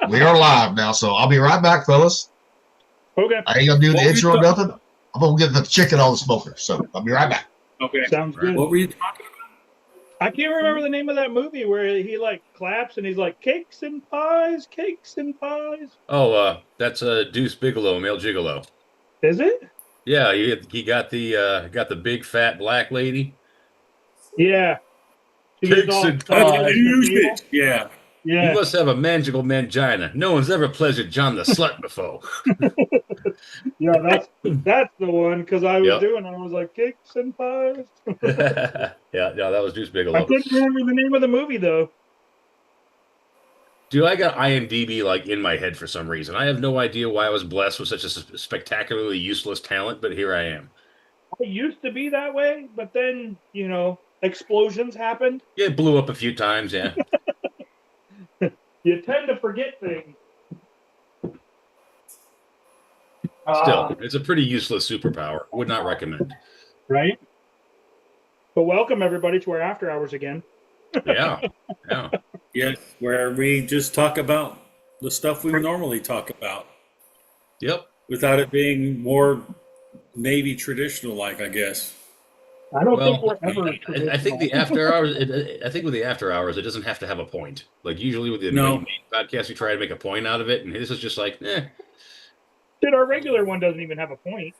We are live now, so I'll be right back, fellas. Okay. I ain't gonna do the intro or nothing. I'm gonna get the chicken on the smoker, so I'll be right back. Okay. Sounds good. What were you talking about? I can't remember the name of that movie where he like claps and he's like cakes and pies, cakes and pies. Oh, that's Deuce Bigelow, Male Gigolo. Is it? Yeah, he got the big fat black lady. Yeah. She gets all and excited pies. at the table. Yeah. You Yeah. must have a magical mangina. No one's ever pleasured John the Slut before. Yeah, that's the one because I was Yep. I was like cakes and pies. yeah, that was Deuce I Bigelow. couldn't remember the name of the movie though. Dude, I got IMDb like in my head for some reason. I have no idea why I was blessed with such a spectacularly useless talent, but here I am. I used to be that way, but then explosions happened. Yeah, it blew up a few times, yeah. You tend to forget things. Still, it's a pretty useless superpower. Would not recommend. Right? But welcome everybody to our after hours again. Yeah. Yes, where we just talk about the stuff we normally talk about Yep. without it being more Navy traditional, like I guess. I don't think Well, we're ever. I think the after hours. I think with the after hours, it doesn't have to have a point. Like usually with the No. main podcast, we try to make a point out of it, and this is just like, Dude, our regular one doesn't even have a point.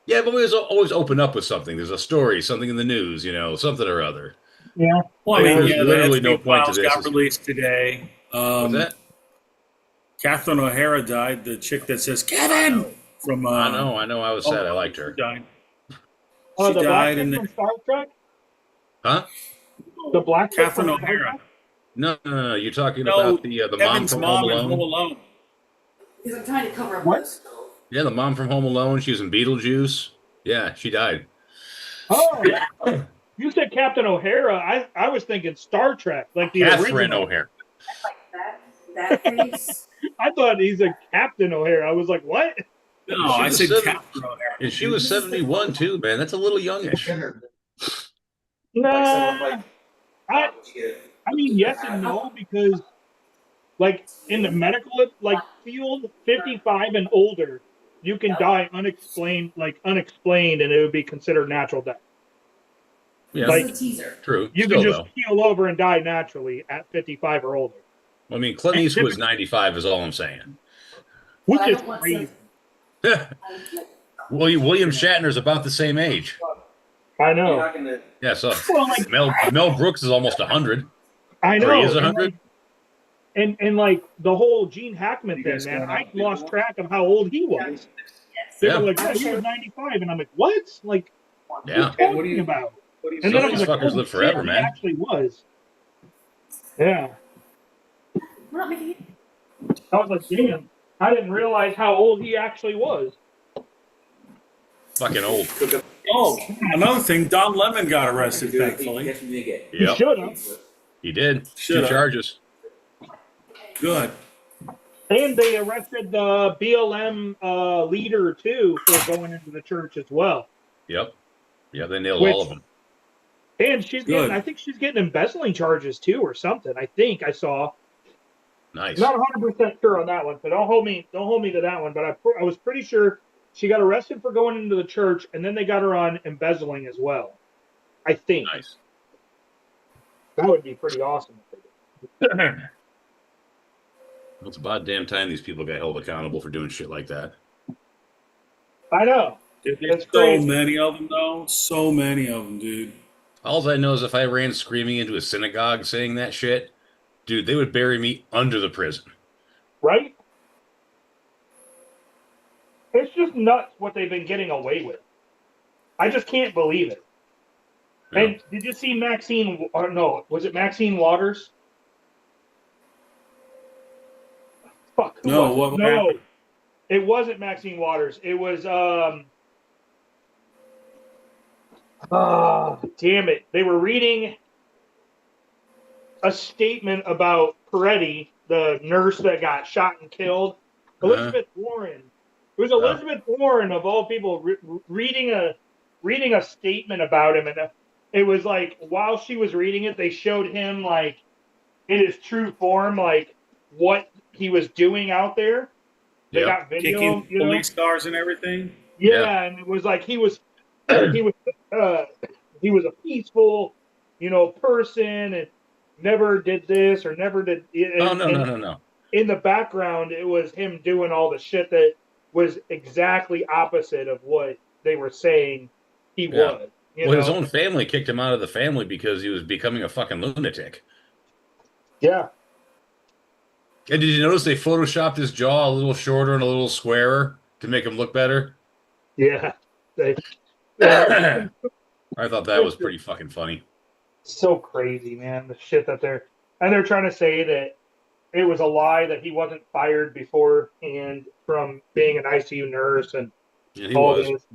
Yeah, but we always open up with something. There's a story, something in the news, something or other. Yeah. Well, I mean, There's yeah, literally the no point to X-Files this. got released today. What's that? Catherine O'Hara died. The chick that says Kevin from. I know. I was sad. I liked her. She died. Oh, She the black died chick in from Star Trek? Huh? The black chick Catherine from Star O'Hara. Trek? No. You're talking No, about the mom Kevin's from mom Home in Home Alone. Alone. Because I'm trying to cover up What? those. Yeah, the mom from Home Alone. She was in Beetlejuice. Yeah, she died. Oh, you said Captain O'Hara. I was thinking Star Trek, like the Catherine original. O'Hara. That face. I thought he said Captain O'Hara. I was like, what? No, I was said seven- Catherine O'Hara. And she was 71 too, man. That's a little youngish. Nah. I mean, yes and no, because like in the medical field, 55 and older, you can die unexplained, and it would be considered natural death. Yeah, This is a teaser. true. You Still, can just though. keel over and die naturally at 55 or older, I mean, Clint Eastwood's 95 is all I'm saying. which But I is don't want crazy. William Shatner's about the same age. I know. Yeah, so Well, like, Mel Brooks is almost 100. I know. Or he is and, 100. and like the whole Gene Hackman thing, man, I lost track of how old he was. They Yeah. were like, he was 95, and I'm like, what? Like, Yeah. what are you talking about? And then I was These like, fuckers oh, live forever, shit, man. He actually was. Yeah. We're not making it. I was like, damn, I didn't realize how old he actually was. Fucking old. Oh, another thing, Don Lemon got arrested, thankfully. He Yep, should have. he did. Should've. 2 charges. Good. And they arrested the BLM leader, too, for going into the church as well. Yep. Yeah, they nailed Which- all of them. And she's Good. I think she's getting embezzling charges, too, or something. I think I saw. Nice. Not 100% sure on that one, so don't hold me to that one. But I was pretty sure she got arrested for going into the church, and then they got her on embezzling as well. I think Nice. that would be pretty awesome. It's about damn time these people got held accountable for doing shit like that. I know. There's That's so crazy. many of them, though. So many of them, dude. All I know is if I ran screaming into a synagogue saying that shit, dude, they would bury me under the prison. Right? It's just nuts what they've been getting away with. I just can't believe it. Yeah. And did you see Maxine? Or no, was it Maxine Waters? Fuck. who No, was it? what No, happened? it wasn't Maxine Waters. It was damn it! They were reading a statement about Peretti, the nurse that got shot and killed. Elizabeth Warren. It was Elizabeth Warren of all people reading a statement about him, and it was like while she was reading it, they showed him like in his true form, like what he was doing out there. They Yep. got video, Kicking you know. police cars and everything. Yeah, and it was like he was he was a peaceful, person, and never did this or never did. Oh no, no, And no, no. in the background, it was him doing all the shit that was exactly opposite of what they were saying he Yeah. was. Well, his own family kicked him out of the family because he was becoming a fucking lunatic. Yeah. And did you notice they photoshopped his jaw a little shorter and a little squarer to make him look better? Yeah. They, I thought that was pretty fucking funny. so crazy, man. The shit that they're trying to say that it was a lie that he wasn't fired beforehand from being an ICU nurse and Yeah, he all was. this.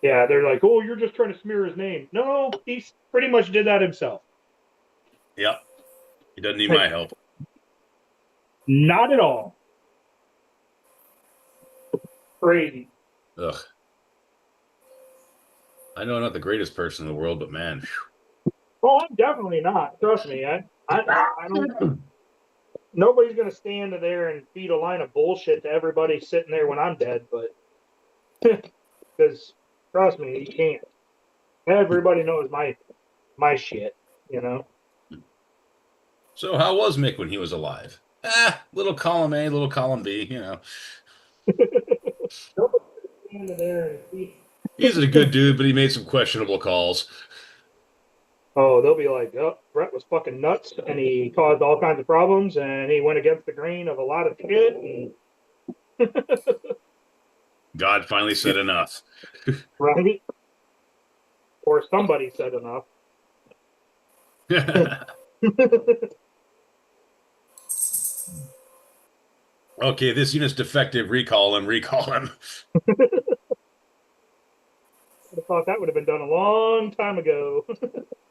Yeah, they're like, oh, you're just trying to smear his name. No, he pretty much did that himself. Yep. He doesn't need my help. Not at all. Crazy. Ugh. I know I'm not the greatest person in the world, but man. Oh, I'm definitely not. Trust me. I don't. Nobody's gonna stand there and feed a line of bullshit to everybody sitting there when I'm dead, but because trust me, you can't. Everybody knows my shit, So how was Mick when he was alive? Little column A, little column B, Nobody's gonna stand there and feed. He's a good dude, but he made some questionable calls. Oh, they'll be like, oh, Brett was fucking nuts, and he caused all kinds of problems, and he went against the grain of a lot of shit, and God finally said enough. right? Or somebody said enough. Okay, this unit's defective. Recall him. Recall him. I thought that would have been done a long time ago.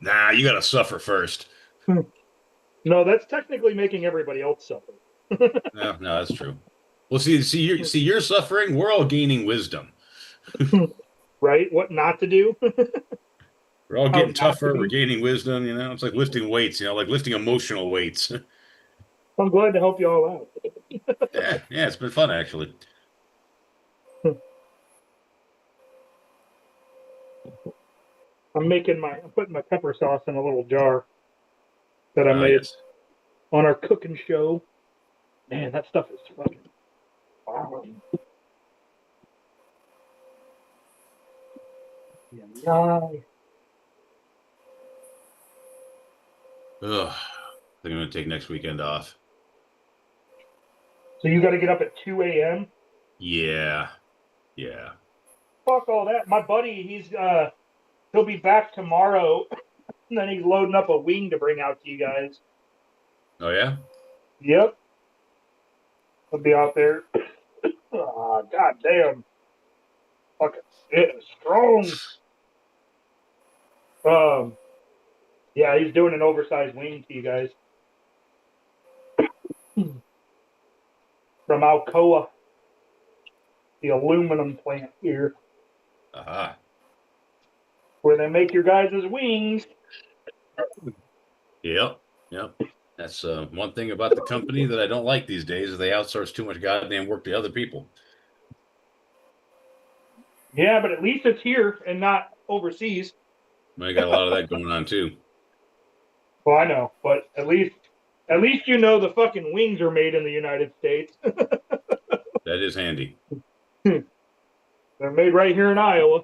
Nah, you gotta suffer first. No, that's technically making everybody else suffer. No, that's true. Well, see, you're suffering. We're all gaining wisdom. Right? What not to do? We're all How getting not to tougher. be. We're gaining wisdom. It's like lifting weights. Like lifting emotional weights. I'm glad to help you all out. Yeah, it's been fun actually. I'm putting my pepper sauce in a little jar that I made Yes. on our cooking show. Man, that stuff is fucking bomb. Yeah. Ugh. I think I'm gonna take next weekend off. So you got to get up at 2 a.m. Yeah. Fuck all that. My buddy, he'll be back tomorrow, and then he's loading up a wing to bring out to you guys. Oh yeah. Yep. He'll be out there. Oh, God damn. Fucking shit is strong. Yeah, he's doing an oversized wing to you guys. From Alcoa, the aluminum plant here, Aha. where they make your guys' wings. Yep. That's one thing about the company that I don't like these days is they outsource too much goddamn work to other people. Yeah, but at least it's here and not overseas. I got a lot of that going on too. Well, I know, but at least you know the fucking wings are made in the United States. That is handy. They're made right here in Iowa.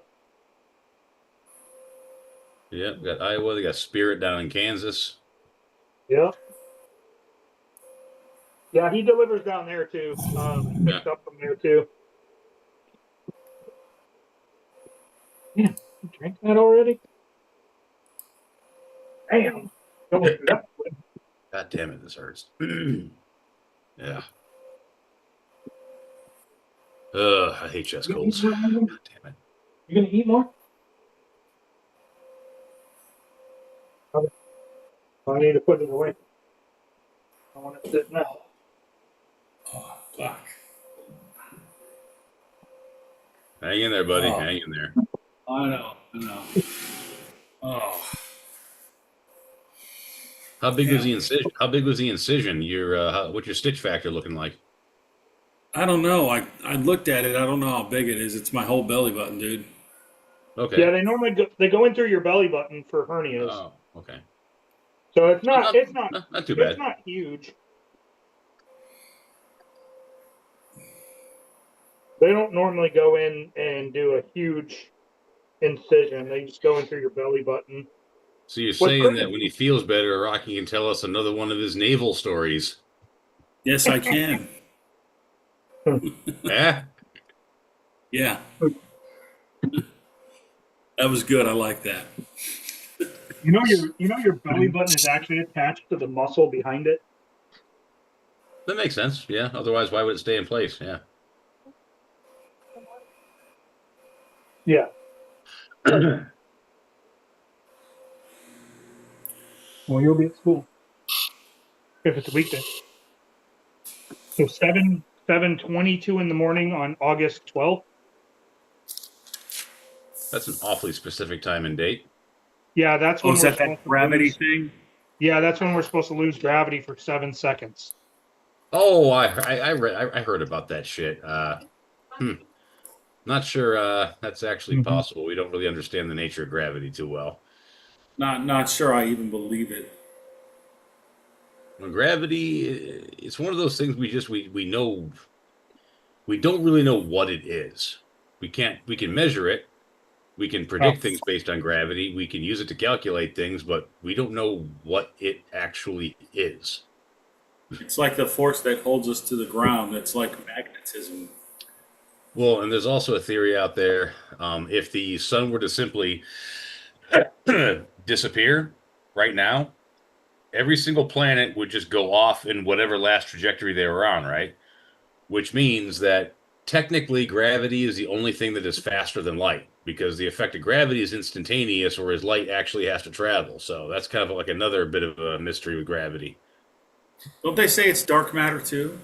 Yeah, we got Iowa. They got Spirit down in Kansas. Yeah. Yeah, he delivers down there too. Picks up from there too. Yeah, you drank that already? Damn. God damn it, this hurts. Yeah. I hate chest colds. God damn it. You gonna eat more? I need to put it away. I want it sitting out. Oh, fuck. Hang in there, buddy. Oh. Hang in there. I know. Oh. How big was Yeah. the incision? How big was the incision? What's your stitch factor looking like? I don't know. I looked at it. I don't know how big it is. It's my whole belly button, dude. Okay. Yeah, they normally go in through your belly button for hernias. Oh, okay. So it's So not too bad. not huge. They don't normally go in and do a huge incision. They just go in through your belly button. So you're What's saying that great? when he feels better, Rocky can tell us another one of his naval stories? Yes, I can. Yeah. Yeah. That was good. I like that. You know your belly button is actually attached to the muscle behind it. That makes sense. Yeah. Otherwise, why would it stay in place? Yeah. Yeah. Well, you'll be at school if it's a weekday. So 7:22 in the morning on August 12th. That's an awfully specific time and date. Yeah, that's Oh, when is we're that supposed to gravity lose. thing? Yeah, that's when we're supposed to lose gravity for 7 seconds. Oh, I heard about that shit. Not sure that's actually possible. We don't really understand the nature of gravity too well. Not sure I even believe it. Well, gravity, it's one of those things we know we don't really know what it is. We can measure it. We can predict things based on gravity. We can use it to calculate things, but we don't know what it actually is. It's like the force that holds us to the ground. It's like magnetism. Well, and there's also a theory out there. If the sun were to simply disappear right now, every single planet would just go off in whatever last trajectory they were on, right? Which means that technically gravity is the only thing that is faster than light because the effect of gravity is instantaneous, whereas light actually has to travel. So that's kind of like another bit of a mystery with gravity. Don't they say it's dark matter too?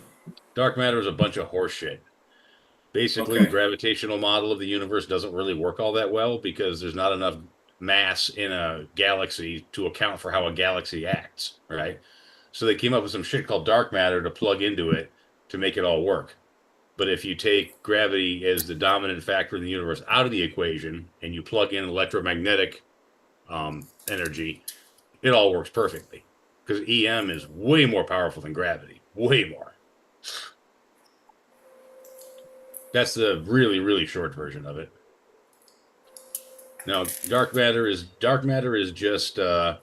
Dark matter is a bunch of horse shit. Basically, the Okay. gravitational model of the universe doesn't really work all that well because there's not enough mass in a galaxy to account for how a galaxy acts, right? So they came up with some shit called dark matter to plug into it to make it all work. But if you take gravity as the dominant factor in the universe out of the equation and you plug in electromagnetic energy, it all works perfectly because EM is way more powerful than gravity, way more. That's the really, really short version of it. Now, dark matter is just a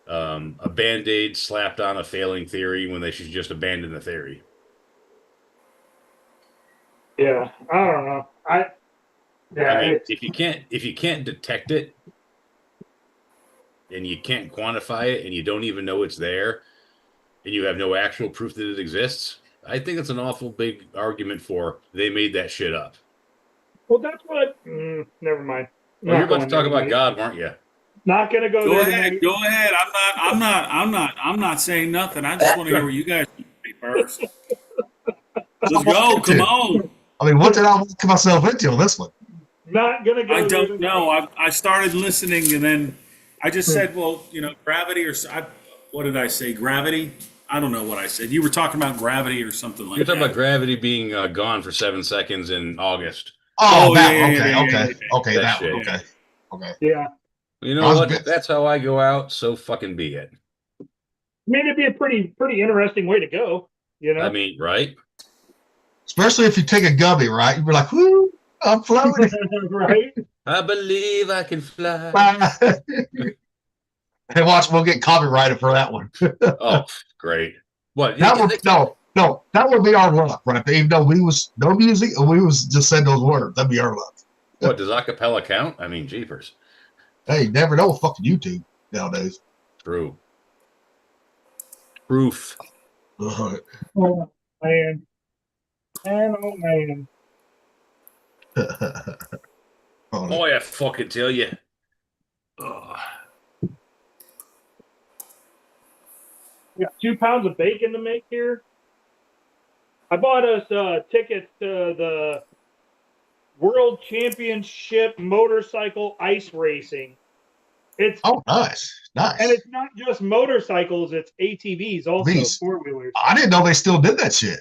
band-aid slapped on a failing theory when they should just abandon the theory. Yeah, I don't know. I mean, if you can't detect it and you can't quantify it and you don't even know it's there and you have no actual proof that it exists, I think it's an awful big argument for they made that shit up. Well, that's what. Never mind. Well, you're Not about to going talk there about tonight. God, weren't you? Not gonna go Go there ahead. tonight. Go ahead. I'm not saying nothing. I just want to hear what you guys say first. Let's go. Come on. I mean, what did I look myself into on this one? Not gonna go I there don't tonight. know. I started listening and then I just said, well, gravity what did I say? Gravity? I don't know what I said. You were talking about gravity or something like You're talking that. about gravity being gone for 7 seconds in August. Oh, that yeah, one. yeah, Okay, yeah, okay, yeah. okay, That that shit. one. Okay, okay. Yeah, You I know was what? bit- If that's how I go out, so fucking be it. I mean it'd be a pretty interesting way to go. You know, I mean, right? Especially if you take a gummy, right? You'd be like, "Whoo, I'm floating." right? I believe I can fly. Hey, watch, we'll get copyrighted for that one. Oh, great. What? That would no, that would be our luck, right? Even though we was no music and we was just saying those words, that'd be our luck. What, does acapella count? I mean, jeepers. Hey, you never know with fucking YouTube nowadays. True. Proof. Ugh. Oh man, oh man. Boy, I fucking tell you. Ugh. We got 2 pounds of bacon to make here. I bought us tickets to the World Championship motorcycle ice racing It's Oh, nice, and nice. it's not just motorcycles; it's ATVs also, These, 4-wheelers. I didn't know they still did that shit.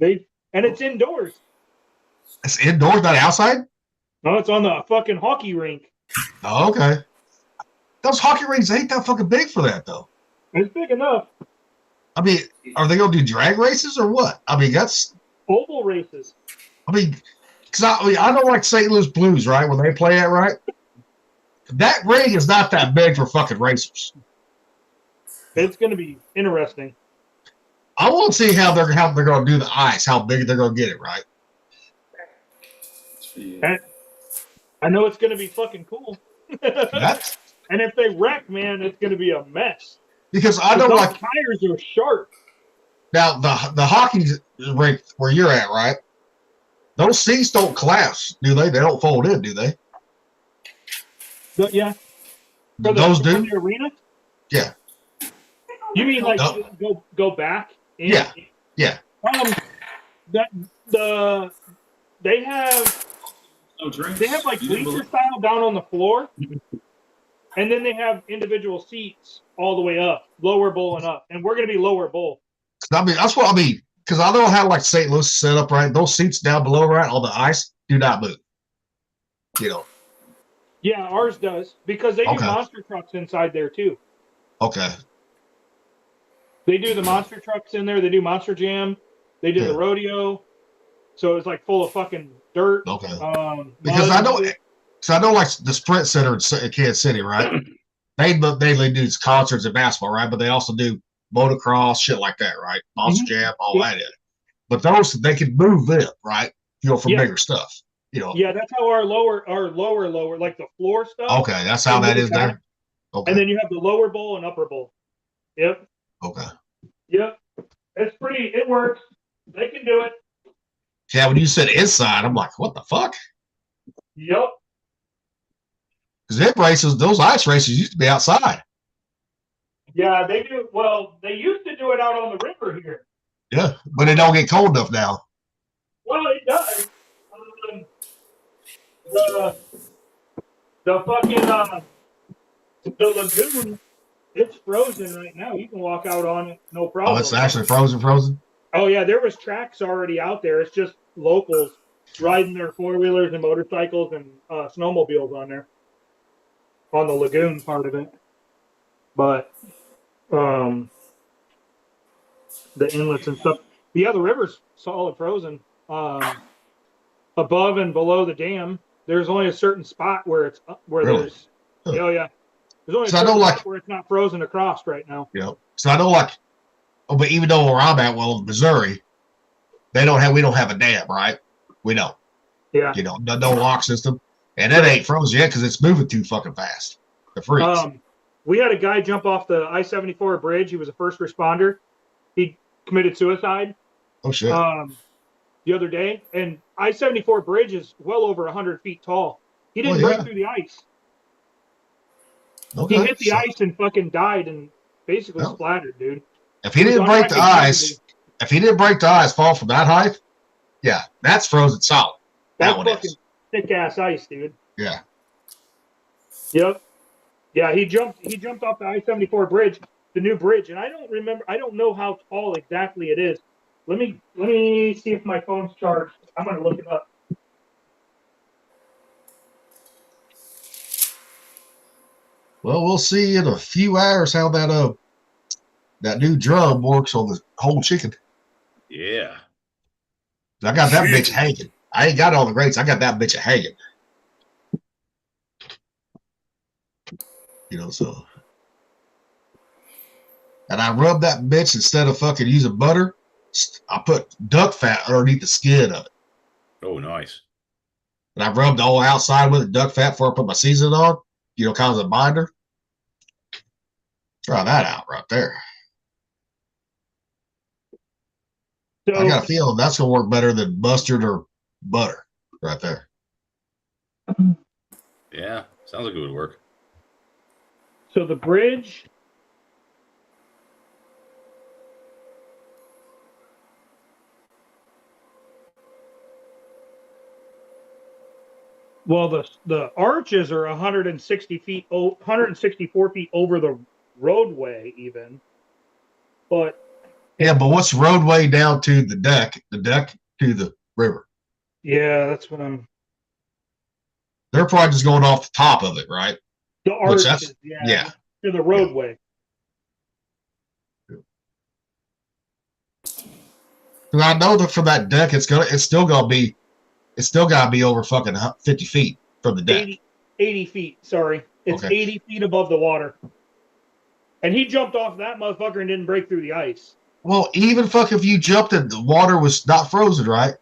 And it's indoors. It's indoors, not outside. No, it's on the fucking hockey rink. Oh, okay. Those hockey rinks ain't that fucking big for that though. It's big enough. I mean, are they gonna do drag races or what? I mean, that's. Oval races. I mean, because I don't like St. Louis Blues, right? When they play it, right? That ring is not that big for fucking racers. It's going to be interesting. I want to see how they're going to do the ice, how big they're going to get it, right? And I know it's going to be fucking cool. That's And if they wreck, man, it's going to be a mess. because I know, Those like tires are sharp. now the hockey rink where you're at, right? Those seats don't collapse, do they? They don't fold in, do they? Yeah. Those For do. the arena? Yeah. You mean like No. go back? Yeah. Yeah. They have No drinks. they have like bleacher style down on the floor, and then they have individual seats all the way up, lower bowl and up, and we're gonna be lower bowl. I mean, that's what I mean. Because I know how like St. Louis is set up, right? Those seats down below, right, on the ice, do not move. You know. Yeah, ours does because they do Okay. monster trucks inside there too. Okay. They do the monster trucks in there. They do Monster Jam. They did the rodeo. So it's like full of fucking dirt. Okay. Because I know, so I know like the Sprint Center in Kansas City, right? They do concerts and basketball, right? But they also do motocross, shit like that, right? Monster Jam, all that in it. But those they can move them, right? You know, for bigger stuff. You know. Yeah, that's how our lower, like the floor stuff. Okay, that's how that is there. Okay. And then you have the lower bowl and upper bowl. Yep. Okay. Yep. It's pretty. It works. They can do it. Yeah, when you said inside, I'm like, what the fuck? Yep. Because those ice races used to be outside. Yeah, they do. Well, they used to do it out on the river here. Yeah, but it don't get cold enough now. Well, it does. The fucking the lagoon, it's frozen right now. You can walk out on it, no problem. Oh, it's actually frozen? Oh, yeah, there was tracks already out there. It's just locals riding their 4-wheelers and motorcycles and snowmobiles on there, on the lagoon part of it. But the inlets and stuff. Yeah, the river's solid frozen. Above and below the dam, there's only a certain spot where it's Really? there's. Oh, yeah. There's only a So I certain know, spot where it's not frozen across right now. Yeah. So I know, but even though where I'm at, well, Missouri, we don't have a dam, right? We don't. Yeah. You know, no lock system, and that ain't frozen yet because it's moving too fucking fast. The freeze. We had a guy jump off the I-74 bridge. He was a first responder. He committed suicide. Oh shit. The other day, and I-74 bridge is well over 100 feet tall. He didn't break through the ice. Okay. He hit the ice and fucking died and basically splattered, dude. If he didn't break the ice, fall from that height, yeah, that's frozen solid. That's fucking thick ass ice, dude. Yeah. Yep. Yeah, he jumped off the I-74 bridge, the new bridge, and I don't know how tall exactly it is. Let me see if my phone's charged. I'm gonna look it up. Well, we'll see in a few hours how that new drum works on the whole chicken. Yeah. I got that bitch hanging. I ain't got all the grates. I got that bitch hanging. You know, so. And I rub that bitch instead of fucking using butter. I put duck fat underneath the skin of it. Oh, nice. And I rubbed the whole outside with it, duck fat, before I put my seasoning on. You know, kind of a binder. Try that out right there. So, I got a feeling that's going to work better than mustard or butter right there. Yeah, sounds like it would work. So the bridge. Well, the arches are 160 feet, 164 feet over the roadway, even. But Yeah, but what's roadway down to the deck to the river? yeah, that's what I'm. They're probably just going off the top of it, right? The Which arches, yeah. to the roadway. I know that for that deck, it's still got to be over fucking 50 feet from the deck. 80 feet. Sorry, it's Okay. 80 feet above the water. And he jumped off that motherfucker and didn't break through the ice. Well, even if you jumped and the water was not frozen, right?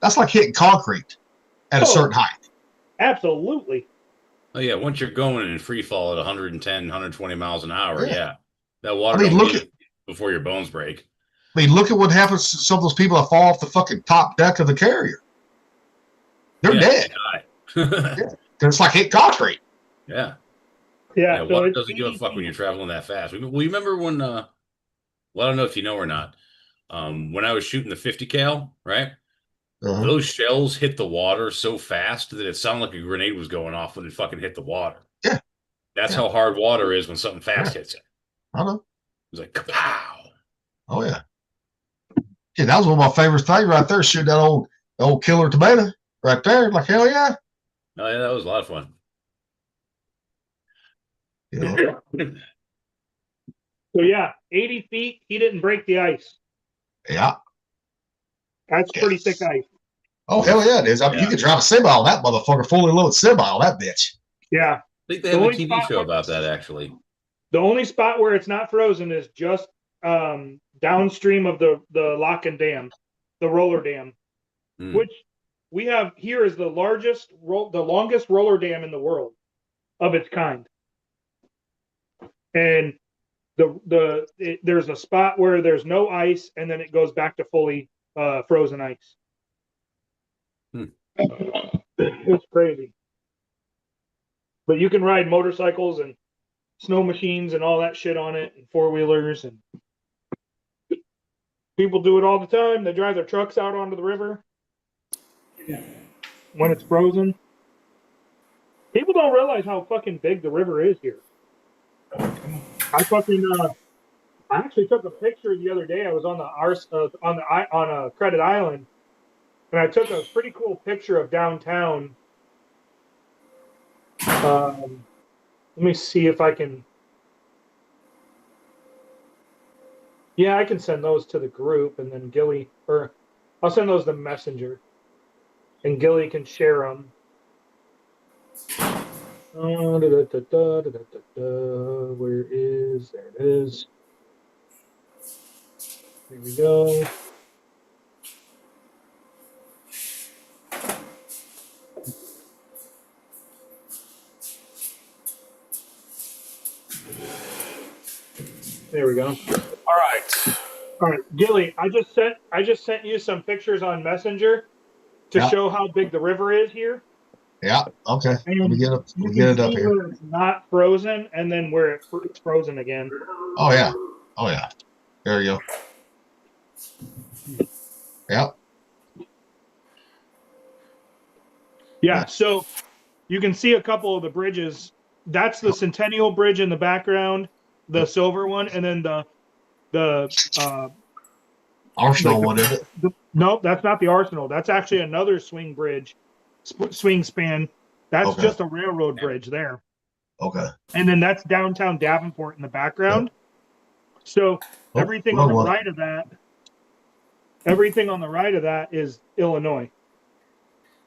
That's like hitting concrete at a certain height. Absolutely. Oh yeah, once you're going in free fall at 110, 120 miles an hour, yeah. That water before your bones break. I mean, look at what happens to some of those people that fall off the fucking top deck of the carrier. They're dead. Because it's like hitting concrete. Yeah. Yeah. So water doesn't give a fuck when you're traveling that fast. Well, you remember when, well, I don't know if you know or not, when I was shooting the 50 cal, right? Uh-huh. Those shells hit the water so fast that it sounded like a grenade was going off when it fucking hit the water. Yeah. That's how hard water is when something fast hits it. I know. It was like, kapow. Oh, yeah. Yeah, that was one of my favorite things right there, shooting that old killer tomato right there. Like, hell yeah. Oh, yeah, that was a lot of fun. Yeah. So, yeah, 80 feet, he didn't break the ice. Yeah. That's pretty thick ice. Oh, hell yeah, it is. I mean, you could drive a semi on that motherfucker, fully loaded semi on that bitch. Yeah. I think they have a TV show about that, actually. The only spot where it's not frozen is just downstream of the Locken Dam, the roller dam, which we have here is the longest roller dam in the world of its kind. And there's a spot where there's no ice, and then it goes back to fully frozen ice. It's crazy. But you can ride motorcycles and snow machines and all that shit on it, and four-wheelers, and people do it all the time. They drive their trucks out onto the river when it's frozen. People don't realize how fucking big the river is here. I actually took a picture the other day. I was on on Credit Island, and I took a pretty cool picture of downtown. Let me see if I can. Yeah, I can send those to the group, and then I'll send those to Messenger, and Gilly can share them. Where is? There it is. Here we go. There we go. All right, Gilly. I just sent you some pictures on Messenger to show how big the river is here. Yeah. Okay. Let me get it up here. Where it's not frozen, and then where it's frozen again. Oh yeah. Oh yeah. There you go. Yep. Yeah. So you can see a couple of the bridges. That's the Centennial Bridge in the background, the silver one, and then the Arsenal one, is it? No, that's not the Arsenal. That's actually another swing span. That's just a railroad bridge there. Okay. And then that's downtown Davenport in the background. Yep. So everything on the right of that is Illinois.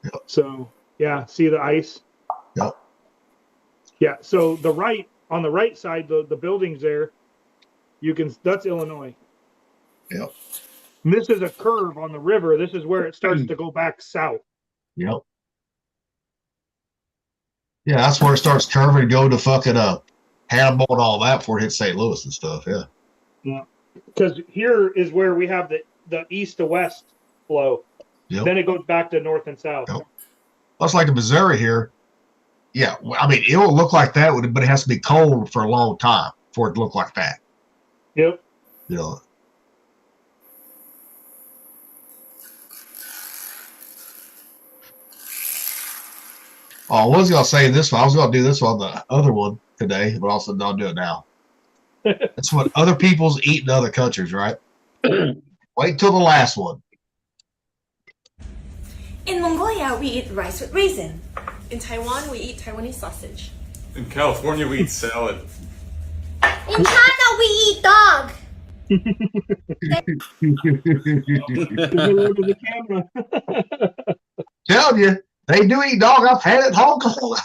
Yep. So yeah, see the ice? Yep. Yeah. So on the right side, the buildings there, that's Illinois. Yep. And this is a curve on the river. This is where it starts to go back south. Yep. Yeah, that's where it starts curving to go to fucking Hannibal and all that before it hits St. Louis and stuff. Yeah. Yeah. Because here is where we have the east to west flow. Yep. Then it goes back to north and south. Yep. That's like the Missouri here. Yeah, I mean, it will look like that, but it has to be cold for a long time for it to look like that. Yep. You know. Oh, I was gonna say this one. I was gonna do this on the other one today, but also don't do it now. That's what other people's eat in other countries, right? Wait till the last one. In Mongolia, we eat rice with raisin. In Taiwan, we eat Taiwanese sausage. In California, we eat salad. In China, we eat dog. Look at the camera. Tell you, they do eat dog. I've had it in Hong Kong.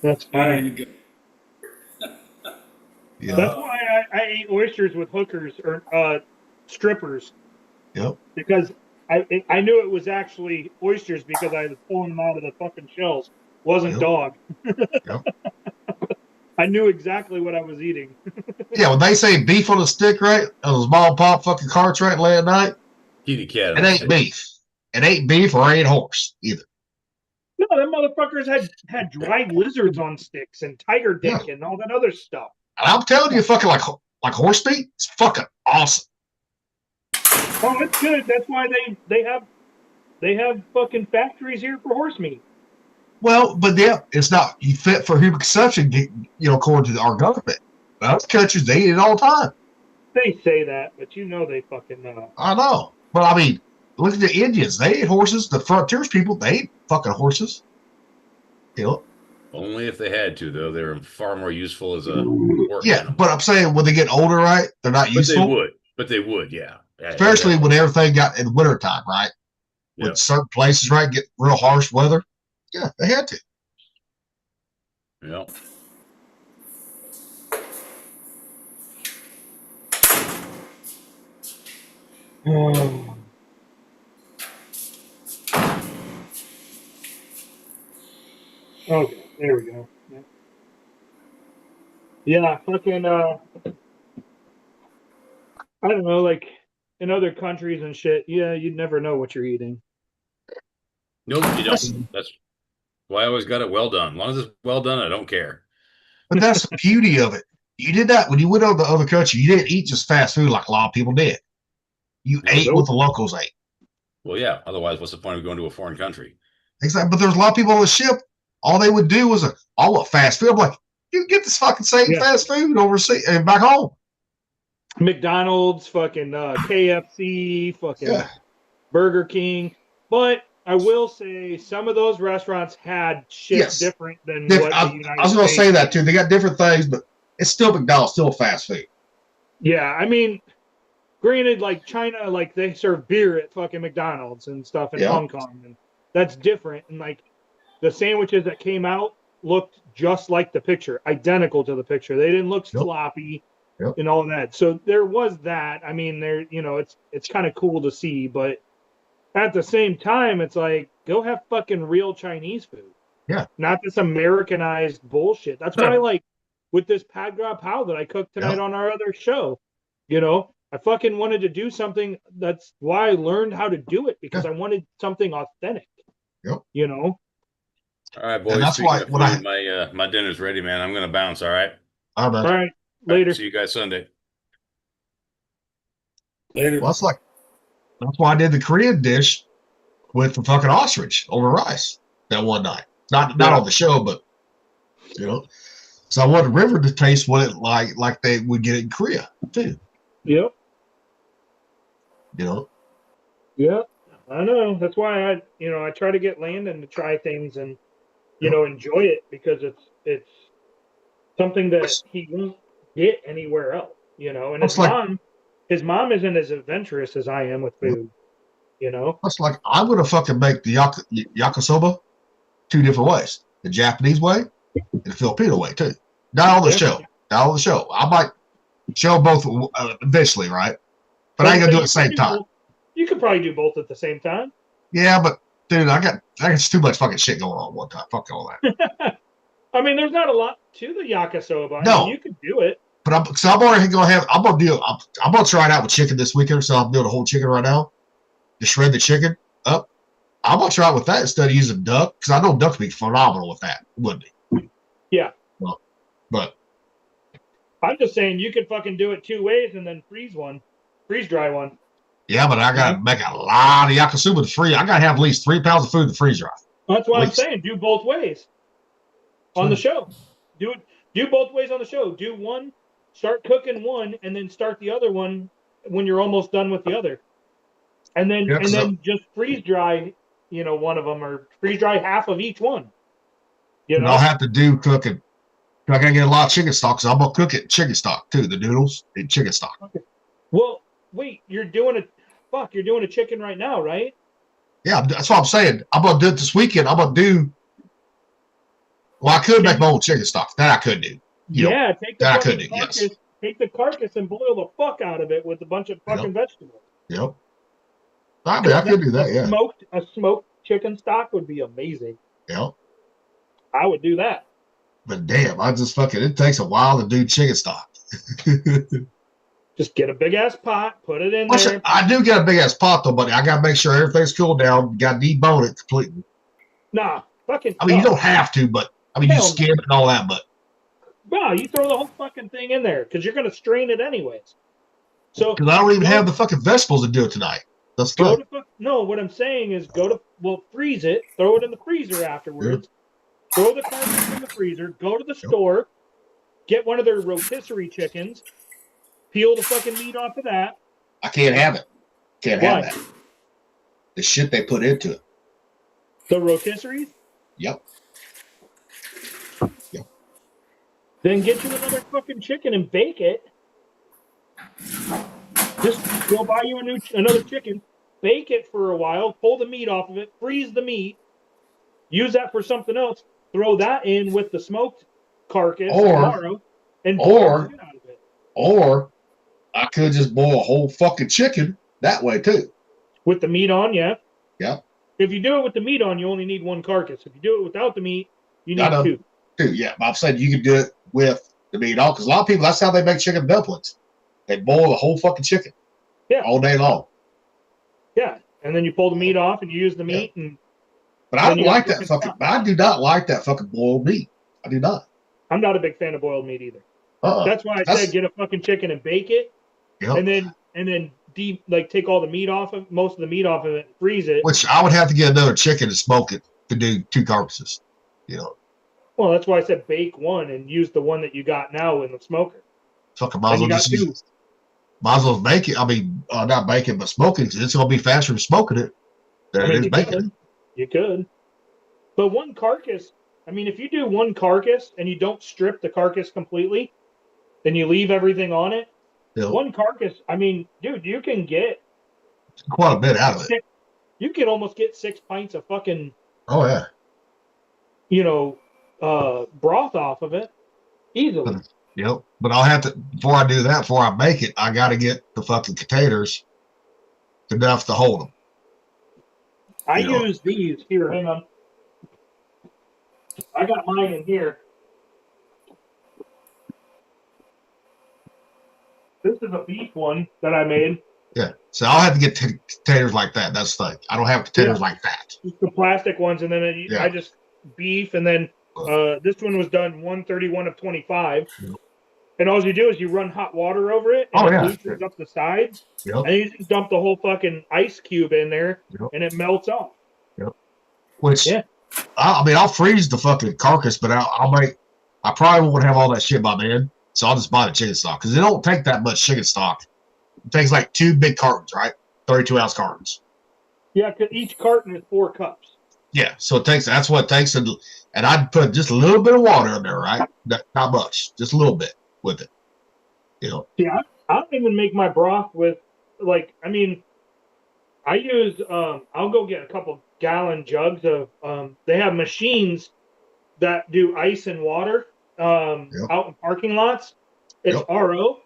That's funny. Yeah. That's why I ate oysters with hookers or strippers. Yep. Because I knew it was actually oysters because I was pulling them out of the fucking shells. Wasn't Yep. dog. Yep. I knew exactly what I was eating. Yeah, when they say beef on a stick, right? On those mom and pop fucking carts right late at night, Kitty cat. it ain't beef. It ain't beef or ain't horse either. No, them motherfuckers had dried lizards on sticks and tiger dick and all that other stuff. And I'm telling you, fucking like horse meat, it's fucking awesome. Oh, it's good. That's why they have fucking factories here for horse meat. Well, but yeah, it's not you fit for human consumption, according to our government. Other countries, they eat it all the time. They say that, but you know they fucking know. I know. But I mean, look at the Indians. They ate horses. The frontiers people, they ate fucking horses. Only if they had to, though. They were far more useful as a work Yeah, animal. but I'm saying when they get older, right, they're not useful. But they would, yeah. Especially when everything got in wintertime, right? Yep. With certain places, right, get real harsh weather. Yeah, they had to. Yep. Okay, there we go. Yeah, fucking I don't know, like in other countries and shit, yeah, you'd never know what you're eating. Nope, you don't. That's why I always got it well done. As long as it's well done, I don't care. But that's the beauty of it. You did that when you went over to the other country. You didn't eat just fast food like a lot of people did. You ate what the locals ate. Well, yeah. Otherwise, what's the point of going to a foreign country? Exactly. But there's a lot of people on the ship. All they would do was, I want fast food. I'm like, you can get this fucking same fast food overseas and back home. McDonald's, fucking KFC, fucking Burger King. But I will say some of those restaurants had shit different than what the United States. I was going to say that too. They got different things, but it's still McDonald's, still fast food. Yeah, I mean, granted, like China, like they serve beer at fucking McDonald's and stuff in Hong Kong, and that's different. And like the sandwiches that came out looked just like the picture, identical to the picture. They didn't look sloppy and all that. So there was that. I mean, it's kind of cool to see, but at the same time, it's like, go have fucking real Chinese food. Yeah. Not this Americanized bullshit. That's why, like, with this pad gras pao that I cooked tonight on our other show, I fucking wanted to do something. That's why I learned how to do it, because I wanted something authentic. Yep. All right, boys. That's why my dinner's ready, man. I'm gonna bounce. All right. All right. Later. See you guys Sunday. Later. Well, that's why I did the Korean dish with the fucking ostrich over rice that one night. Not on the show, but so I wanted River to taste what it like they would get it in Korea too. Yep. Yeah, I know. That's why I try to get Landon to try things and enjoy it, because it's something that he won't get anywhere else. And his mom isn't as adventurous as I am with food. It's like I'm gonna fucking make the yakisoba two different ways: the Japanese way and the Filipino way too. Not on the show. Not on the show. I might show both eventually, right? But I ain't gonna do it at the same time. You could probably do both at the same time. Yeah, but dude, I got too much fucking shit going on one time. Fuck all that. I mean, there's not a lot to the yakisoba. No, I mean, you could do it. But I'm gonna try it out with chicken this weekend. So I'm doing a whole chicken right now. Just shred the chicken up. I'm gonna try it with that instead of using duck, because I know duck would be phenomenal with that, wouldn't he? Yeah. Well, but I'm just saying you could fucking do it two ways and then freeze dry one. Yeah, but I got to make a lot of yakisoba to freeze. I got to have at least 3 pounds of food to freeze dry. That's what I'm saying. Do both ways on the show. Do both ways on the show. Do one, start cooking one, and then start the other one when you're almost done with the other, and then just freeze dry, one of them, or freeze dry half of each one. I'll have to do cooking. I gotta get a lot of chicken stock, so I'm gonna cook it in chicken stock too. The noodles in chicken stock. Okay. Well, wait, you're doing a chicken right now, right? Yeah, that's what I'm saying. I'm gonna do it this weekend. I'm gonna do. Well, I could make my own chicken stock. That I could do. Take the carcass and boil the fuck out of it with a bunch of fucking vegetables. Yep. I mean, I could do that. Yeah. A smoked chicken stock would be amazing. Yep. I would do that. But damn, it takes a while to do chicken stock. Just get a big ass pot, put it in there. I do get a big ass pot though, buddy. I gotta make sure everything's cooled down. Got to debone it completely. Nah, fucking. I mean, you don't have to, but you skim it and all that. But no, you throw the whole fucking thing in there because you're gonna strain it anyways. So because I don't even have the fucking vegetables to do it tonight. That's fine. No, what I'm saying is freeze it, throw it in the freezer afterwards. Yeah. Throw the carcass in the freezer. Go to the store, get one of their rotisserie chickens. Peel the fucking meat off of that. I can't have it. Can't have that. The shit they put into it. The rotisseries? Yep. Then get you another fucking chicken and bake it. Just go buy you another chicken, bake it for a while, pull the meat off of it, freeze the meat, use that for something else, throw that in with the smoked carcass tomorrow, and boil the shit out of it. Or I could just boil a whole fucking chicken that way too. With the meat on, yeah. Yeah. If you do it with the meat on, you only need one carcass. If you do it without the meat, you need two. Yeah. But I'm saying you can do it with the meat on because a lot of people, that's how they make chicken dumplings. They boil the whole fucking chicken. Yeah. All day long. Yeah. And then you pull the meat off and you use the meat But I don't like that fucking I do not like that fucking boiled meat. I do not. I'm not a big fan of boiled meat either. That's why I said get a fucking chicken and bake it. Yep. And then take all the meat off of most of the meat off of it, and freeze it. Which I would have to get another chicken to smoke it to do 2 carcasses. Well, that's why I said bake one and use the one that you got now in the smoker. Fucking might as well make it. I mean, not bake it, but smoking. It's gonna be faster than smoking it than it is baking. You could. But one carcass, I mean, if you do one carcass and you don't strip the carcass completely, then you leave everything on it. Yep. One carcass, I mean, dude, you can get quite a bit out of it. You could almost get 6 pints of fucking broth off of it easily. Yep. But I'll have to before I do that, before I make it, I gotta get the fucking containers enough to hold them. I use these here. Hang on. I got mine in here. This is a beef one that I made. Yeah. So I'll have to get containers like that. That's the thing. I don't have containers like that. Just the plastic ones, and then I just beef, and then this one was done 131 of 25. Yep. And all you do is you run hot water over it, and it loosens up the sides, and you just dump the whole fucking ice cube in there, and it melts off. Yep. Which, I mean, I'll freeze the fucking carcass, but I probably won't have all that shit by then. So I'll just buy the chicken stock because it don't take that much chicken stock. It takes like 2 big cartons, right? 32-ounce cartons. Yeah, because each carton is 4 cups. Yeah, so that's what it takes. And I'd put just a little bit of water in there, right? Not much, just a little bit with it. Yeah, I don't even make my broth with, I use, I'll go get a couple gallon jugs of, they have machines that do ice and water. Out in parking lots, it's RO,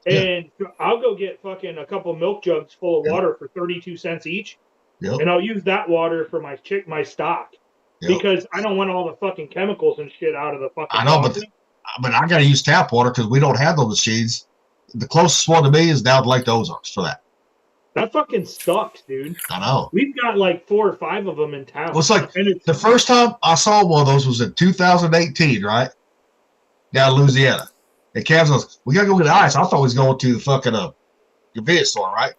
and I'll go get fucking a couple milk jugs full of water for 32 cents each, and I'll use that water for my stock because I don't want all the fucking chemicals and shit out of the fucking. I know, but I got to use tap water because we don't have those machines. The closest one to me is down to Lake Ozarks for that. That fucking sucks, dude. I know. We've got like 4 or 5 of them in town. Well, it's like the first time I saw one of those was in 2018, right? Down in Louisiana. And Cavs goes, we got to go get ice. I thought we was going to the fucking convenience store, right?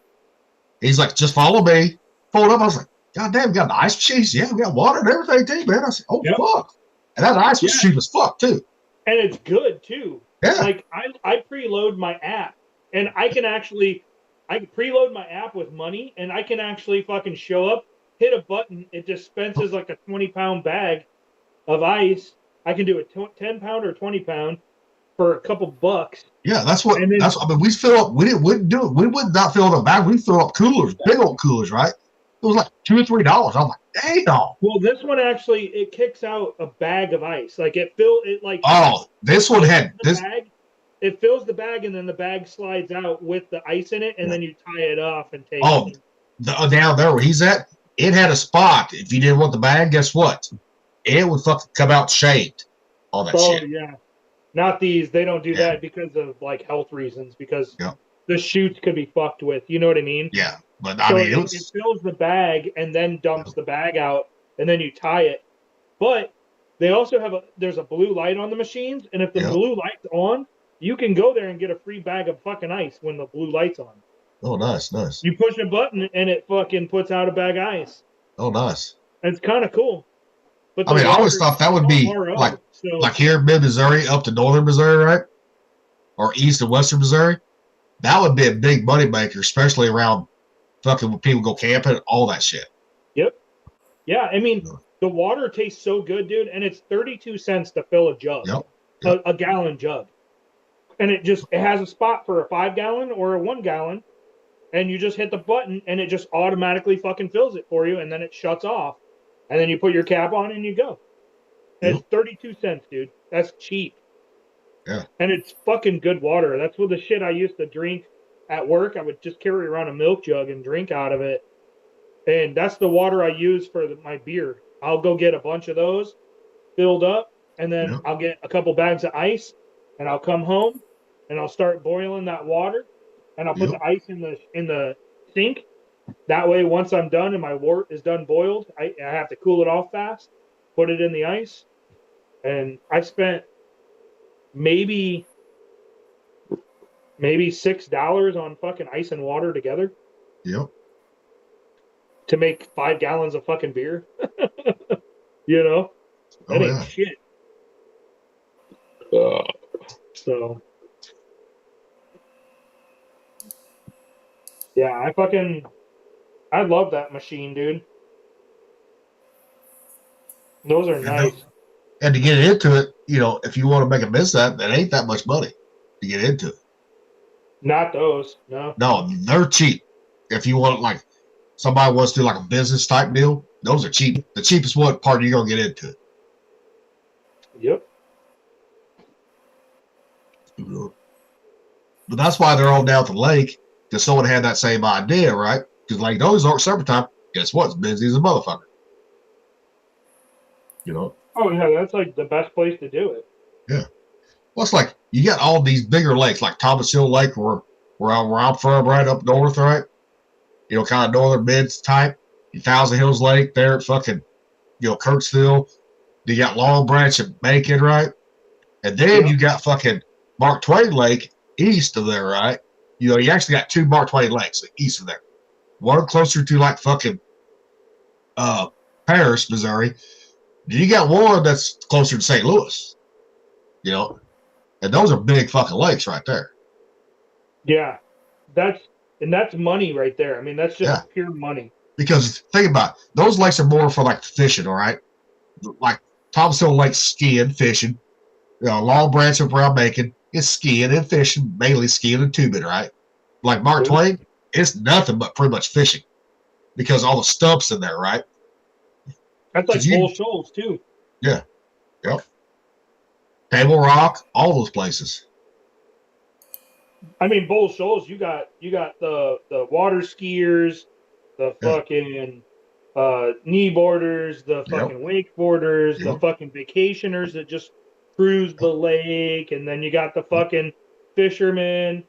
He's like, just follow me. Pulled up. I was like, God damn, we got an ice machine. Yeah, we got water and everything too, man. I said, oh Yep. fuck. And that ice was cheap as fuck too. And it's good too. Yeah. Like I preload my app, and I can preload my app with money, and I can actually fucking show up, hit a button, it dispenses like a 20-pound bag of ice. I can do a 10-pound or 20-pound for a couple bucks. Yeah, that's what. I mean, we fill up. We wouldn't do it. We would not fill up a bag. We fill up coolers, big old coolers, right? It was like $2 or $3. I was like, dang, dog. Well, this one actually it kicks out a bag of ice. Like it like. Oh, this one had this. Bag, it fills the bag, and then the bag slides out with the ice in it, and then you tie it off and take. Oh, down there where he's at, it had a spot. If you didn't want the bag, guess what? It would fucking come out shaved. All that shit. Oh yeah. Not these. They don't do that because of like health reasons. Because the chutes could be fucked with. You know what I mean? Yeah, but I mean, it fills the bag and then dumps the bag out, and then you tie it. But they also have there's a blue light on the machines, and if the blue light's on, you can go there and get a free bag of fucking ice when the blue light's on. Oh, nice. You push a button and it fucking puts out a bag of ice. Oh, nice. It's kind of cool. But I mean, I always thought that would be like here in mid-Missouri up to northern Missouri, right? Or east and western Missouri. That would be a big money maker, especially around fucking when people go camping, all that shit. Yep. Yeah, I mean, the water tastes so good, dude, and it's 32 cents to fill a jug. Yep. A gallon jug. And it has a spot for a 5-gallon or a 1-gallon, and you just hit the button and it just automatically fucking fills it for you, and then it shuts off. And then you put your cap on and you go. And it's 32 cents, dude. That's cheap. Yeah. And it's fucking good water. That's what the shit I used to drink at work. I would just carry around a milk jug and drink out of it. And that's the water I use for my beer. I'll go get a bunch of those filled up, and then I'll get a couple bags of ice, and I'll come home, and I'll start boiling that water, and I'll put the ice in the sink. That way, once I'm done and my wort is done boiled, I have to cool it off fast, put it in the ice, and I spent maybe $6 on fucking ice and water together. Yep. To make 5 gallons of fucking beer. You know? That ain't shit. So. Yeah, I love that machine, dude. Those are nice. And to get into it, you know, if you want to make a business that ain't that much money to get into it. Not those, no. No, they're cheap. If you want, like, somebody wants to do like a business type deal, those are cheap. The cheapest one part you're gonna get into it. Yep. But that's why they're all down at the lake, because someone had that same idea, right? Because like those aren't summertime. Guess what? It's busy as a motherfucker. You know? Oh yeah, that's like the best place to do it. Yeah. Well, it's like you got all these bigger lakes, like Thomas Hill Lake, where I'm from, right up north, right? You know, kind of northern mids type. Thousand Hills Lake there at fucking, you know, Kirksville. You got Long Branch and Macon, right? And then you got fucking Mark Twain Lake east of there, right? You know, you actually got 2 Mark Twain Lakes east of there. One closer to like fucking Paris, Missouri. Then you got one that's closer to St. Louis. You know? And those are big fucking lakes right there. Yeah. That's money right there. I mean, that's just pure money. Because think about it, those lakes are more for like fishing, all right? Like Thomas Hill Lake, skiing, fishing. You know, Long Branch up around Macon is skiing and fishing, mainly skiing and tubing, right? Like Mark Twain, it's nothing but pretty much fishing because all the stumps in there, right? That's like Bull Shoals too. Yeah. Yep. Table Rock, all those places. I mean, Bull Shoals, you got the water skiers, the fucking knee boarders, the fucking wakeboarders, the fucking vacationers that just cruise the lake, and then you got the fucking fishermen.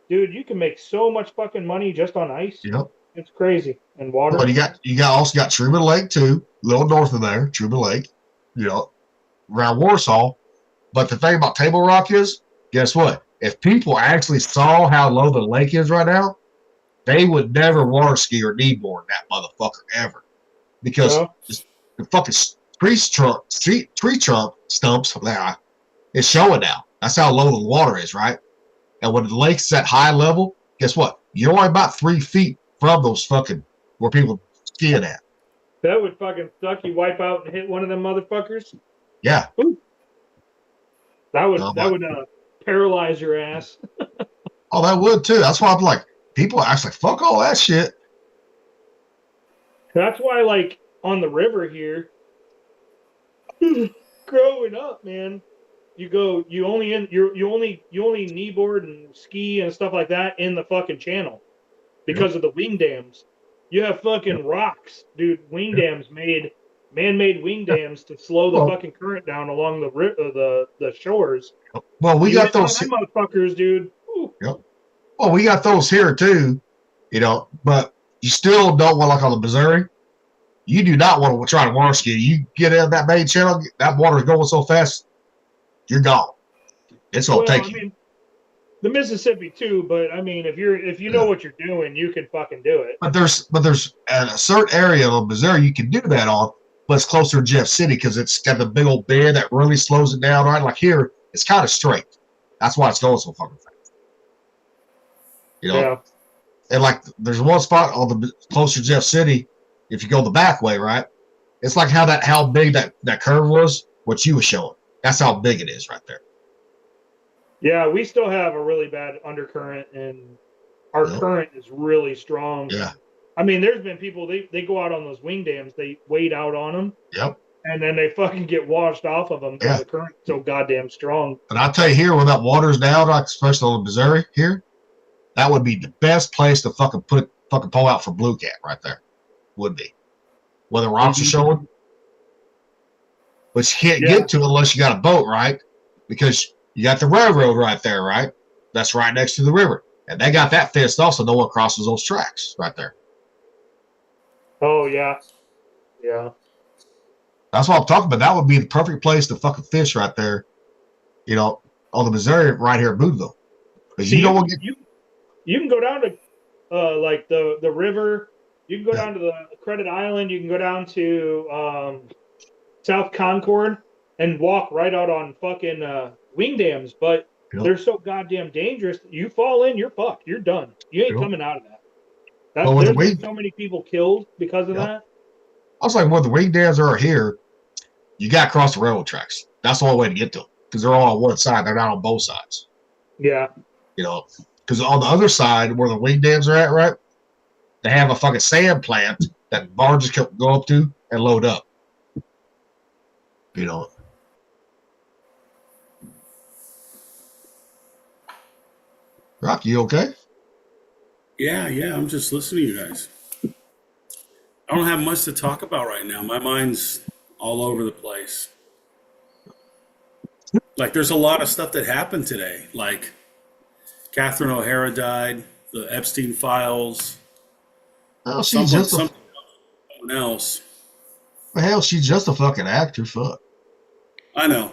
Dude, you can make so much fucking money just on ice. Yep. It's crazy. And water. But you also got Truman Lake too, a little north of there, Truman Lake, you know, around Warsaw. But the thing about Table Rock is, guess what? If people actually saw how low the lake is right now, they would never water ski or kneeboard that motherfucker ever, because the fucking tree trunk stumps is showing now. That's how low the water is, right? And when the lake's at high level, guess what? You're only about 3 feet from those fucking where people skiing at. That would fucking suck. You wipe out and hit one of them motherfuckers. Yeah. Ooh. That would paralyze your ass. Oh, that would too. That's why I'm like, people are actually fuck all that shit. That's why, like, on the river here, growing up, man, you only kneeboard and ski and stuff like that in the fucking channel because of the wing dams. You have fucking rocks, dude. Wing dams man-made wing dams to slow the fucking current down along the shores. Well, we got those motherfuckers, dude. Yep. Well, we got those here too, but you still don't want, like on the Missouri, you do not want to try to water ski. You get in that main channel, that water's going so fast, you're gone. It's gonna take you. The Mississippi too, but I mean, if you know what you're doing, you can fucking do it. But there's a certain area of Missouri you can do that on, but it's closer to Jeff City because it's got the big old bend that really slows it down. Right, like here, it's kind of straight. That's why it's going so fucking fast. Yeah. And like, there's one spot on the closer to Jeff City. If you go the back way, right, it's like how big that curve was. What you were showing. That's how big it is right there. Yeah, we still have a really bad undercurrent, and our current is really strong. Yeah. I mean, there's been people, they go out on those wing dams, they wade out on them. Yep. And then they fucking get washed off of them because the current's so goddamn strong. And I tell you here, when that water's down, like especially on the Missouri here, that would be the best place to fucking pull out for blue cat right there. Would be. Where the rocks are showing. But you can't get to it unless you got a boat, right? Because you got the railroad right there, right? That's right next to the river. And they got that fenced off so no one crosses those tracks right there. Oh, yeah. Yeah. That's what I'm talking about. That would be the perfect place to fucking fish right there, on the Missouri right here at Boonville. Because you can go down to like the river. You can go down to the Credit Island. You can go down to South Concord and walk right out on fucking wing dams. But they're so goddamn dangerous. You fall in, you're fucked. You're done. You ain't coming out of that. There's been so many people killed because of that. I was like, when the wing dams are here, you got to cross the railroad tracks. That's the only way to get to them because they're all on one side. They're not on both sides. Yeah. Because on the other side where the wing dams are at, right, they have a fucking sand plant that barges can go up to and load up. Rocky, you okay? Yeah, I'm just listening to you guys. I don't have much to talk about right now. My mind's all over the place. Like, there's a lot of stuff that happened today. Like, Catherine O'Hara died, the Epstein files. Oh, she's just someone else. Well, hell, she's just a fucking actor. Fuck. I know.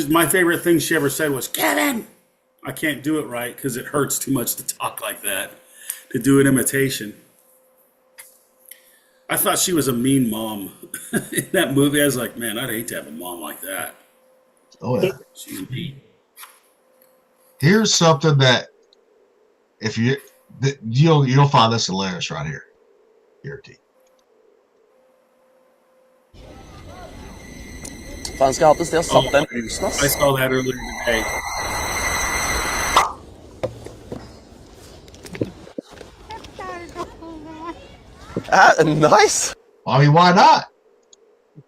My favorite thing she ever said was, Kevin! I can't do it right because it hurts too much to talk like that, to do an imitation. I thought she was a mean mom. In that movie, I was like, man, I'd hate to have a mom like that. Oh, yeah. She's mean. Here's something that you'll find this hilarious right here. Here, T. Fan ska alltid stå satt den usnas. I saw that earlier today. Nice. I mean, why not?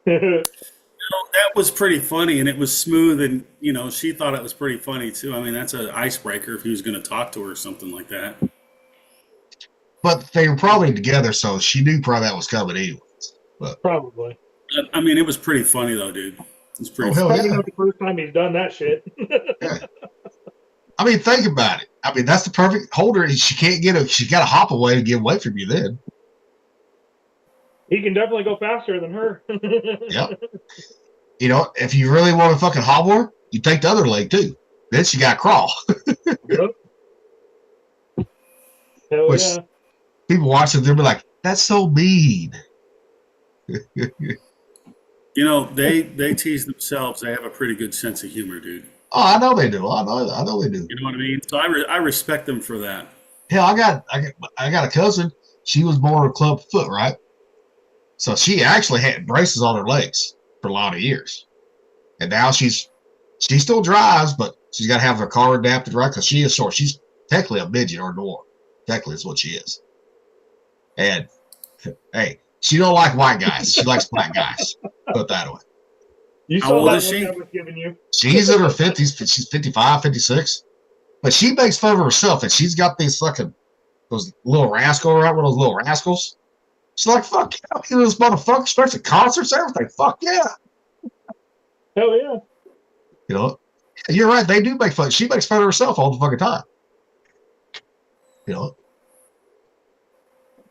That was pretty funny, and it was smooth, and she thought it was pretty funny too. I mean, that's an icebreaker if he was going to talk to her or something like that. But they were probably together, so she knew probably that was coming anyways. But probably. I mean, it was pretty funny though, dude. It's pretty. Probably not the first time he's done that shit. Yeah. I mean, think about it. I mean, that's the perfect holder. She can't get her. She got to hop away to get away from you. Then he can definitely go faster than her. Yep. If you really want to fucking hobble her, you take the other leg too. Then she got to crawl. Yep. Hell Which yeah. people watching, they'll be like, "That's so mean." You know, they tease themselves. They have a pretty good sense of humor, dude. Oh, I know they do. I know they do. You know what I mean? So I respect them for that. Hell, I got a cousin. She was born with club foot, right? So she actually had braces on her legs for a lot of years, and now she still drives, but she's got to have her car adapted, right? Because she is short. She's technically a midget or dwarf. Technically, is what she is. And hey, she don't like white guys. She likes black guys. Put it that way. You How saw old that is look she? I was giving you. She's in her 50s. She's 55, 56. But she makes fun of herself, and she's got these fucking those little rascals, right? One of those little rascals. She's like, fuck yeah, you know, this motherfucker starts at concerts, everything. Fuck yeah. Hell yeah. You know, you're right. They do make fun. She makes fun of herself all the fucking time. You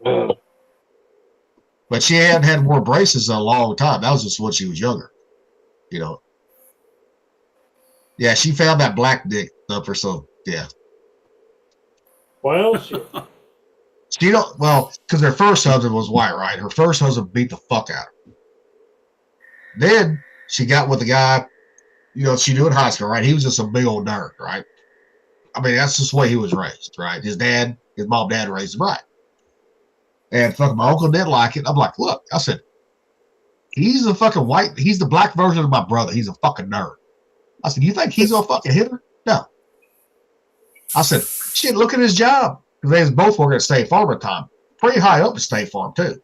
know, but she hadn't had more braces in a long time. That was just when she was younger. You know, yeah, she found that black dick up her. So yeah, Well, shit. she don't well because her first husband was white, right? Her first husband beat the fuck out of her. Then she got with a guy. You know, she knew in high school, right? He was just a big old nerd, right? I mean, that's just the way he was raised, right? His mom, dad raised him right. And fucking my uncle didn't like it. I'm like, look, I said, he's the black version of my brother. He's a fucking nerd. I said, you think he's gonna fucking hit her? No. I said, shit, look at his job. Because they was both working at State Farm at the time. Pretty high up at State Farm, too.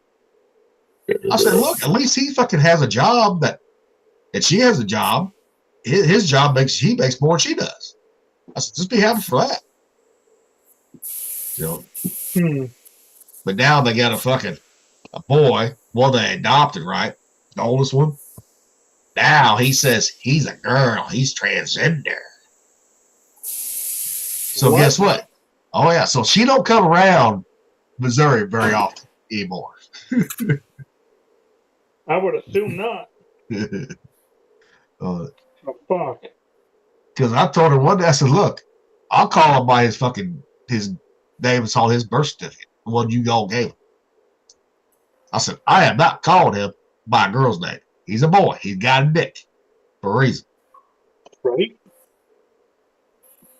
I said, look, at least he fucking has a job and she has a job. His job he makes more than she does. I said, just be happy for that. You know? But now they got a boy, one they adopted, right? The oldest one. Now he says he's a girl. He's transgender. So What? guess what? Oh yeah. So she don't come around Missouri very often anymore. I would assume not. Oh, fuck. Because I told her one day, I said, look, I'll call him by his name. It's on his birth certificate, the one you all gave him. I said, I have not called him by a girl's name. He's a boy. He's got a dick for a reason. Right?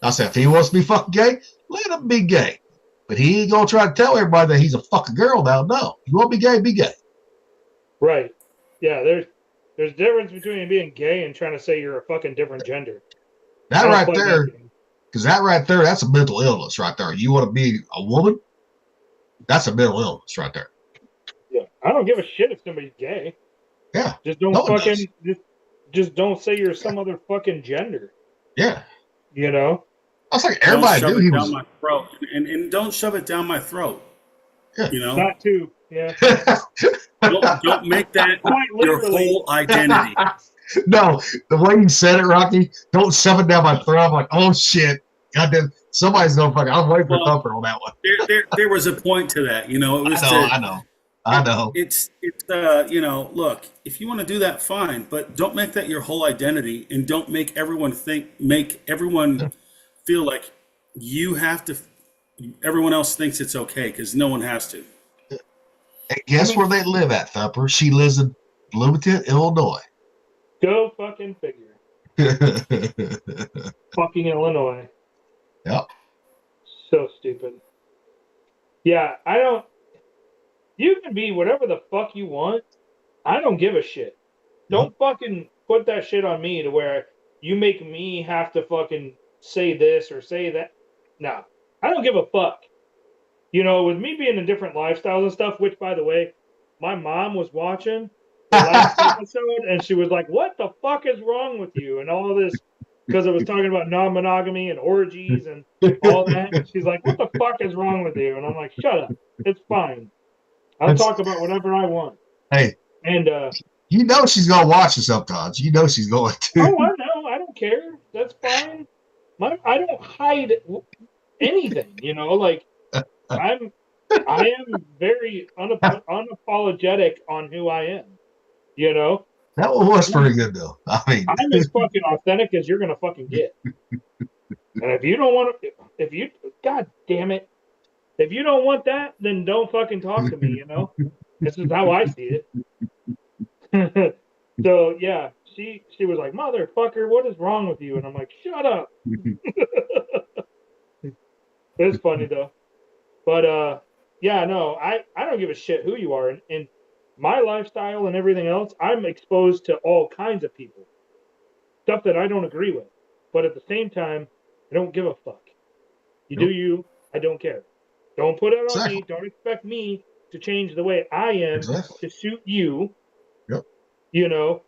I said, if he wants to be fucking gay, let him be gay. But he ain't going to try to tell everybody that he's a fucking girl now. No. You want to be gay, be gay. Right. Yeah, there's a difference between being gay and trying to say you're a fucking different gender. That right there, because that right there, that's a mental illness right there. You want to be a woman? That's a mental illness right there. Yeah. I don't give a shit if somebody's gay. Yeah. Just don't just don't say you're some other fucking gender. Yeah. You know? I was like, everybody knew he was. Down my throat. And don't shove it down my throat. Yeah. You know? Not too. Yeah. Don't make that your whole identity. No, the way you said it, Rocky, don't shove it down my throat. I'm like, oh shit. Goddamn, somebody's gonna fucking. I'm waiting for Thumper on that one. There was a point to that, you know. It was I know. It's you know, look, if you want to do that, fine, but don't make that your whole identity, and don't make everyone feel like you have to. Everyone else thinks it's okay because no one has to. And guess where they live at, Thumper? She lives in Bloomington, Illinois. Go fucking figure. Fucking Illinois. Yep. So stupid. Yeah, you can be whatever the fuck you want. I don't give a shit. Don't fucking put that shit on me to where you make me have to fucking say this or say that. No, I don't give a fuck. You know, with me being in different lifestyles and stuff, which, by the way, my mom was watching the last episode, and she was like, what the fuck is wrong with you? And all this, because it was talking about non-monogamy and orgies and all that. And she's like, what the fuck is wrong with you? And I'm like, shut up. It's fine. I'll talk about whatever I want. Hey. And you know she's going to watch it sometimes. You know she's going to. Oh, I know. I don't care. That's fine. I don't hide anything, you know, like I am very unapologetic on who I am, you know. That one was pretty good though. I mean, I'm as fucking authentic as you're gonna fucking get. And if you don't want to, God damn it, If you don't want that, then don't fucking talk to me, you know? This is how I see it. So yeah, she was like, "Motherfucker, what is wrong with you?" And I'm like, "Shut up." It's funny though. But yeah, no, I don't give a shit who you are. And my lifestyle and everything else, I'm exposed to all kinds of people. Stuff that I don't agree with. But at the same time, I don't give a fuck. You do Nope. you, I don't care. Don't put it on Exactly. me. Don't expect me to change the way I am Exactly. to suit you. Yep. You know,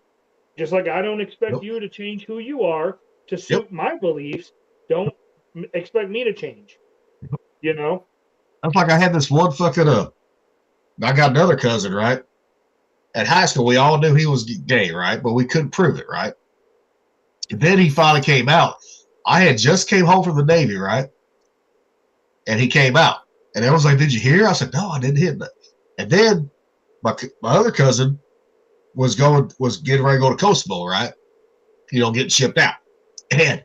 just like I don't expect Yep. you to change who you are to Yep. suit my beliefs. Don't expect me to change. You know? That's like I had this one fucking I got another cousin, right? At high school, we all knew he was gay, right? But we couldn't prove it, right? And then he finally came out. I had just came home from the Navy, right? And he came out. And everyone's like, "Did you hear?" I said, "No, I didn't hear that." And then my other cousin was getting ready to go to Coast Bowl, right? Getting shipped out. And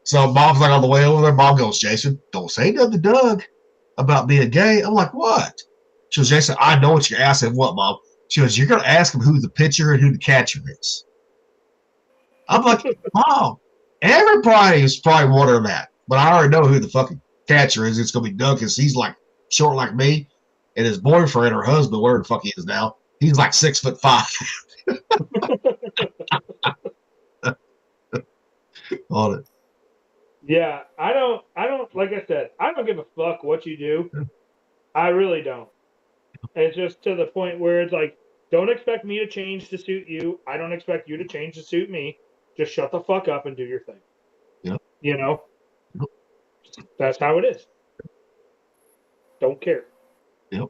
so mom's like on the way over there. Mom goes, "Jason, don't say nothing to Doug about being gay." I'm like, "What?" She goes, "Jason, I know what you're asking." "What, Mom?" She goes, "You're going to ask him who the pitcher and who the catcher is." I'm like, "Mom, everybody is probably wondering that. But I already know who the fucking catcher is. It's going to be Doug because he's like short like me. And his boyfriend or husband, whatever the fuck he is now, he's like 6'5". On it. Yeah, I don't like I said, I don't give a fuck what you do. I really don't. It's just to the point where it's like, don't expect me to change to suit you. I don't expect you to change to suit me. Just shut the fuck up and do your thing. Yep. You know? Yep. That's how it is. Don't care. Yep.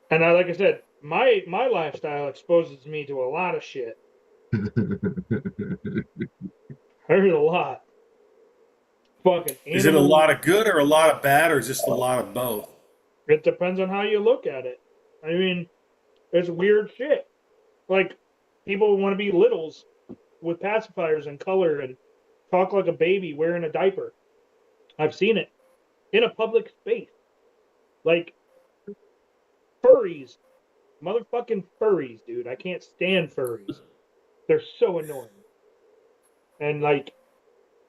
And like I said, my lifestyle exposes me to a lot of shit. There's a lot. Fucking Is it a animals. lot of good or a lot of bad or just a lot of both? It depends on how you look at it. I mean, it's weird shit. Like, people want to be littles with pacifiers and color and talk like a baby wearing a diaper. I've seen it in a public space. Like, furries. Motherfucking furries, dude. I can't stand furries. They're so annoying. And, like,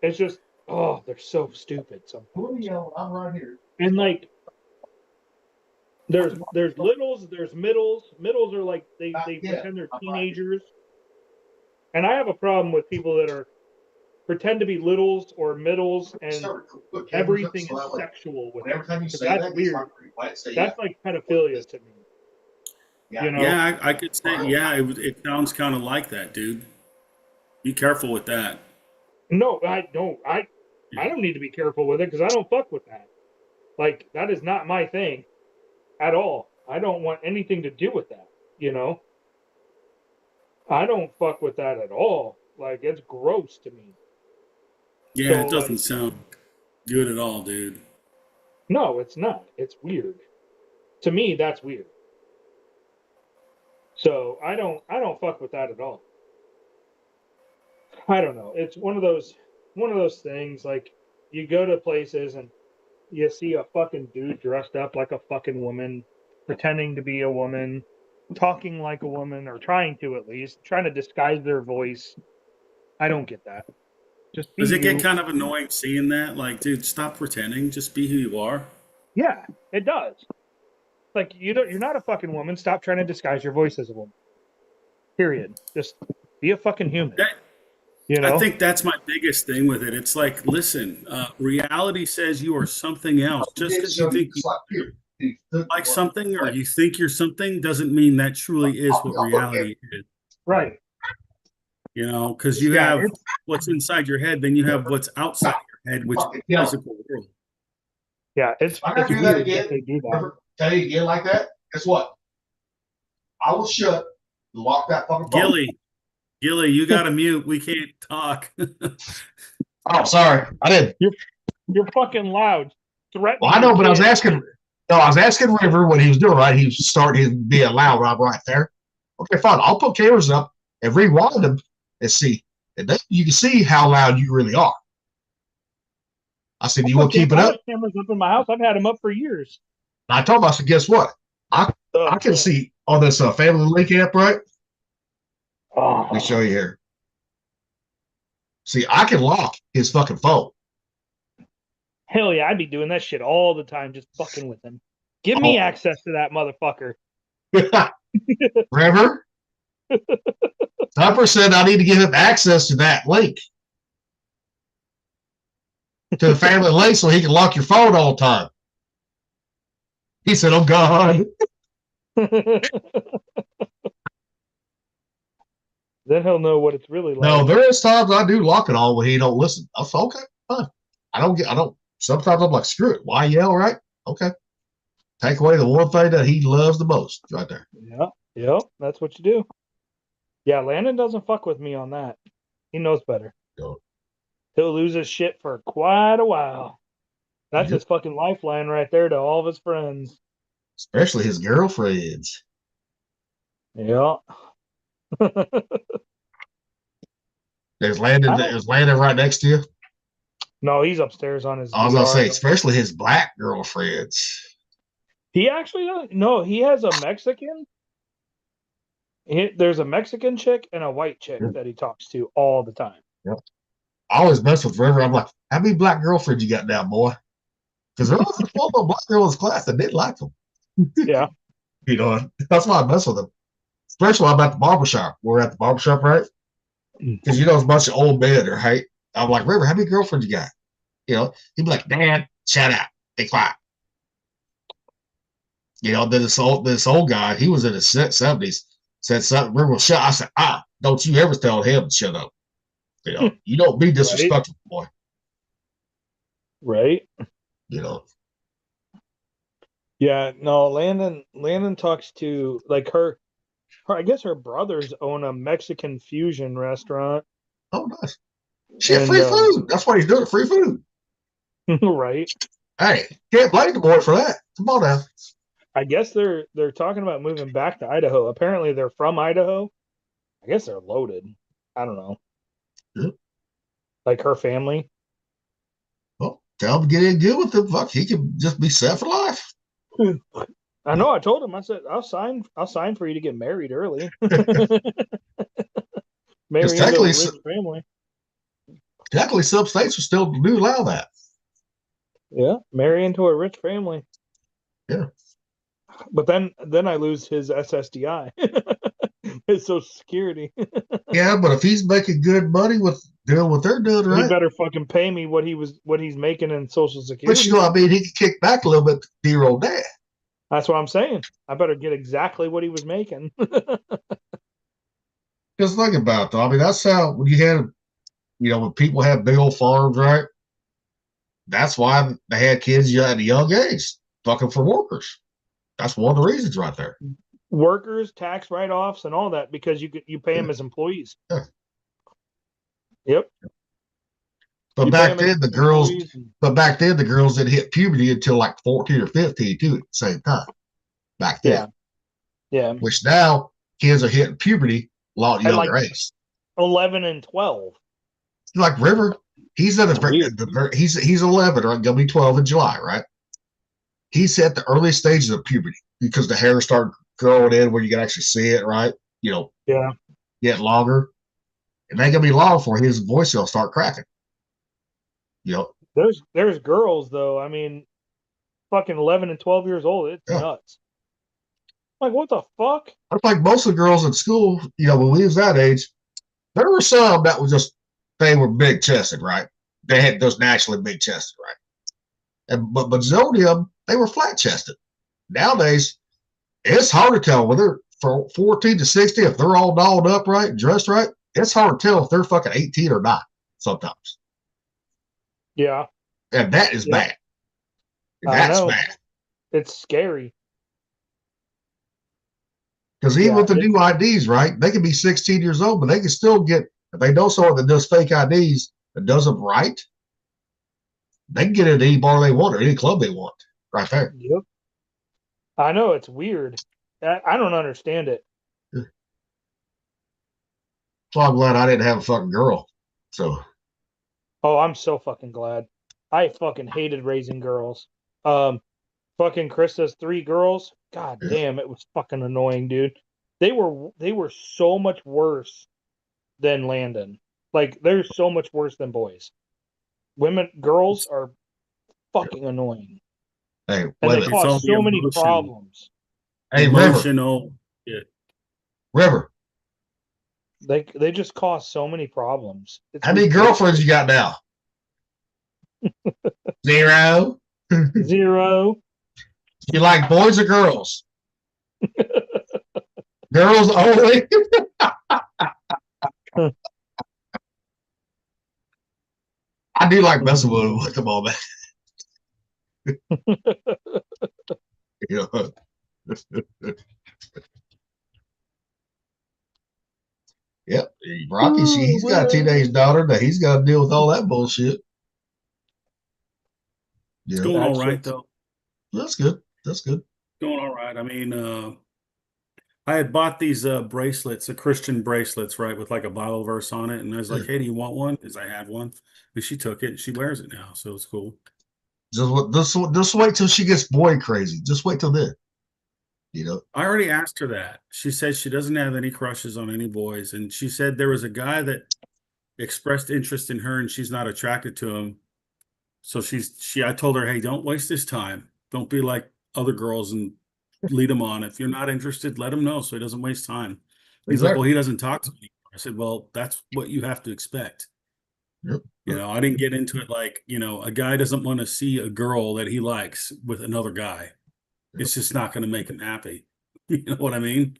it's just, oh, they're so stupid sometimes. I'm right here. And, like, there's littles, there's middles. Middles are like they pretend they're teenagers. And I have a problem with people that are pretend to be littles or middles and everything is sexual with them. Every time you say That's that, weird. That's like pedophilia to me. You know? Yeah, I could say, yeah, it sounds kind of like that, dude. Be careful with that. No, I don't. I don't need to be careful with it because I don't fuck with that. Like, that is not my thing at all. I don't want anything to do with that, you know? I don't fuck with that at all. Like, it's gross to me. Yeah, So, it doesn't like, sound good at all, dude. no, it's not. It's weird. To me, that's weird. So I don't fuck with that at all. I don't know. It's one of those things like you go to places and you see a fucking dude dressed up like a fucking woman, pretending to be a woman, talking like a woman, or trying to at least, trying to disguise their voice. I don't get that. Just be Does it get you. kind of annoying seeing that? Like, dude, stop pretending. Just be who you are. Yeah, it does. Like you're not a fucking woman. Stop trying to disguise your voice as a woman. Period. Just be a fucking human. You know? I think that's my biggest thing with it. It's like, listen, reality says you are something else. Just because you think you like something or you think you're something doesn't mean that truly is what reality is. Right. You know, because you have what's inside your head, then you have what's outside your head, which is the physical world. Yeah, it's I do weird that again. they do that. Tell you again like that. Guess what? I will shut and lock that fucking phone. Gilly, you got to mute. We can't talk. Oh, sorry, I did. You're fucking loud. Threatening. Well, I know, but I was asking. No, I was asking River what he was doing. Right, he was starting being loud right there. Okay, fine. I'll put cameras up and rewind them and see, and then you can see how loud you really are. I said, you want to keep it up? Cameras up in my house. I've had them up for years. I told him, I said, guess what? I can see on this Family Link app, right? Let me show you here. See, I can lock his fucking phone. Hell yeah, I'd be doing that shit all the time, just fucking with him. Give me access to that motherfucker. River? Tupper said I need to give him access to that link. To the Family Link so he can lock your phone all the time. He said, oh, God. Then he'll know what it's really like. No, there is times I do lock it all when he don't listen. I said, okay, fine. I don't. Sometimes I'm like, screw it. Why yell, right? Okay. Take away the one thing that he loves the most right there. Yep, that's what you do. Yeah, Landon doesn't fuck with me on that. He knows better. Yo. He'll lose his shit for quite a while. That's his fucking lifeline right there to all of his friends. Especially his girlfriends. Yeah. Is Landon right next to you? No, he's upstairs on his. I was gonna say, especially his black girlfriends. He actually no, he has a Mexican. There's a Mexican chick and a white chick that he talks to all the time. Yep. I always mess with River. I'm like, how many black girlfriends you got now, boy? Because there was a black girl in his class that didn't like him. Yeah. You know, that's why I mess with him. Especially when I'm at the barbershop. We're at the barbershop, right? Because, it's a bunch of old men there, right? I'm like, River, how many girlfriends you got? He'd be like, Dad, shut up. Be quiet. Then this old guy, he was in his 70s, said something. River will shut. I said, don't you ever tell him to shut up. You don't be disrespectful, boy. Right. Yeah, no, Landon talks to like her I guess her brothers own a Mexican fusion restaurant. Oh, nice. Shit, free food. That's what he's doing, free food. Right. Hey, can't blame the boy for that. Come on now. I guess they're talking about moving back to Idaho. Apparently they're from Idaho. I guess they're loaded. I don't know. Yeah. Like her family. Well, tell him to get in good with him. Fuck, he can just be set for life. I know. I told him. I said, I'll sign for you to get married early. Marry into a rich family. Technically, some states will still do allow that. Yeah, marry into a rich family. Yeah. But then I lose his SSDI, his Social Security. Yeah, but if he's making good money with doing what they're doing, right? He better fucking pay me what he's making in Social Security. But he can kick back a little bit to dear old dad. That's what I'm saying. I better get exactly what he was making. Just think about it, though. I mean, that's how when you had, when people have big old farms, right? That's why they had kids at a young age, fucking for workers. That's one of the reasons right there. Workers, tax write-offs, and all that because you pay them as employees. Yeah. Yep. But back then the girls didn't hit puberty until like 14 or 15 too at the same time. Back then. Yeah. Which now kids are hitting puberty a lot younger age. 11 and 12. Like River, he's at he's 11 or gonna be 12 in July, right? He's at the early stages of puberty because the hair started growing in where you can actually see it, right? Yeah. Get longer. And ain't gonna be long before his voice will start cracking. There's girls though. I mean, fucking 11 and 12 years old. It's nuts. Like, what the fuck? I like most of the girls in school, when we was that age, there were some that was just, they were big chested, right? They had those naturally big chested, right? But majority of them, they were flat chested. Nowadays, it's hard to tell whether from 14 to 60, if they're all dolled up right, dressed right, it's hard to tell if they're fucking 18 or not sometimes. Yeah. And that is bad. That's bad. It's scary. Because even with the new IDs, right, they can be 16 years old, but they can still get, if they know someone that does fake IDs that does them right, they can get into any bar they want or any club they want right there. Yep. I know, it's weird. I don't understand it. So I'm glad I didn't have a fucking girl. So. Oh, I'm so fucking glad. I fucking hated raising girls. Fucking Krista's 3 girls. God damn, it was fucking annoying, dude. They were so much worse than Landon. Like they're so much worse than boys. Girls are fucking annoying. Hey, And wait a they minute. It's all cause the so many emotion. problems. Hey, River. Emotional. Yeah. River. They just cause so many problems. It's How many ridiculous. girlfriends you got now? 0. 0. You like boys or girls? Girls only. I do like messing with them. Come on, man. You know. Yep. Rocky, he's got a teenage daughter that he's got to deal with all that bullshit. It's Yeah. going all right, though. That's good. That's good. Going all right. I mean, I had bought these bracelets, Christian bracelets, right, with like a Bible verse on it. And I was like, hey, do you want one? Because I had one. And she took it and she wears it now. So it's cool. Just wait till she gets boy crazy. Just wait till then. You know, I already asked her that. She said she doesn't have any crushes on any boys. And she said there was a guy that expressed interest in her and she's not attracted to him. So I told her, hey, don't waste his time. Don't be like other girls and lead him on. If you're not interested, let him know so he doesn't waste time. He's like, well, he doesn't talk to me. I said, well, that's what you have to expect. Yep. You know, I didn't get into it like, a guy doesn't want to see a girl that he likes with another guy. It's just not going to make him happy. You know what I mean?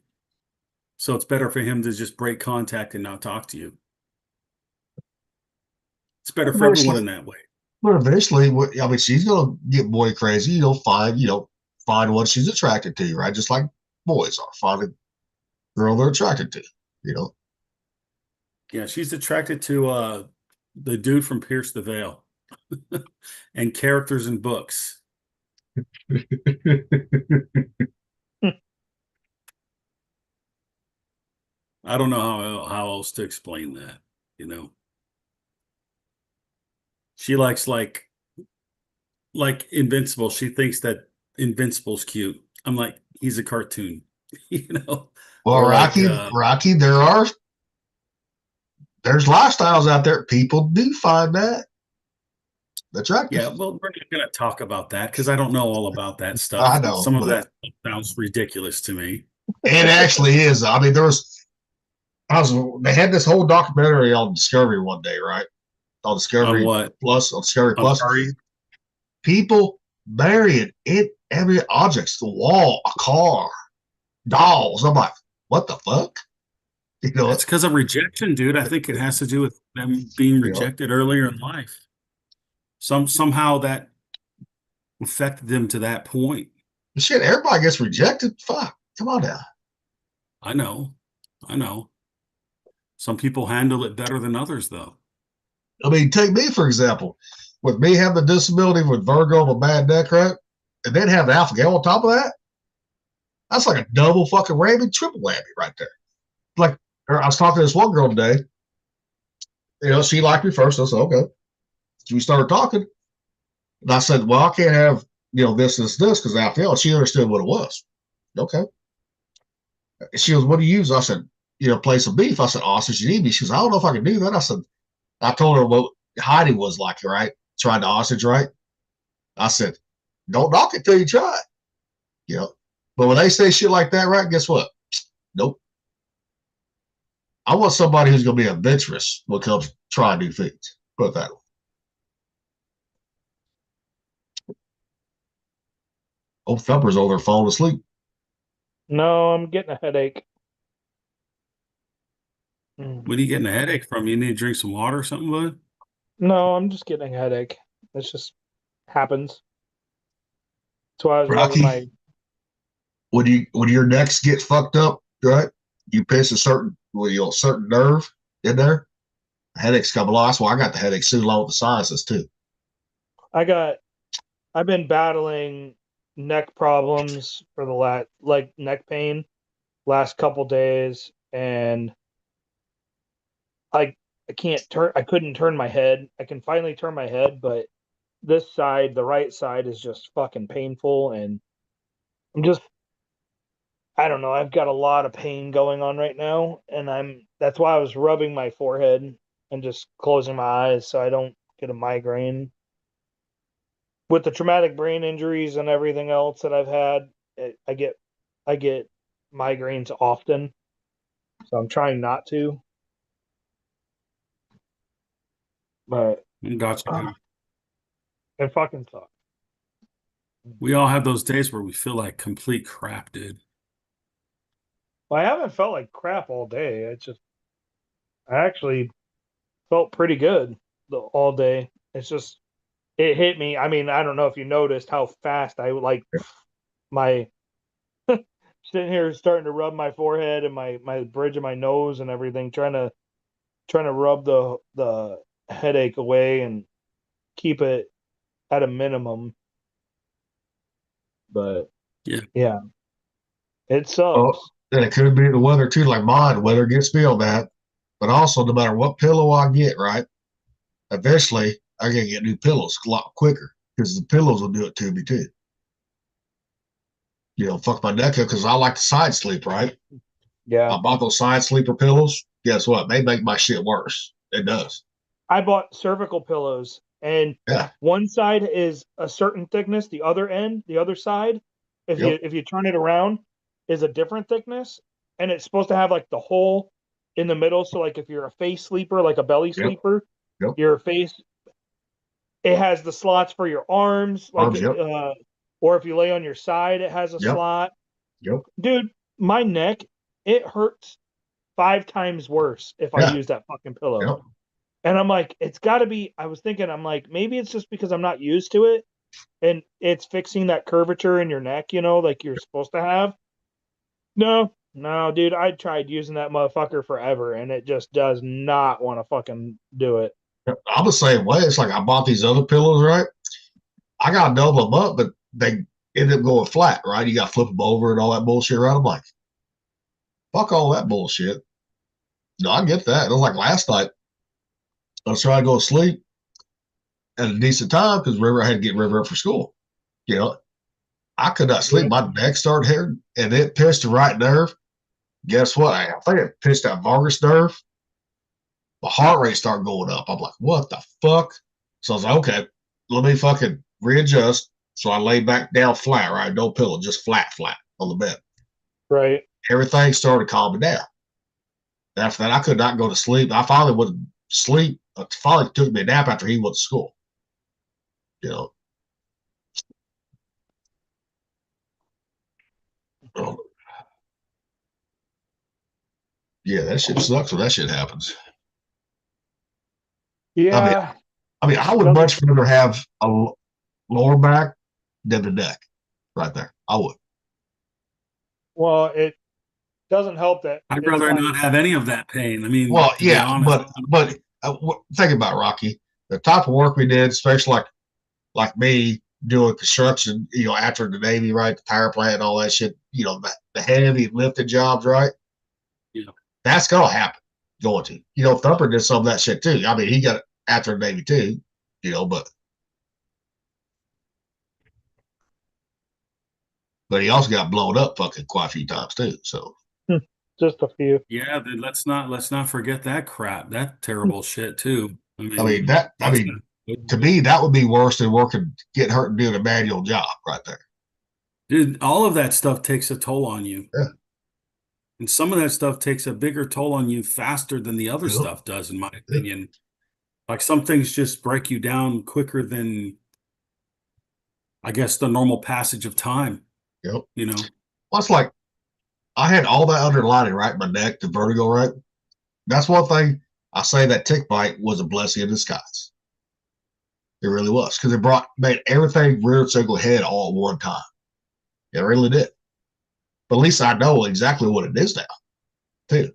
So it's better for him to just break contact and not talk to you. It's better for everyone in that way. But eventually, I mean, she's gonna get boy crazy. Find what she's attracted to, right? Just like boys are. Find a girl they're attracted to. You know. Yeah, she's attracted to the dude from Pierce the Veil and characters in books. I don't know how else to explain that, She likes like Invincible. She thinks that Invincible's cute. I'm like, he's a cartoon, Well, Or Rocky, there's lifestyles out there. People do find that attractive. Yeah, well, we're not going to talk about that because I don't know all about that stuff. I know some of that sounds ridiculous to me. It actually is. I mean, they had this whole documentary on Discovery one day, right? On Discovery Plus, on Discovery Plus. People marrying in every objects, the wall, a car, dolls. I'm like, what the fuck? It's because of rejection, dude. I think it has to do with them being rejected earlier in life. Somehow that affected them to that point. Shit, everybody gets rejected. Fuck, come on now. I know. Some people handle it better than others, though. I mean, take me for example. With me having a disability with vertigo and a bad neck, right? And then have the alpha gal on top of that. That's like a double fucking whammy, triple whammy right there. Like, I was talking to this one girl today. She liked me first. I said, okay. So we started talking. And I said, well, I can't have, this because I feel. She understood what it was. Okay. She goes, what do you use? I said, play some beef. I said, oh, since you need me. She goes, I don't know if I can do that. I said, I told her what Heidi was like, right? Tried to ostrich, right? I said, don't knock it till you try it. But when they say shit like that, right, guess what? Nope. I want somebody who's going to be adventurous when it comes to trying new things. Put it that way. Old Thumper's over there falling asleep. No, I'm getting a headache. What are you getting a headache from? You need to drink some water or something, bud? No, I'm just getting a headache. It just happens. That's why I was Rocky, rubbing when your necks get fucked up, right? You piss a certain nerve in there. Headaches come along. That's why I got the headaches too, along with the sinuses too. I've been battling neck problems for the neck pain last couple days, and I couldn't turn my head. I can finally turn my head, but this side, the right side, is just fucking painful, and I don't know. I've got a lot of pain going on right now, and that's why I was rubbing my forehead and just closing my eyes so I don't get a migraine. With the traumatic brain injuries and everything else that I've had, I get migraines often, so I'm trying not to. But Gotcha. it fucking sucks. We all have those days where we feel like complete crap, dude. Well, I haven't felt like crap all day. I actually felt pretty good all day. It's just it hit me. I mean, I don't know if you noticed how fast I like my sitting here starting to rub my forehead and my bridge of my nose and everything, trying to rub the headache away and keep it at a minimum. But yeah, it sucks. Well, and it could be the weather too. Like mine, weather gets me on that. But also, no matter what pillow I get, right, eventually I gotta get new pillows a lot quicker because the pillows will do it to me too. You know, fuck my neck up because I like to side sleep, right? Yeah. I bought those side sleeper pillows. Guess what? They make my shit worse. It does. I bought cervical pillows, and one side is a certain thickness. The other side, if you turn it around, is a different thickness, and it's supposed to have like the hole in the middle. So like if you're a face sleeper, like a belly sleeper, your face, it has the slots for your arms, like or if you lay on your side, it has a slot. Dude, my neck, it hurts 5 times worse if I use that fucking pillow. And I'm like, it's got to be. I was thinking, I'm like, maybe it's just because I'm not used to it, and it's fixing that curvature in your neck, like you're supposed to have. No, dude, I tried using that motherfucker forever, and it just does not want to fucking do it. I'm the same way. It's like I bought these other pillows, right? I got to double them up, but they end up going flat, right? You got to flip them over and all that bullshit, right? I'm like, fuck all that bullshit. No, I get that. It was like last night. I was trying to go to sleep at a decent time because River I had to get River up for school. I could not sleep. My neck started hurting, and it pinched the right nerve. Guess what? I think it pinched that vagus nerve. My heart rate started going up. I'm like, what the fuck? So I was like, okay, let me fucking readjust. So I lay back down flat, right? No pillow, just flat on the bed. Right. Everything started calming down. After that, I could not go to sleep. I finally went to sleep. I finally took me a nap after he went to school. Yeah, that shit sucks when that shit happens. Yeah. I mean, I would much rather have a lower back than the neck right there. I would. Well, it doesn't help that I'd rather not have any of that pain. I mean, well, to be honest. but think about it, Rocky. The type of work we did, especially like me doing construction, after the Navy, right, the power plant and all that shit, the heavy lifting jobs, right? Yeah. That's gonna happen. Going to. Thumper did some of that shit too. I mean, he got it after the Navy too, but he also got blown up fucking quite a few times too. So just a few. Yeah, dude, let's not forget that crap. That terrible shit too. to me, that would be worse than getting hurt and doing a manual job right there. Dude, all of that stuff takes a toll on you. Yeah. And some of that stuff takes a bigger toll on you faster than the other stuff does, in my opinion. Like some things just break you down quicker than, I guess, the normal passage of time. Yep. Well, it's like I had all that underlining, right? My neck, the vertigo, right? That's one thing I say that tick bite was a blessing in disguise. It really was because it made everything rear circle head all at one time. It really did. But at least I know exactly what it is now, too.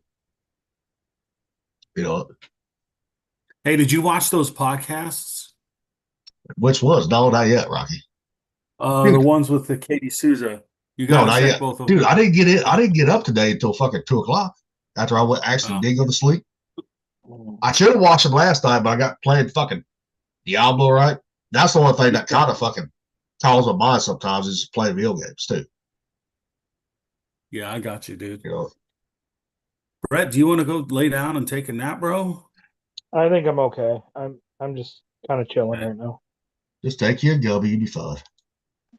Hey, did you watch those podcasts? Which was? No, not yet, Rocky. The ones with the Katie Souza. You got to check both of them. Dude, I didn't get in. I didn't get up today until fucking 2:00 after I did go to sleep. I should have watched them last night, but I got playing fucking Diablo, right? That's the one thing that kind of fucking calls my mind sometimes is playing video games too. Yeah, I got you, dude. You know, Brett, do you want to go lay down and take a nap, bro? I think I'm okay. I'm just kind of chilling right now. just take you a gubby, you'll be fine.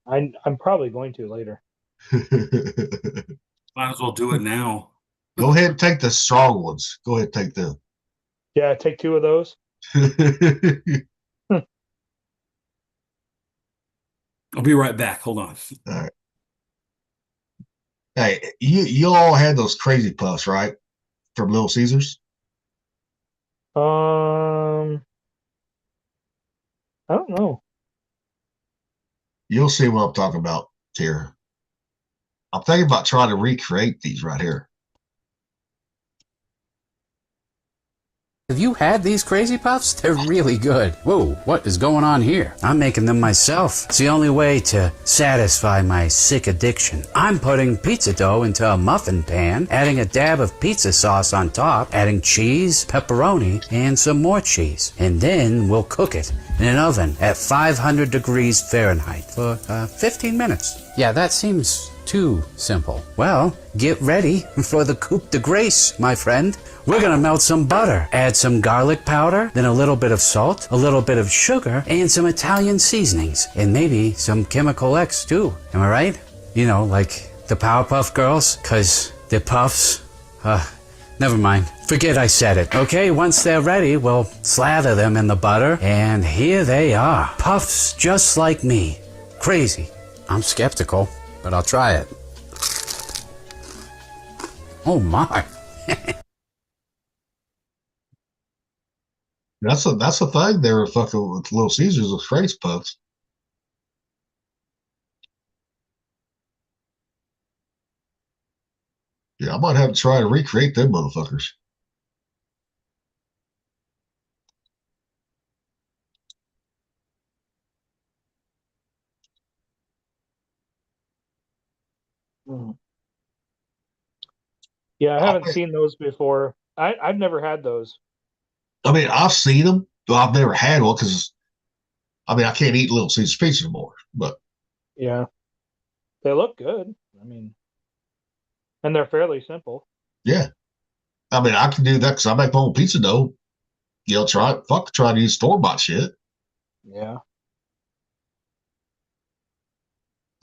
I'm probably going to later. Might as well do it now. Go ahead and take the strong ones. Go ahead and take them. Yeah, take 2 of those. I'll be right back. Hold on. All right. Hey, you all had those crazy puffs, right? From Little Caesars? I don't know. You'll see what I'm talking about here. I'm thinking about trying to recreate these right here. Have you had these Crazy Puffs? They're really good. Whoa, what is going on here? I'm making them myself. It's the only way to satisfy my sick addiction. I'm putting pizza dough into a muffin pan, adding a dab of pizza sauce on top, adding cheese, pepperoni, and some more cheese. And then we'll cook it in an oven at 500 degrees Fahrenheit for 15 minutes. Yeah, that seems too simple. Well, get ready for the coup de grace, my friend. We're gonna melt some butter, add some garlic powder, then a little bit of salt, a little bit of sugar, and some Italian seasonings, and maybe some Chemical X too. Am I right? You know, like the Powerpuff Girls, 'cause they're puffs. Never mind. Forget I said it. Okay, once they're ready, we'll slather them in the butter, and here they are. Puffs just like me. Crazy. I'm skeptical, but I'll try it. Oh my. That's the thing. They were fucking with Little Caesars with crazy puffs. Yeah, I might have to try to recreate them motherfuckers. Yeah, I haven't seen those before. I've never had those. I mean, I've seen them, but I've never had one because, I mean, I can't eat Little Caesars pizza anymore. But yeah, they look good. I mean, and they're fairly simple. Yeah, I mean, I can do that because I make my own pizza dough. You know, try to use store-bought shit. Yeah.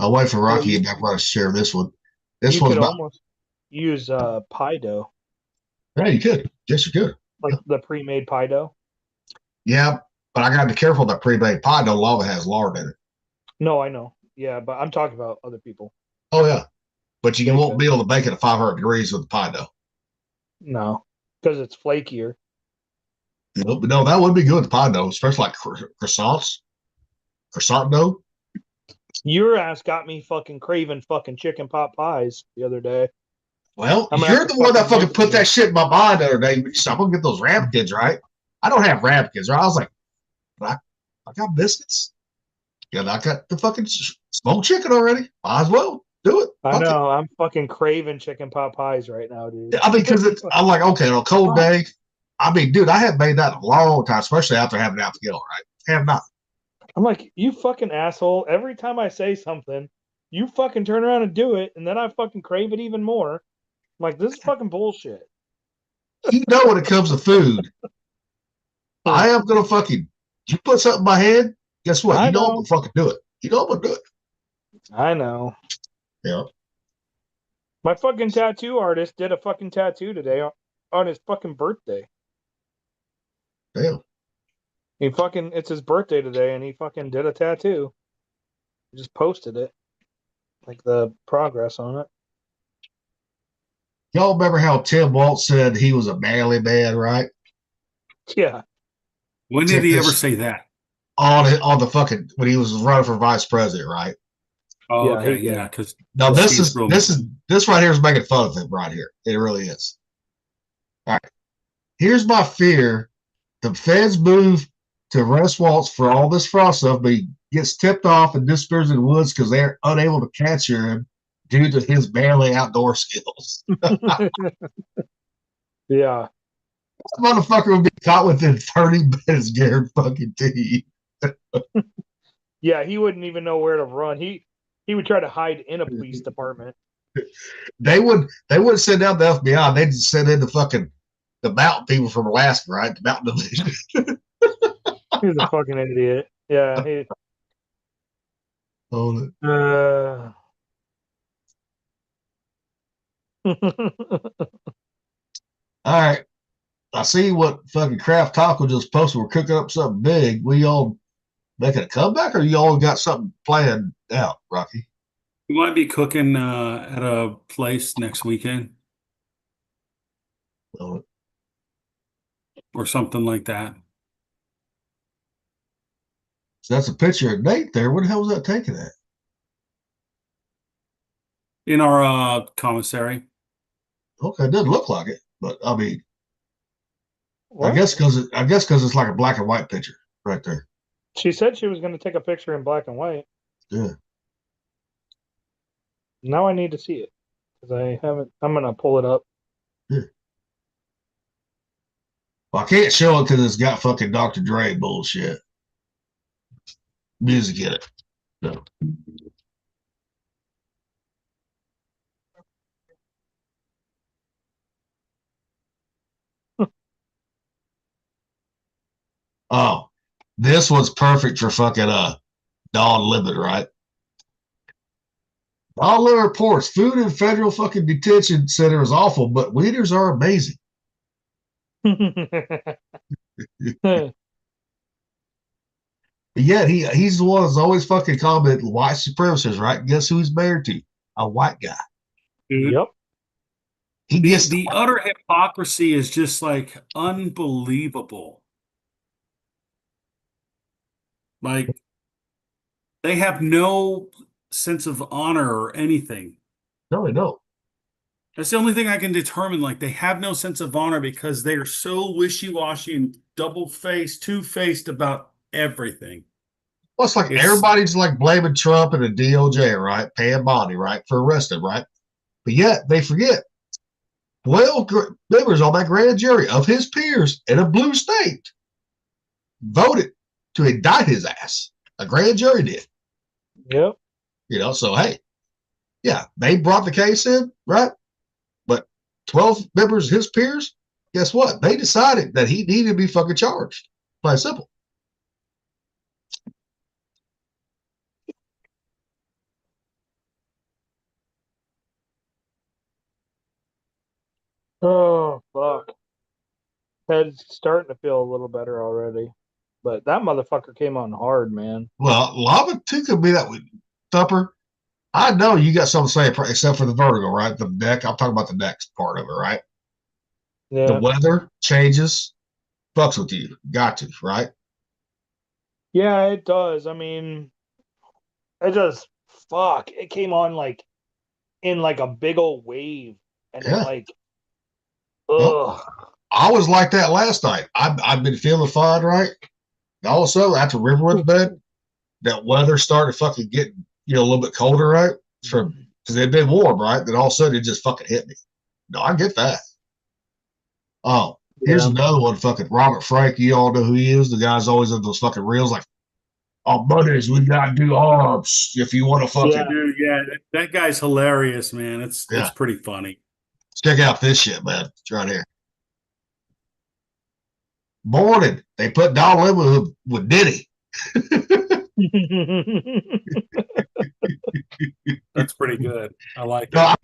I'll wait for Rocky and I'll share this one. This you one's could about. almost use pie dough. Yeah, you could. Yes, you could. Like the pre-made pie dough. Yeah, but I got to be careful that pre-made pie dough. A lot of it has lard in it. No, I know. Yeah, but I'm talking about other people. Oh yeah, but you won't be able to bake it at 500 degrees with the pie dough. No, because it's flakier. No, that would be good with the pie dough, especially like croissant dough. Your ass got me fucking craving fucking chicken pot pies the other day. Well, you're the one that fucking put that shit in my mind the other day. I'm gonna get those ramekins, right? I don't have ramekins, right? I was like, I got biscuits. Yeah, I got the fucking smoked chicken already. Might as well do it. I know. I'm fucking craving chicken pot pies right now, dude. I mean, because I'm like, okay, on a cold day. I mean, dude, I haven't made that in a long time, especially after having it out together, right? Have not. I'm like, you fucking asshole. Every time I say something, you fucking turn around and do it, and then I fucking crave it even more. I'm like, this is fucking bullshit. You know, when it comes to food, I am gonna fucking. You put something in my head, guess what? I'm gonna fucking do it. You know I'm gonna do it. I know. Yeah. My fucking tattoo artist did a fucking tattoo today on his fucking birthday. Damn. It's his birthday today, and he fucking did a tattoo. He just posted it, like the progress on it. Y'all remember how Tim Waltz said he was a manly man, right? Yeah. When did he ever say that? On the fucking when he was running for vice president, right? Oh, yeah, okay, yeah. Because no, this right here is making fun of him right here. It really is. All right. Here's my fear: the feds move to arrest Waltz for all this fraud stuff, but he gets tipped off and disappears in the woods because they're unable to capture him due to his manly outdoor skills. Yeah. This motherfucker would be caught within 30 minutes, Garrett fucking teeth. Yeah, he wouldn't even know where to run. He would try to hide in a police department. They wouldn't send out the FBI. They'd just send in the mountain people from Alaska, right? The mountain division. He's a fucking idiot. Yeah. Oh, all right. I see what fucking Kraft Taco just posted. We're cooking up something big. We all making a comeback, or you all got something planned out, Rocky? We might be cooking at a place next weekend Well, or something like that. so that's a picture of Nate there. Where the hell was that taken at? In our commissary. Okay, it doesn't look like it, but I mean, What? I guess because it's like a black and white picture right there. She said she was going to take a picture in black and white. Yeah. Now I need to see it because I haven't. I'm going to pull it up. Yeah. Well, I can't show it because it's got fucking Dr. Dre bullshit music in it. No. Oh, this one's perfect for fucking Don Lemon, right? Don Lemon reports food in federal fucking detention center is awful, but wieners are amazing. Yet he's the one that's always fucking commenting white supremacists, right? Guess who he's married to? A white guy. Dude, Yep. He gets the utter hypocrisy is just like unbelievable. Like they have no sense of honor or anything. no, they don't. That's the only thing I can determine. Like they have no sense of honor because they are so wishy-washy and double-faced, two-faced about everything. Well, it's like everybody's like blaming Trump and the DOJ, right? Paying money, right? For arresting, right? But yet they forget 12 members on that grand jury of his peers in a blue state voted to indict his ass. A grand jury did. Yep. So hey, yeah, they brought the case in, right? But 12 members, his peers, guess what? They decided that he needed to be fucking charged. Plain simple. Oh fuck. Head's starting to feel a little better already, but that motherfucker came on hard, man. Well, a lot of it too could be that with Thumper. I know you got something to say except for the vertigo, right? The neck. I'm talking about the next part of it, right? Yeah. The weather changes, fucks with you. Got to, right? Yeah, it does. I mean, it just fuck. It came on like in like a big old wave, and Yeah. it like, ugh. I was like that last night. I've been feeling fine, right? And all of a sudden, after River went to bed, that weather started fucking getting a little bit colder, right? Because it had been warm, right? Then all of a sudden, it just fucking hit me. No, I get that. Oh, here's another one. Fucking Robert Frank. You all know who he is. The guy's always in those fucking reels like, on Mondays, we got to do arms if you want to fucking. Yeah, dude, that guy's hilarious, man. It's pretty funny. Check out this shit, man. It's right here. Morning. They put Don Lemon with Diddy. That's pretty good. I like it. No,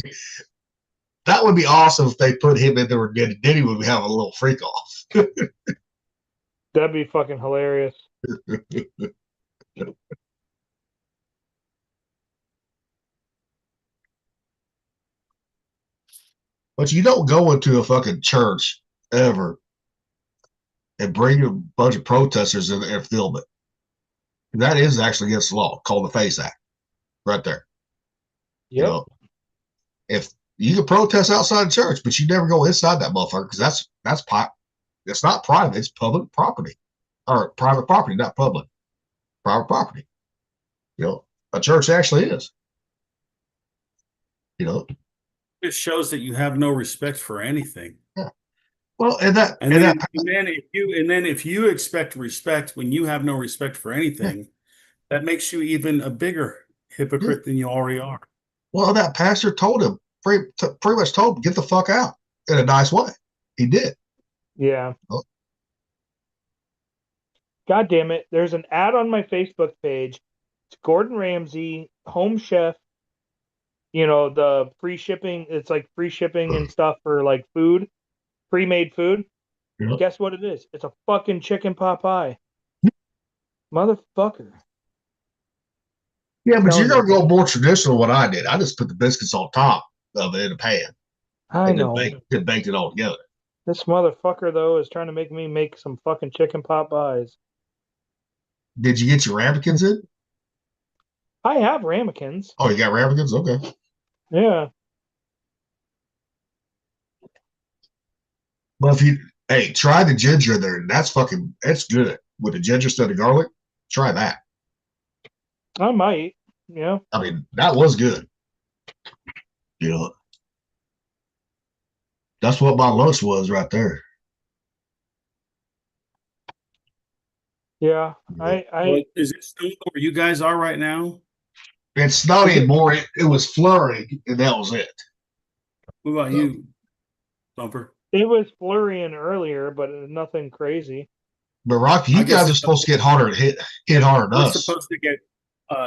that would be awesome if they put him in there with Diddy. Diddy would have a little freak off. That'd be fucking hilarious. But you don't go into a fucking church ever and bring a bunch of protesters in and film it. That is actually against the law, called the FACE Act, right there. Yep. If you can protest outside the church, but you never go inside that motherfucker because that's it's not private, it's public property, or private property, not public. Private property. A church actually is. It shows that you have no respect for anything. Yeah. Well, and then if you expect respect when you have no respect for anything, that makes you even a bigger hypocrite than you already are. Well, that pastor told him, pretty much told him, get the fuck out in a nice way. He did. Yeah. Oh. God damn it. There's an ad on my Facebook page. It's Gordon Ramsay, Home Chef. You know, the free shipping. It's like free shipping and stuff for like food, pre-made food. Yep. Guess what it is? It's a fucking chicken pot pie. Motherfucker. Yeah, but you're going to go more traditional than what I did. I just put the biscuits on top of it in a pan. I know. Then baked it all together. This motherfucker, though, is trying to make me make some fucking chicken pot pies. Did you get your ramekins in? I have ramekins. Oh, you got ramekins? Okay. Yeah. But if try the ginger there. That's good. With the ginger instead of garlic, try that. I might. Yeah. I mean, that was good. You know, that's what my lunch was right there. Yeah. Is it still where you guys are right now? It's not anymore. It was flurrying, and that was it. What about you, Bumper? It was flurrying earlier, but nothing crazy. But Rocky, you guys are supposed to get harder, hit harder than us. We're supposed to get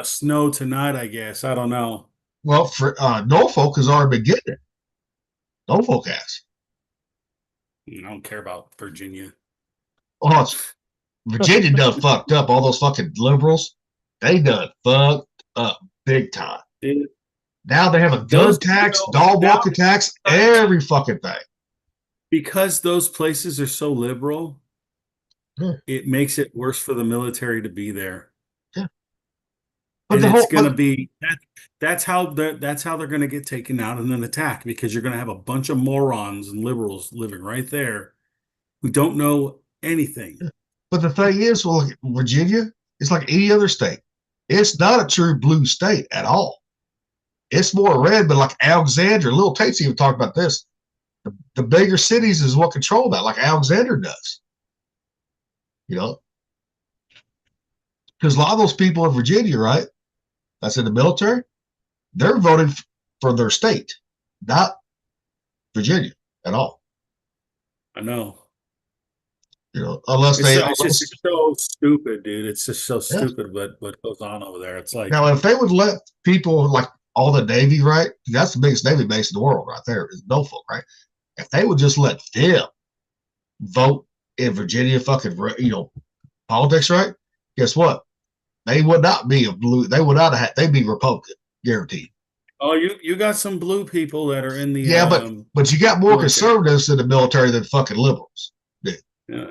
snow tonight, I guess. I don't know. Well, for Norfolk has already been getting it. Norfolk has. I don't care about Virginia. Oh, Virginia done fucked up. All those fucking liberals, they done fucked up big time. Now they have a gun tax, dog walking tax, every fucking thing. Because those places are so liberal, it makes it worse for the military to be there. Yeah. But and it's going to be that's how they're going to get taken out in an attack, because you're going to have a bunch of morons and liberals living right there who don't know anything. But the thing is, well, Virginia is like any other state. It's not a true blue state at all. It's more red, but like Alexandria, Little Tate's even talked about this. The bigger cities is what control that, like Alexander does. You know? Because a lot of those people in Virginia, right, that's in the military, they're voting for their state, not Virginia at all. I know. You know, unless it's just so stupid, dude. It's just so stupid what goes on over there. It's like, now, if they would let people like all the Navy, right? That's the biggest Navy base in the world right there is Norfolk, right? If they would just let them vote in Virginia fucking, politics, right? Guess what? They would not be a blue. They would not have. They'd be Republican, guaranteed. Oh, you got some blue people that are in the but you got more conservatives in the military than fucking liberals. Yeah,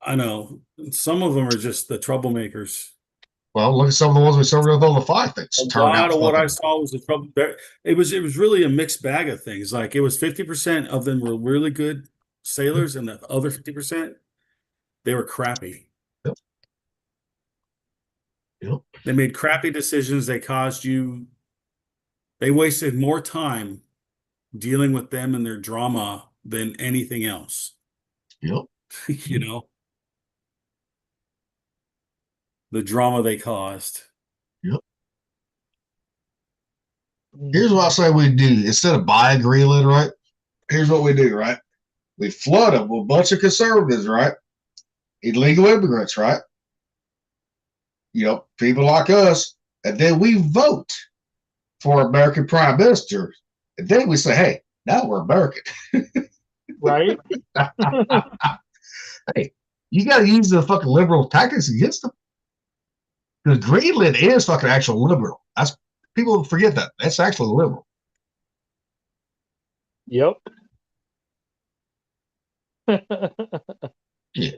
I know. Some of them are just the troublemakers. Well, look at some of the ones we served with on the fight things. A lot of what I saw was the trouble. It was really a mixed bag of things. Like it was 50% of them were really good sailors, and the other 50% they were crappy. Yep. They made crappy decisions. They wasted more time dealing with them and their drama than anything else. Yep. You know, the drama they caused. Yep. Here's what I say we do. Instead of buy a Greenland, right? Here's what we do, right? We flood them with a bunch of conservatives, right? Illegal immigrants, right? You know, people like us. And then we vote for American Prime Minister. And then we say, hey, now we're American. Right? Hey, you got to use the fucking liberal tactics against them. Because Greenland is fucking actual liberal. People forget that. That's actually liberal. Yep. Yeah.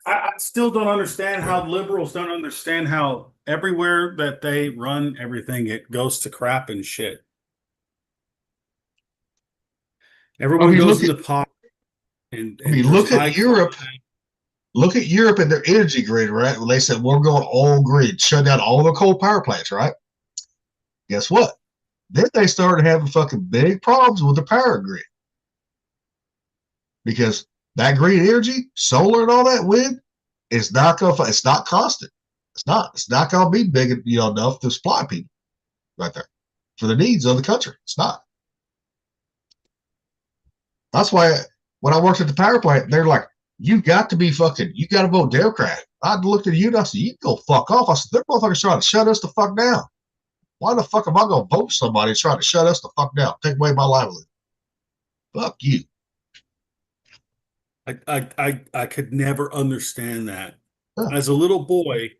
I still don't understand how liberals don't understand how everywhere that they run everything, it goes to crap and shit. Everyone goes in the pot. And look at Europe. Look at Europe and their energy grid, right? Well, they said we're going all grid, shut down all the coal power plants, right? Guess what? Then they started having fucking big problems with the power grid. because that green energy, solar and all that wind, it's not constant. It's not gonna be big enough to supply people right there for the needs of the country. It's not. That's why when I worked at the power plant, they're like, you got to vote Democrat. I looked at you and I said, you can go fuck off. I said, they're motherfuckers trying to shut us the fuck down. Why the fuck am I going to vote somebody trying to shut us the fuck down? Take away my livelihood. Fuck you. I could never understand that. Huh. As a little boy,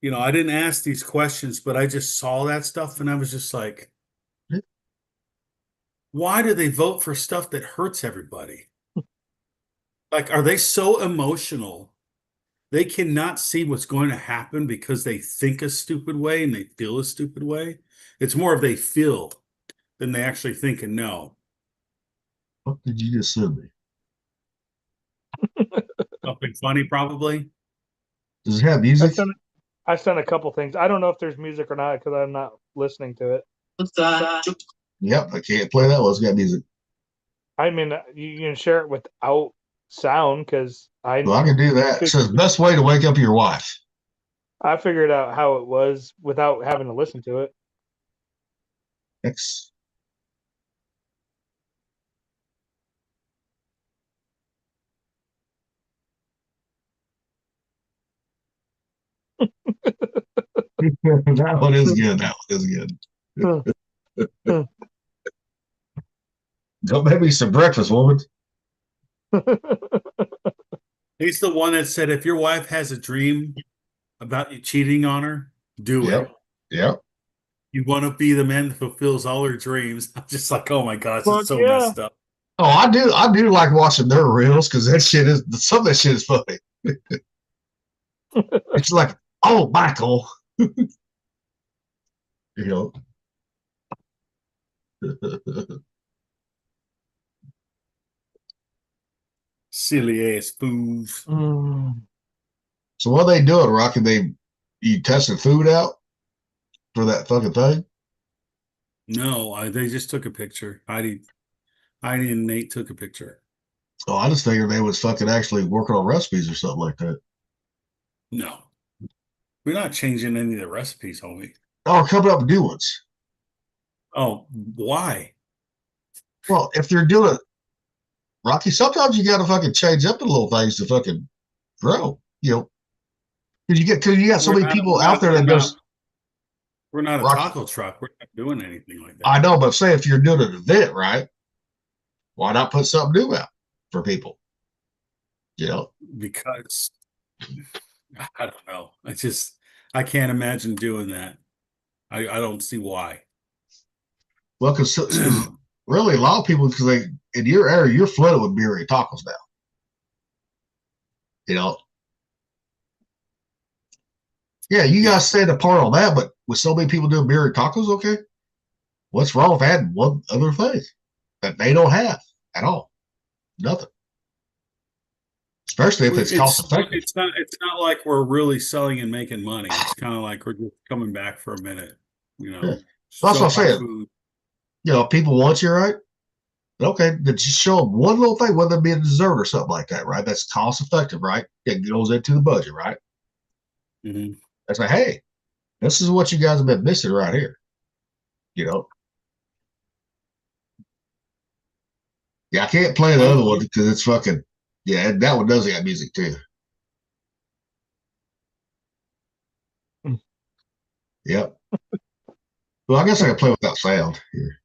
I didn't ask these questions, but I just saw that stuff and I was just like, why do they vote for stuff that hurts everybody? Like, are they so emotional? They cannot see what's going to happen because they think a stupid way and they feel a stupid way. It's more of they feel than they actually think and know. What did you just send me? Something funny, probably. Does it have music? I sent a couple things. I don't know if there's music or not because I'm not listening to it. What's that? Yep, I can't play that one. It's got music. I mean, you can share it without sound because Well, I can do that. It says best way to wake up your wife. I figured out how it was without having to listen to it. X. That one is good. That one is good. Don't make me some breakfast, woman. He's the one that said, if your wife has a dream about you cheating on her, do it. Yep. You want to be the man that fulfills all her dreams. I'm just like, oh my gosh, Fuck it's so yeah. messed up. Oh, I do like watching their reels because some of that shit is funny. It's like, oh, Michael. Silly ass fools. So what are they doing, Rocky? You testing food out for that fucking thing? No, they just took a picture. Heidi and Nate took a picture. Oh, I just figured they was fucking actually working on recipes or something like that. No. We're not changing any of the recipes, homie. Oh, coming up with new ones. Oh, why? Well, if they're doing it, Rocky, sometimes you got to fucking change up the little things to fucking grow. Because you got so many people out there that goes. We're not a Rocky, taco truck. We're not doing anything like that. I know, but say if you're doing an event, right? Why not put something new out for people? Because I don't know. I can't imagine doing that. I don't see why. Well, because really a lot of people, because in your area, you're flooded with birria tacos now. Yeah, you guys stand apart on that, but with so many people doing birria tacos, okay, what's wrong with adding one other thing that they don't have at all? Nothing. Especially if it's cost effective. It's not like we're really selling and making money. It's kind of like we're just coming back for a minute. Yeah. That's what I'm saying. Food. People want you, right? Okay, then just show them one little thing, whether it be a dessert or something like that, right? That's cost effective, right? It goes into the budget, right? Mm-hmm. That's like, hey, this is what you guys have been missing right here. Yeah, I can't play the other one because it's fucking, yeah, that one does have music too. Yep. Well, I guess I can play without sound here.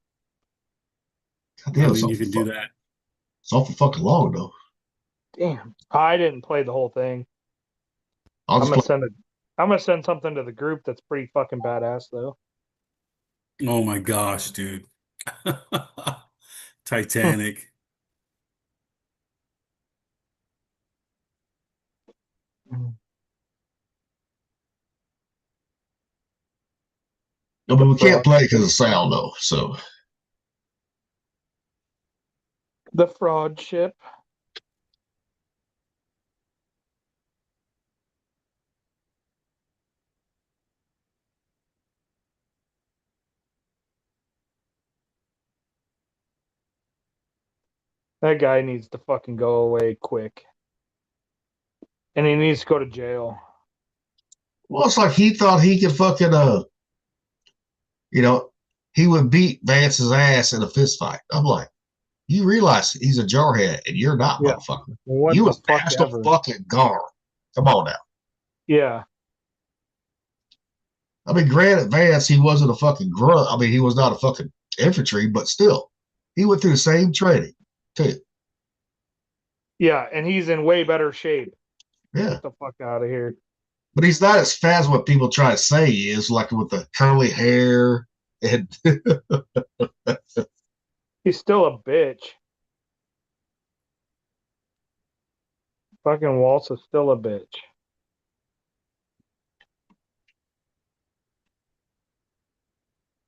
I mean, you can do that. It's awful fucking long though. Damn, I didn't play the whole thing. I'm gonna send something to the group that's pretty fucking badass though. Oh my gosh, dude. Titanic. No, but we can't play because of sound though. So the fraud ship. That guy needs to fucking go away quick. And he needs to go to jail. Well, it's like he thought he could fucking he would beat Vance's ass in a fist fight. I'm like, you realize he's a jarhead and you're not, Yeah. motherfucker. What You the was fuck National ever. fucking Guard. Come on now. Yeah. I mean, granted, Vance, he wasn't a fucking grunt. I mean, he was not a fucking infantry, but still, he went through the same training too. Yeah, and he's in way better shape. Yeah. Get the fuck out of here. But he's not as fat as what people try to say he is, like with the curly hair and He's still a bitch. Fucking Waltz is still a bitch.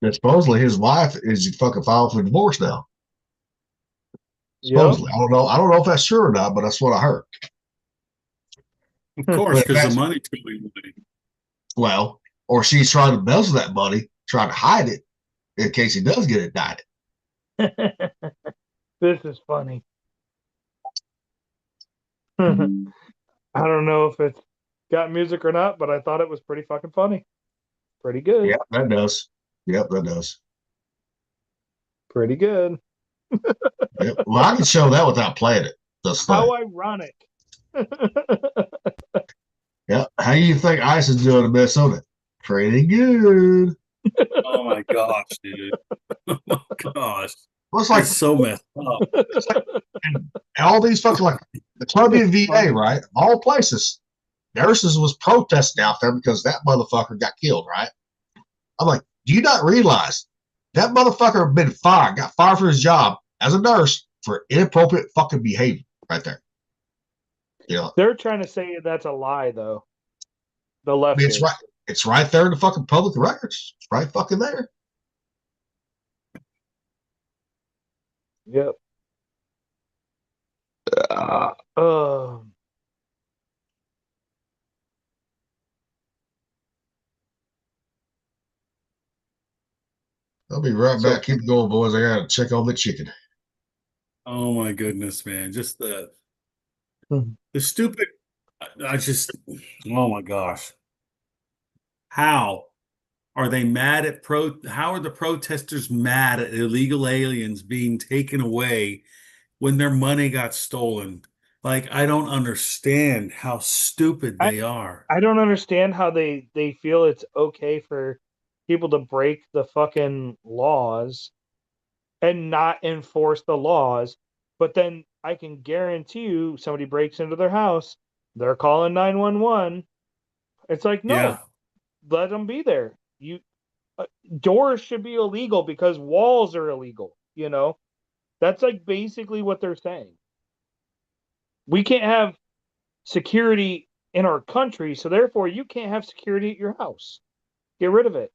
and supposedly his wife is fucking filed for divorce now. Supposedly. Yep. I don't know if that's true or not, but that's what I heard. Of course, But because the that's- money's going away. Well, or she's trying to embezzle that money, trying to hide it in case he does get indicted. This is funny. I don't know if it's got music or not, but I thought it was pretty fucking funny. Pretty good. Yeah, that does. Yep, that does. Pretty good. Yep. Well, I can show that without playing it. How ironic. Yeah. How do you think ICE is doing in Minnesota? Pretty good. Oh my gosh, dude. Oh my gosh. Well, it's like It's so messed up. and all these fucking like the Columbia VA, right? All places, nurses was protesting out there because that motherfucker got killed, right? I'm like, do you not realize that motherfucker been fired, got fired for his job as a nurse for inappropriate fucking behavior right there. They're trying to say that's a lie, though. The left. I mean, it's right there in the fucking public records. It's right fucking there. Yep. I'll be right back. Keep going, boys. I gotta check on the chicken. Oh my goodness, man. Just the stupid oh my gosh. How are they mad at how are the protesters mad at illegal aliens being taken away when their money got stolen? Like, I don't understand how stupid they are. I don't understand how they feel it's okay for people to break the fucking laws and not enforce the laws. But then I can guarantee you somebody breaks into their house, they're calling 911. It's like, no, let them be there. Doors should be illegal because walls are illegal, That's like basically what they're saying. We can't have security in our country, so therefore you can't have security at your house. Get rid of it.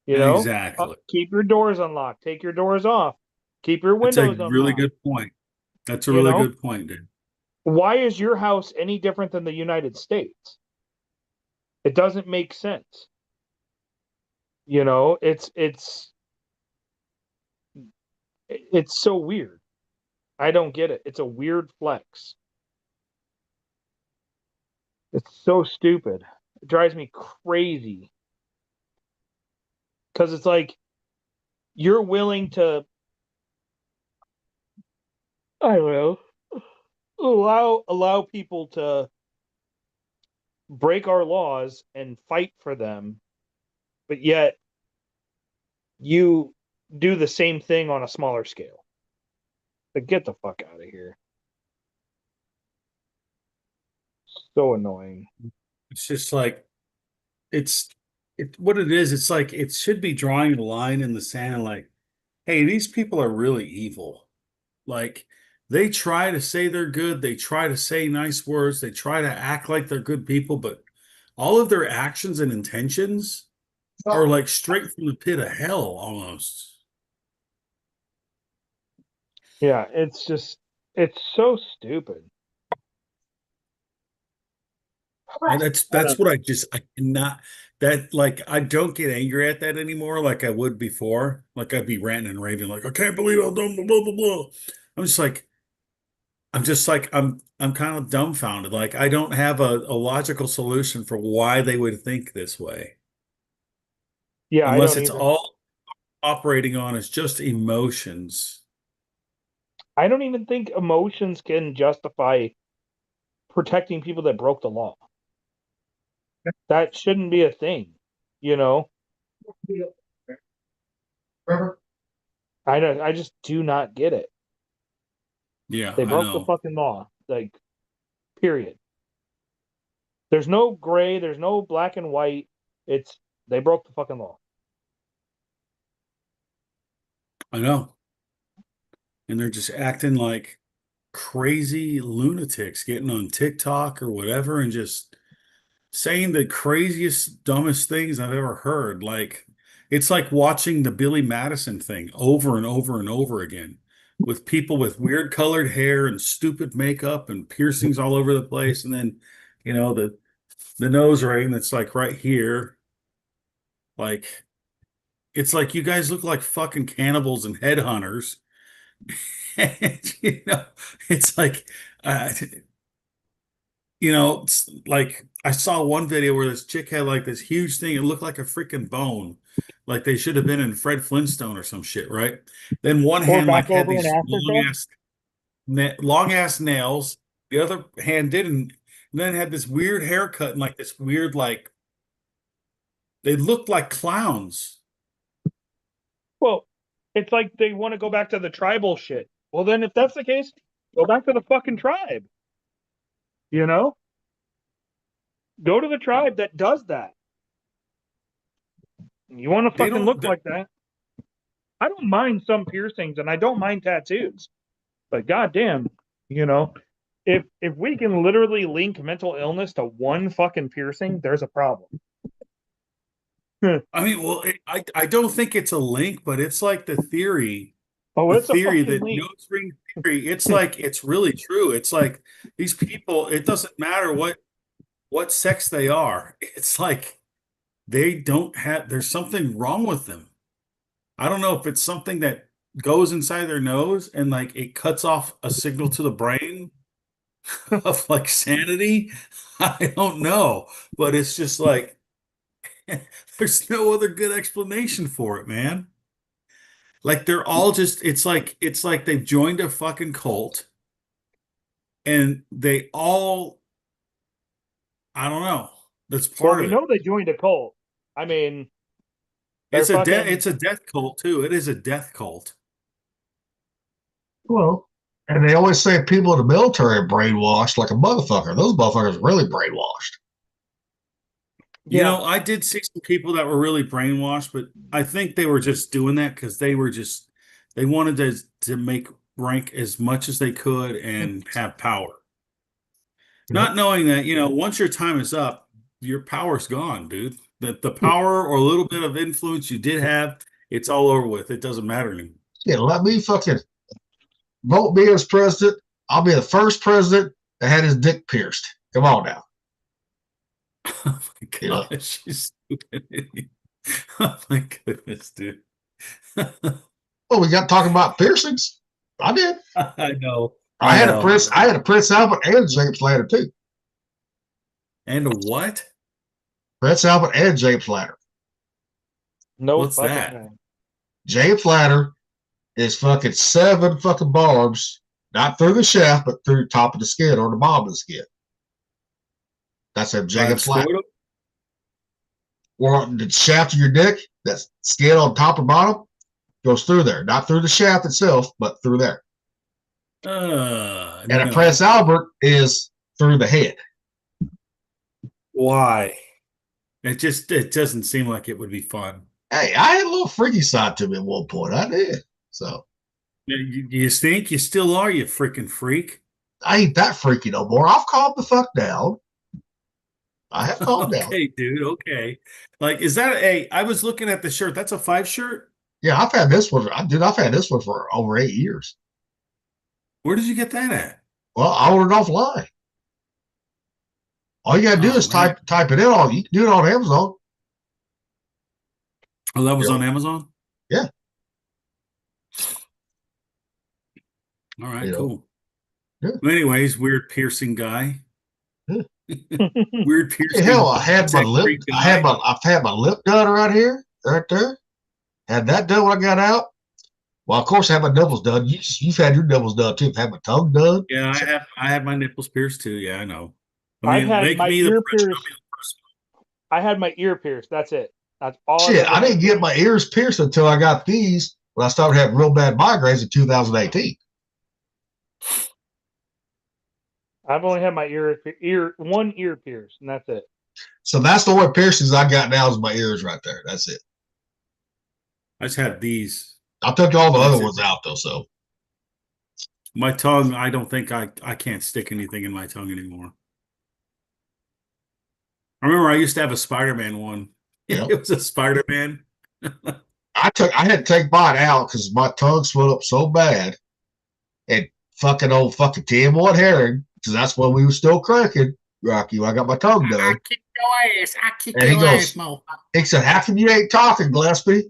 Exactly. Keep your doors unlocked. Take your doors off. Keep your windows unlocked. That's a really good point. That's a really good point, dude. Why is your house any different than the United States? It doesn't make sense. It's so weird. I don't get it. It's a weird flex. It's so stupid. It drives me crazy. Because it's like you're willing to, I don't know, allow people to break our laws and fight for them, but yet you do the same thing on a smaller scale. Like, get the fuck out of here. So annoying. It's just like what it is. It's like it should be drawing the line in the sand. Like, hey, these people are really evil. Like, they try to say they're good. They try to say nice words. They try to act like they're good people, but all of their actions and intentions are like straight from the pit of hell almost. Yeah, it's so stupid. And that's what I cannot I don't get angry at that anymore like I would before. Like, I'd be ranting and raving like, I can't believe I've done blah blah blah. I'm just like I'm kind of dumbfounded. Like I don't have a logical solution for why they would think this way. Yeah, I Unless don't it's either. all operating on is just emotions. I don't even think emotions can justify protecting people that broke the law. That shouldn't be a thing, you know? I just do not get it. Yeah, They I broke the know. fucking law. Like, period. There's no gray, there's no black and white. It's they broke the fucking law. I know. And they're just acting like crazy lunatics getting on TikTok or whatever and just saying the craziest, dumbest things I've ever heard. Like, it's like watching the Billy Madison thing over and over and over again with people with weird colored hair and stupid makeup and piercings all over the place. And then, the nose ring that's like right here. Like, it's like you guys look like fucking cannibals and headhunters. And, it's like, uh, it's like I saw one video where this chick had like this huge thing. It looked like a freaking bone. Like they should have been in Fred Flintstone or some shit, right? Then one Or hand back like had over in these Africa. long ass nails. The other hand didn't. And then had this weird haircut and like this weird like they looked like clowns. Well, it's like they want to go back to the tribal shit. Well, then if that's the case, go back to the fucking tribe. You know? Go to the tribe that does that. You want to They fucking don't. look like that? I don't mind some piercings and I don't mind tattoos. But goddamn, you know, if we can literally link mental illness to one fucking piercing, there's a problem. I mean, well, I don't think it's a link, but it's like the theory. Oh, The it's a theory fucking that link. nose ring theory, it's like it's really true. It's like these people, it doesn't matter what sex they are. It's like they don't have there's something wrong with them. I don't know if it's something that goes inside their nose and like it cuts off a signal to the brain of like sanity. I don't know, but it's just like there's no other good explanation for it, man. Like they're all just it's like they've joined a fucking cult and they all I don't know. That's Well, part we of it. know they joined a cult. I mean, they're It's a fucking. it's a death cult too. It is a death cult. Well, and they always say people in the military are brainwashed like a motherfucker. Those motherfuckers are really brainwashed. Yeah. I did see some people that were really brainwashed, but I think they were just doing that because they wanted to make rank as much as they could and have power. Not knowing that, once your time is up, your power's gone, dude. The power or a little bit of influence you did have, it's all over with. It doesn't matter anymore. Yeah, let me fucking vote me as president. I'll be the first president that had his dick pierced. Come on now. Oh my gosh, you stupid idiot. Oh my goodness, dude. Well, we got talking about piercings. I did. I know. I had a Prince Albert and James Latter too. And a what? Prince Albert and James Latter. No What's fucking that? thing. James Latter is fucking 7 fucking barbs, not through the shaft, but through the top of the skin or the bottom of the skin. That's a Jacob's Ladder. Or the shaft of your dick, that skin on top or bottom, goes through there. Not through the shaft itself, but through there. And a Prince Albert is through the head. Why? It doesn't seem like it would be fun. Hey, I had a little freaky side to me at one point. I did. So You think you still are, you freaking freak? I ain't that freaky no more. I've calmed the fuck down. I have calmed down. Okay, dude. Okay. Like, is that I was looking at the shirt. That's a 5 shirt? Yeah, I've had this one. I've had this one for over 8 years. Where did you get that at? Well, I ordered offline. All you gotta do is type it in on. You can do it on Amazon. Oh, that was on Amazon? Yeah. All right, You know? cool. Yeah. Well, anyways, weird piercing guy. Yeah. Weird Hey, piercing. hell, I've guy. had my lip done right here, right there. Had that done when I got out. Well, of course, I had my nipples done. You've had your nipples done too. I've had my tongue done. Yeah, So, I have my nipples pierced too. Yeah, I know. I I've mean, had make my me the ear first. pierced. I had my ear pierced. That's it. That's all. shit, I've ever I didn't had. get my ears pierced until I got these when I started having real bad migraines in 2018. I've only had my one ear pierced, and that's it. So that's the only piercings I got now is my ears right there. That's it. I just have these. I took all the That's other it. ones out though. So My tongue, I don't think I can't stick anything in my tongue anymore. I remember I used to have a Spider-Man one. yeah, It was a Spider-Man. I had to take mine out because my tongue swelled up so bad. And fucking Tim Wood Herring, because that's when we were still cracking, Rocky. When I got my tongue done. kick your ass. I kick And he goes, he said, "How come you ain't talking, Gillespie?"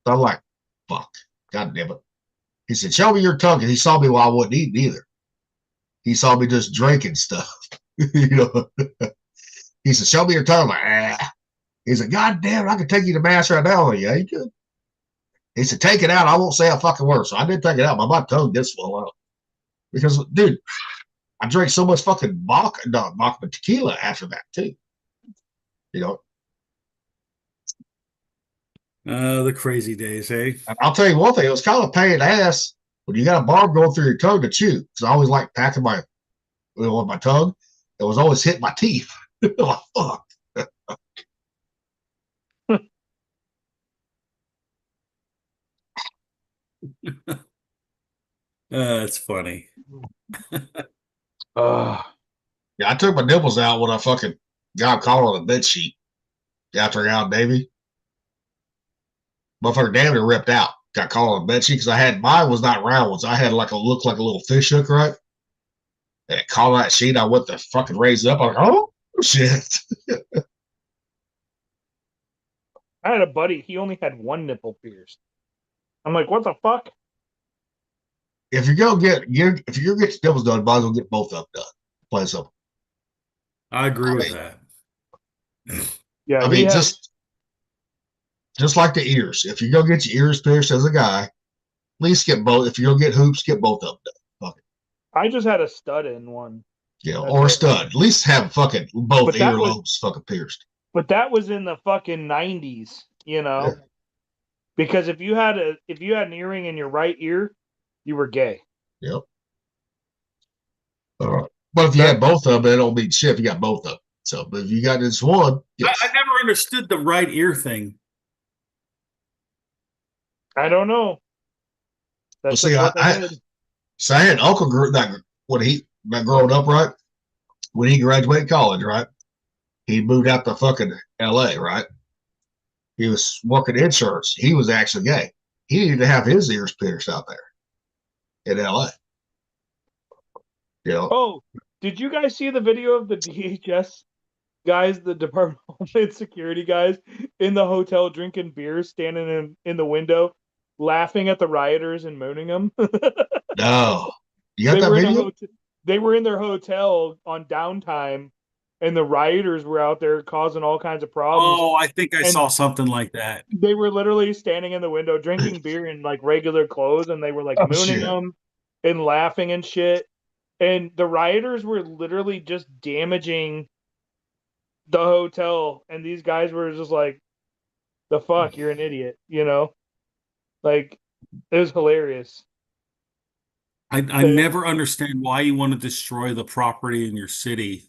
So I'm like, fuck, god damn it. He said, "Show me your tongue," because he saw me while I wasn't eating either. He saw me just drinking stuff. You know. He said, "Show me your tongue." I'm like, ah. He said, "God damn it, I can take you to mass right now." I'm like, yeah, you could. He said, "Take it out. I won't say a fucking word." So I did take it out, but my tongue did swell out. Because, dude, I drank so much fucking vodka, but tequila after that, too. You know, The crazy days, hey? and I'll tell you one thing, it was kind of a pain in the ass when you got a barb going through your tongue to chew. Because I always like packing with my tongue. It was always hitting my teeth. Like, fuck. It's funny. Yeah, I took my nipples out when I fucking got caught on a bed sheet after out, baby. Motherfucker damn near ripped out. Got caught on a bed sheet because mine was not round ones. I had look like a little fish hook, right? And it caught that sheet. I went to fucking raise it up. I'm like, oh shit. I had a buddy. He only had one nipple pierced. I'm like, what the fuck? If you're gonna get your nipples done, might as well get both of them done. Plain simple. I agree with that. Yeah, I mean, just like the ears. If you're gonna get your ears pierced as a guy, at least get both. If you're gonna get hoops, get both of them done. Fuck it. I just had a stud in one. Yeah, or a stud. At least have fucking both earlobes fucking pierced. But that was in the fucking 90s, you know. Yeah. Because if you had an earring in your right ear, you were gay. Yep. But if you had both of them, it don't mean shit if you got both of them. So, but if you got this one, yes. I never understood the right ear thing. I don't know. That's well, see, I had an uncle that growing up, right? When he graduated college, right? He moved out to fucking LA, right? He was working insurance. He was actually gay. He needed to have his ears pierced out there in LA. You know? Oh, did you guys see the video of the DHS guys, the Department of Homeland Security guys, in the hotel drinking beer, standing in the window, laughing at the rioters and mooning them? No. You got that video? They were in their hotel on downtime, and the rioters were out there causing all kinds of problems. Oh, I think I saw something like that. They were literally standing in the window drinking beer in like regular clothes, and they were like mooning them and laughing and shit. And the rioters were literally just damaging the hotel, and these guys were just like, "The fuck, you're an idiot," you know? Like, it was hilarious. I never understand why you want to destroy the property in your city,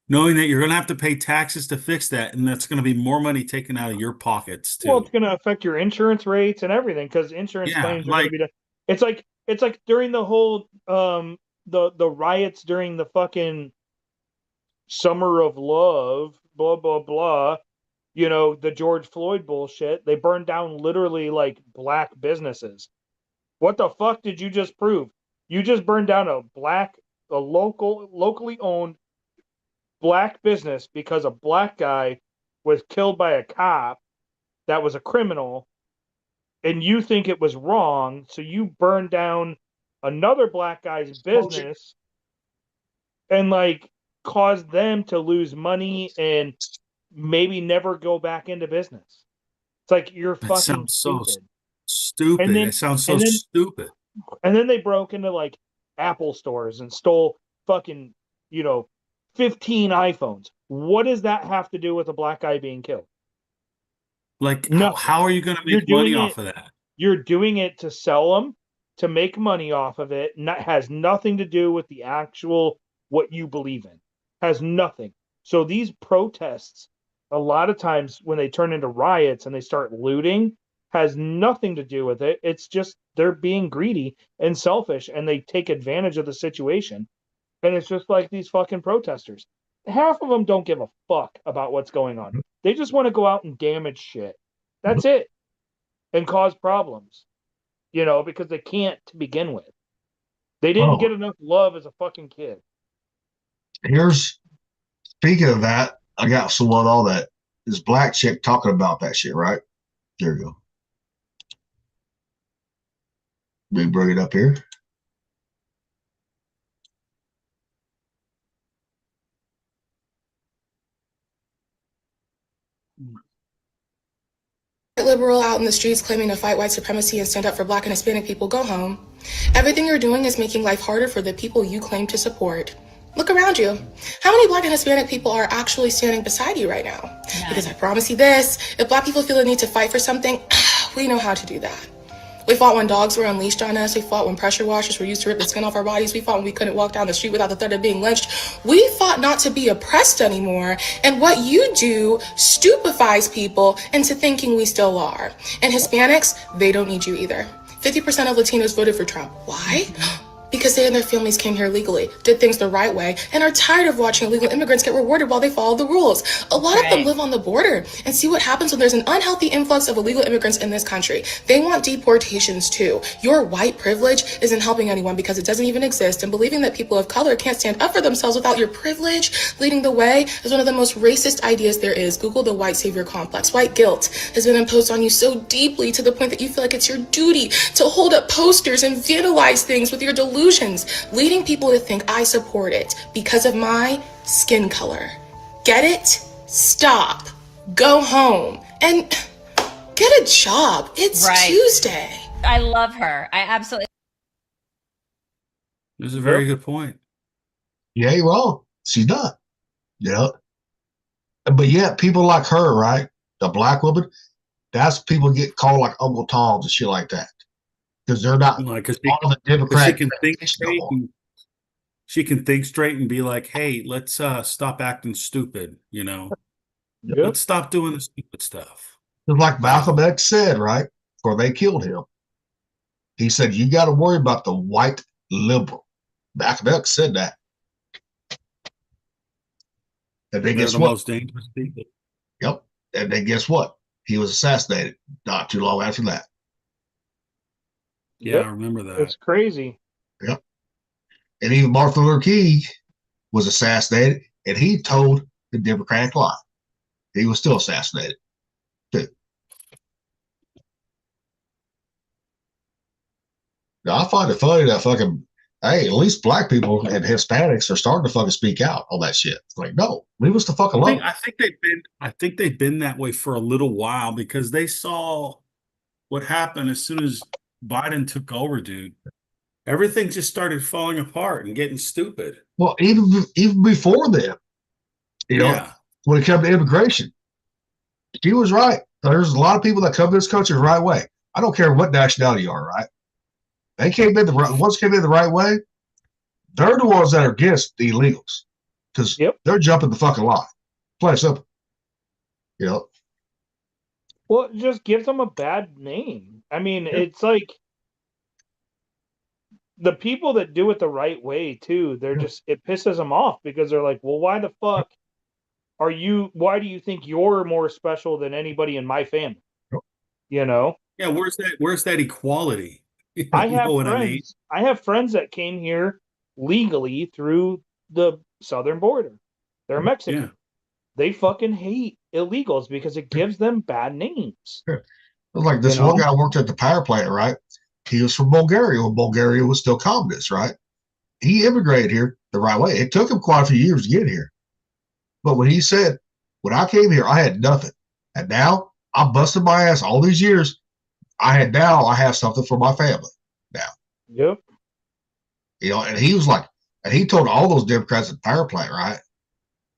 knowing that you're going to have to pay taxes to fix that, and that's going to be more money taken out of your pockets too. Well, it's going to affect your insurance rates and everything because insurance claims are going to be done. It's like during the whole the riots during the fucking Summer of Love, blah blah blah. You know, the George Floyd bullshit. They burned down literally like black businesses. What the fuck did you just prove? You just burned down a locally owned black business because a black guy was killed by a cop that was a criminal, and you think it was wrong, so you burn down another black guy's business and like cause them to lose money and maybe never go back into business. It's like you're That fucking sounds so stupid. stupid. And then, It sounds so and then, stupid. and then they broke into like Apple stores and stole fucking, 15 iPhones. What does that have to do with a black guy being killed? Like, Nothing. how are you going to You're make money doing off it- of that? You're doing it to sell them, to make money off of it. That has nothing to do with the actual what you believe in. Has nothing. So these protests, a lot of times when they turn into riots and they start looting, has nothing to do with it. It's just they're being greedy and selfish, and they take advantage of the situation. And it's just like these fucking protesters. Half of them don't give a fuck about what's going on. They just want to go out and damage shit. That's it. And cause problems, because they can't to begin with. They didn't get enough love as a fucking kid. Speaking of that, I got someone on that this black chick talking about that shit, right? There you go. Let me bring it up here. Liberal out in the streets claiming to fight white supremacy and stand up for black and Hispanic people, go home. Everything you're doing is making life harder for the people you claim to support. Look around you. How many black and Hispanic people are actually standing beside you right now? None. Because I promise you this, if black people feel the need to fight for something, we know how to do that. We fought when dogs were unleashed on us. We fought when pressure washers were used to rip the skin off our bodies. We fought when we couldn't walk down the street without the threat of being lynched. We fought not to be oppressed anymore. And what you do stupefies people into thinking we still are. And Hispanics, they don't need you either. 50% of Latinos voted for Trump. Why? Because they and their families came here legally, did things the right way, and are tired of watching illegal immigrants get rewarded while they follow the rules. A lot of them live on the border and see what happens when there's an unhealthy influx of illegal immigrants in this country. They want deportations too. Your white privilege isn't helping anyone because it doesn't even exist, and believing that people of color can't stand up for themselves without your privilege leading the way is one of the most racist ideas there is. Google the white savior complex. White guilt has been imposed on you so deeply to the point that you feel like it's your duty to hold up posters and vandalize things with your delusions, leading people to think I support it because of my skin color. Get it? Stop. Go home. And get a job. It's Tuesday. I love her. I absolutely. This is a very good point. You ain't wrong. She's not. But yet, people like her, right? The black woman, that's people get called like Uncle Toms and shit like that. Because they're not all the Democratic. She can think straight and be like, "Hey, let's stop acting stupid." Let's stop doing the stupid stuff. Just like Malcolm X said, right? Before they killed him, he said, "You got to worry about the white liberal." Malcolm X said that. And then guess what? Most dangerous people. Yep. And then guess what? He was assassinated not too long after that. Yeah, I remember that. It's crazy. Yep. And even Martin Luther King was assassinated, and he told the Democratic lie. He was still assassinated, too. Now, I find it funny that hey, at least black people and Hispanics are starting to fucking speak out on that shit. It's like, no, leave us the fuck alone. I think they've been that way for a little while because they saw what happened as soon as Biden took over, dude. Everything just started falling apart and getting stupid. Well, even before then, when it comes to immigration, she was right. There's a lot of people that come to this country the right way. I don't care what nationality you are, right? They came in once came in the right way. They're the ones that are against the illegals because they're jumping the fucking line. Plain simple. Well, it just gives them a bad name. I mean, it's like the people that do it the right way too. They're it pisses them off because they're like, well, why the fuck why do you think you're more special than anybody in my family? Yeah, where's that equality? I have friends that came here legally through the southern border. They're Mexican. Yeah. They fucking hate illegals because it gives them bad names. was like this one guy worked at the power plant, right? He was from Bulgaria when Bulgaria was still communist, right? He immigrated here the right way. It took him quite a few years to get here. But when he said, when I came here, I had nothing. And now I busted my ass all these years. I have something for my family now. Yep. You know, and he was like, and he told all those Democrats at the power plant, right?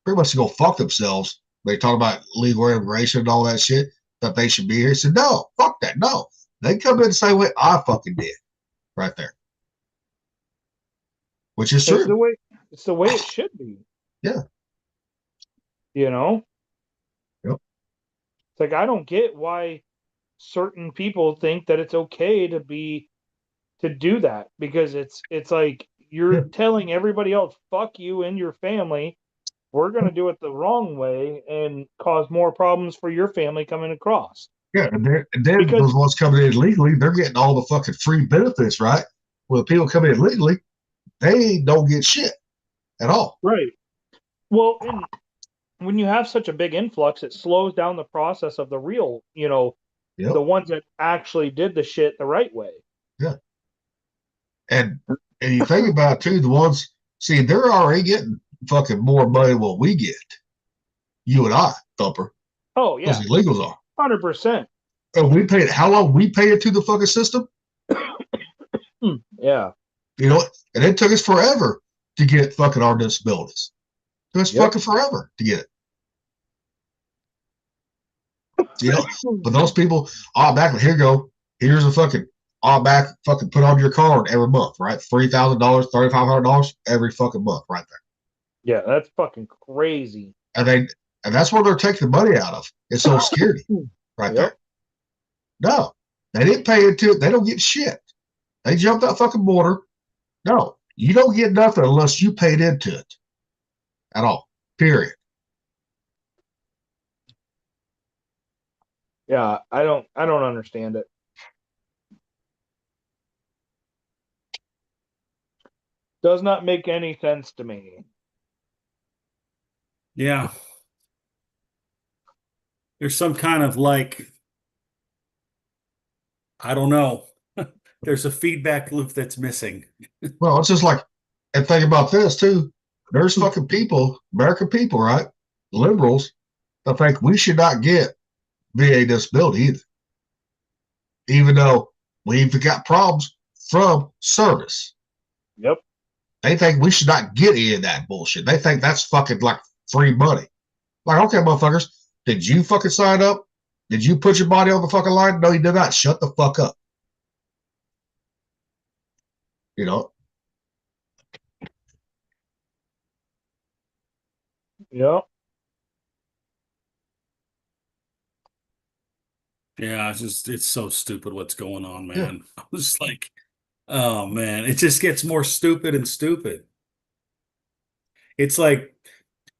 Pretty much to go fuck themselves. They talk about legal immigration and all that shit, that they should be here. He said, no, fuck that. No. They come in the same way I fucking did. Right there. Which is true. It's the way it should be. Yeah. You know? Yep. It's like, I don't get why certain people think that it's okay to do that, because it's like you're telling everybody else, fuck you and your family. We're going to do it the wrong way and cause more problems for your family coming across. Yeah, and then those ones coming in legally, they're getting all the fucking free benefits, right? Well, the people coming in legally, they don't get shit at all. Right. Well, and when you have such a big influx, it slows down the process of the real, the ones that actually did the shit the right way. Yeah. And you think about it too, the ones, see, they're already getting fucking more money than what we get. You and I, Thumper. Oh, yeah. Those illegals are. 100%. And we paid, how long we pay it to the fucking system? Yeah. You know, and it took us forever to get fucking our disabilities. It was fucking forever to get it. You know, but those people, automatically, here you go. Here's a fucking automatic fucking put on your card every month, right? $3,000, $3,500 every fucking month, right there. Yeah, that's fucking crazy. And that's where they're taking the money out of. It's Social Security, right there. No, they didn't pay into it. They don't get shit. They jumped that fucking border. No, you don't get nothing unless you paid into it at all. Period. Yeah, I don't understand it. Does not make any sense to me. Yeah. There's some kind of like, I don't know. There's a feedback loop that's missing. Well, it's just like, and think about this too. There's fucking people, American people, right? Liberals that think we should not get VA disability either. Even though we've got problems from service. Yep. They think we should not get any of that bullshit. They think that's fucking like free money. Like, okay, motherfuckers, did you fucking sign up? Did you put your body on the fucking line? No, you did not. Shut the fuck up. You know? Yep. Yeah, it's so stupid what's going on, man. I was like, oh man, it just gets more stupid and stupid. It's like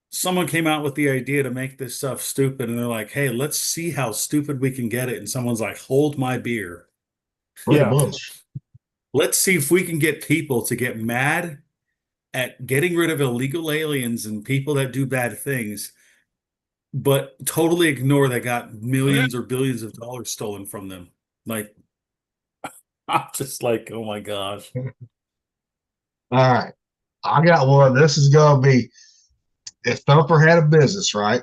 someone came out with the idea to make this stuff stupid, and they're like, hey, let's see how stupid we can get it. And someone's like, hold my beer. Pretty much. Let's see if we can get people to get mad at getting rid of illegal aliens and people that do bad things, but totally ignore they got millions or billions of dollars stolen from them. Like, I'm just like, oh my gosh. All right. I got one. This is going to be, if Thumper had a business, right?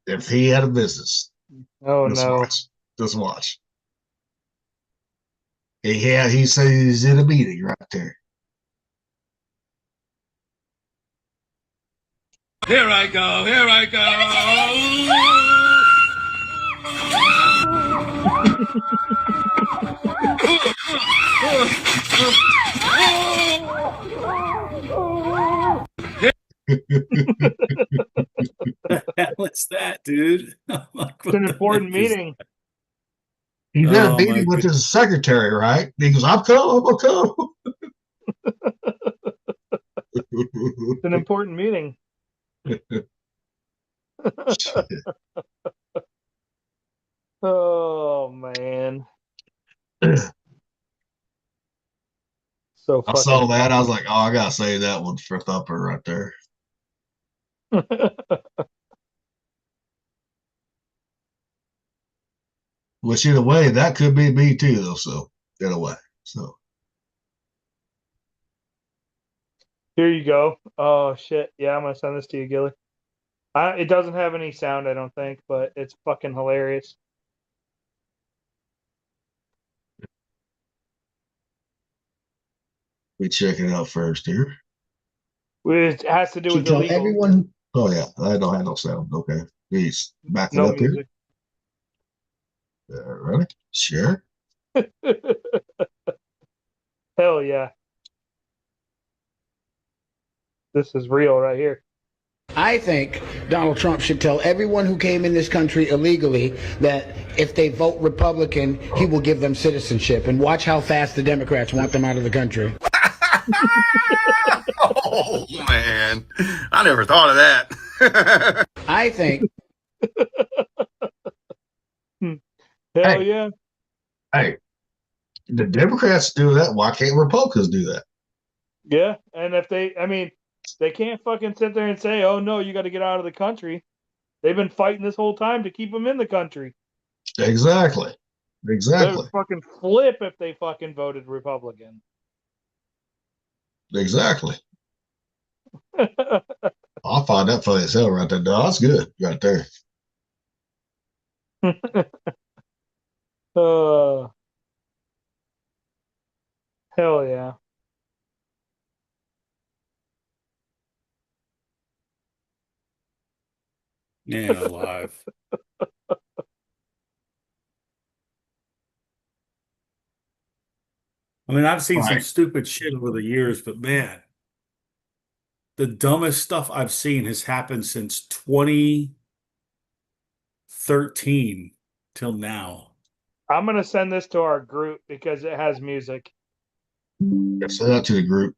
If he had a business. Oh, no. Just watch. He said he's in a meeting right there. Here I go. Here I What's that, dude? It's an important meeting. He's in a meeting with his secretary, right? He goes, I'm come. It's an important meeting. Oh, man. So I saw that. I was like, oh, I got to save that one for Thumper right there. Which in a way, that could be me too, though. So in a way, so Here you go. Oh shit! Yeah, I'm gonna send this to you, Gilly. It doesn't have any sound, I don't think, but it's fucking hilarious. we check it out first here. It has to do with Should tell illegal. everyone. Oh yeah, I don't have no sound. Okay, please back it No up music. here. Ready? Share. Hell yeah! This is real right here. I think Donald Trump should tell everyone who came in this country illegally that if they vote Republican, he will give them citizenship. And watch how fast the Democrats want them out of the country. Oh, man. I never thought of that. I think. Hell yeah. Hey, the Democrats do that. Why can't Republicans do that? Yeah, and if they can't fucking sit there and say, "Oh no, you got to get out of the country." They've been fighting this whole time to keep them in the country. Exactly. They would fucking flip if they fucking voted Republican. Exactly. I'll find that funny as hell right there. No, that's good right there. Hell yeah. Man alive. I mean, I've seen some stupid shit over the years, but man, the dumbest stuff I've seen has happened since 2013 till now. I'm gonna send this to our group because it has music. Yeah, send that to the group.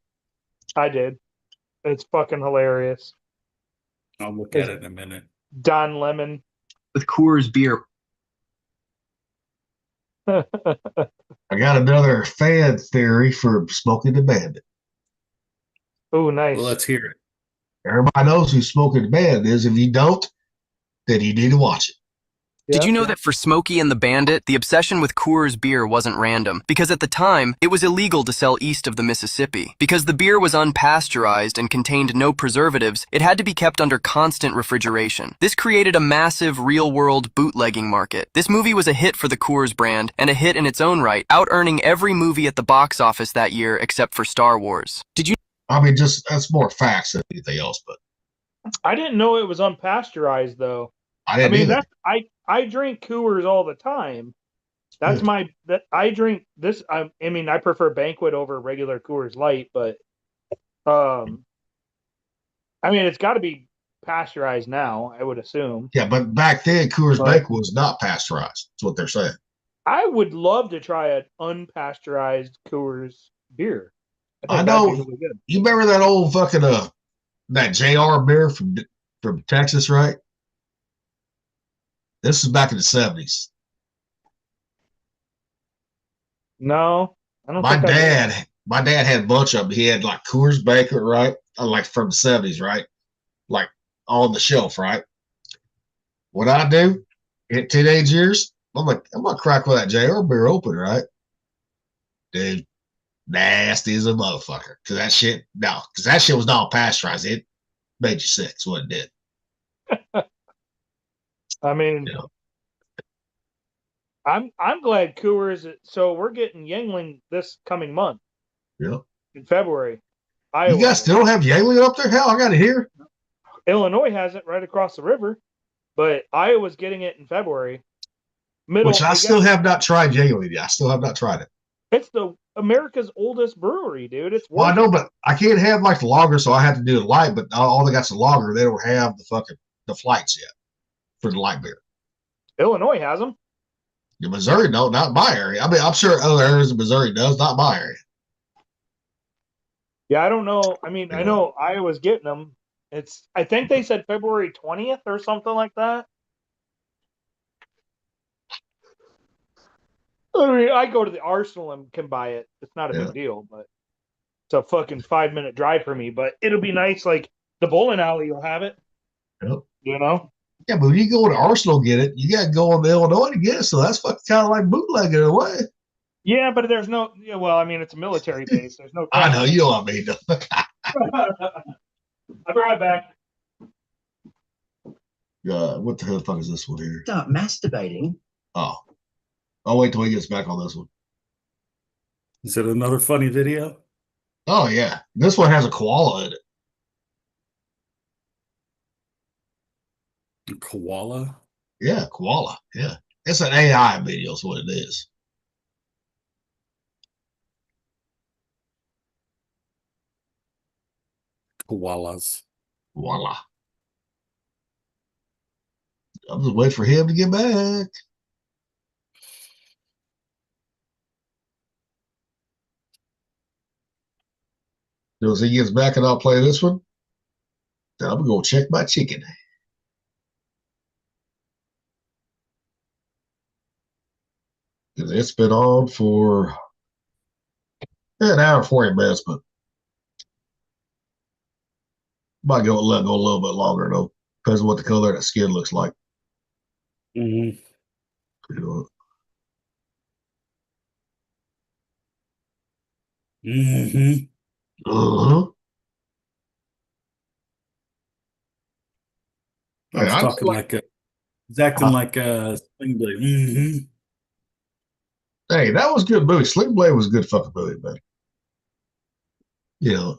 I did. It's fucking hilarious. I'll look at it in a minute. Don Lemon. With Coors beer. I got another fan theory for Smokey the Bandit. Oh, nice. Well, let's hear it. Everybody knows who Smokey the Bandit is. If you don't, then you need to watch it. Did you know that for Smokey and the Bandit, the obsession with Coors beer wasn't random? Because at the time, it was illegal to sell east of the Mississippi. Because the beer was unpasteurized and contained no preservatives, it had to be kept under constant refrigeration. This created a massive, real-world bootlegging market. This movie was a hit for the Coors brand, and a hit in its own right, out-earning every movie at the box office that year except for Star Wars. Did you? I mean, just that's more facts than anything else, but I didn't know it was unpasteurized though. I mean, that's I drink Coors all the time. That's I drink this. I mean, I prefer Banquet over regular Coors Light, but I mean, it's got to be pasteurized now, I would assume. Yeah, but back then, Coors Banquet was not pasteurized. That's what they're saying. I would love to try an unpasteurized Coors beer. I know. Really good. You remember that old fucking that JR beer from Texas, right? This is back in the 70s. No, I don't. My dad had a bunch of them. He had like Coors Banquet, right? Like from the 70s, right? Like on the shelf, right? What I do in teenage years, I'm gonna crack with that JR beer open, right? Dude, nasty as a motherfucker. Cause that shit was not pasteurized. It made you sick. That's what it did. I mean, I'm glad Coors. So we're getting Yuengling this coming month. Yeah. In February. You guys still don't have Yuengling up there? Hell, I got it here. Illinois has it right across the river, but Iowa's getting it in February. Which I still have not tried Yuengling yet. I still have not tried it. It's America's oldest brewery, dude. It's well, I know, but I can't have like the lager, so I have to do the light. But all they got's the lager. They don't have the flights yet for the light beer. Illinois has them. Yeah, Missouri, no, not my area. I mean, I'm sure other areas of Missouri does, not my area. Yeah, I don't know. I mean, I know Iowa's getting them. I think they said February 20th or something like that. I mean, I go to the Arsenal and can buy it. It's not a big deal, but it's a fucking 5-minute drive for me. But it'll be nice. Like the bowling alley will have it. Yep. You know? Yeah, but when you go to Arsenal get it, you got to go on to Illinois to get it. So that's fucking kind of like bootlegging in a way. Yeah, but there's no. Yeah, well, I mean, it's a military base. There's no. I know, you know what I mean. I'll be right back. What the hell the fuck is this one here? Start masturbating. Oh, I'll wait till he gets back on this one. Is it another funny video? Oh yeah, this one has a koala in it. A koala? Yeah, koala. Yeah, it's an AI video. Is what it is. Koalas. Voila. I'm just waiting for him to get back. As he gets back and I'll play this one, then I'm going to check my chicken. Because it's been on for an hour and 40 minutes, but might go let go a little bit longer, though. Depends on what the color of that skin looks like. Mm-hmm. You know, Mm-hmm. uh-huh. I was talking he's acting like a Sling Blade. Mm-hmm. Hey, that was a good movie. Sling Blade was a good fucking movie, man. You know,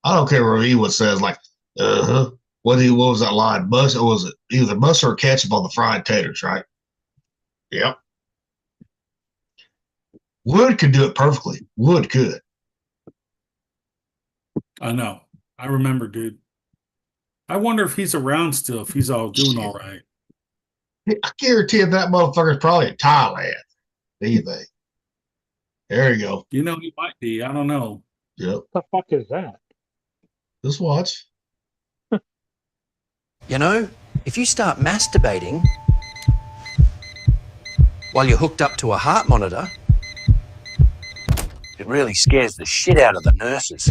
I don't care what anyone says, like, uh-huh. What was that line? Or was it either mustard or ketchup on the fried taters, right? Yep. Wood could do it perfectly. Wood could. I know. I remember, dude. I wonder if he's around still, if he's all doing all right. I guarantee you that motherfucker's probably in Thailand. Do you think? There you go. You know, he might be. I don't know. Yep. What the fuck is that? Just watch. You know, if you start masturbating while you're hooked up to a heart monitor, it really scares the shit out of the nurses.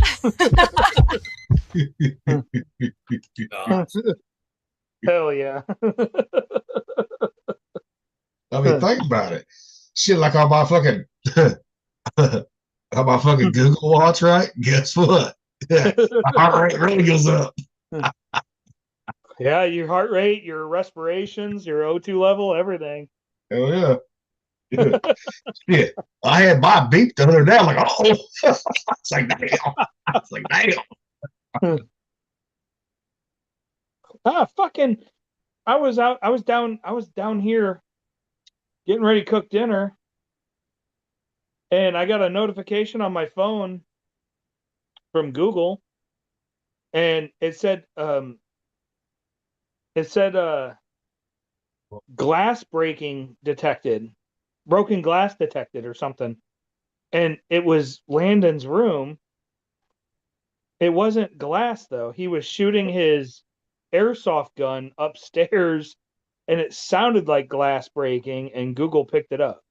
Hell yeah. I mean, think about it. Shit, like on my fucking Google Watch, right? Guess what? My heart rate really goes up. Yeah, your heart rate, your respirations, your O2 level, everything. Hell yeah. Yeah. I had my beep the other day. I'm like, oh, it's like, damn. It's like, damn. Fucking, I was down here getting ready to cook dinner, and I got a notification on my phone from Google, and it said glass breaking detected, broken glass detected or something. And it was Landon's room. It wasn't glass though. He was shooting his airsoft gun upstairs and it sounded like glass breaking and Google picked it up.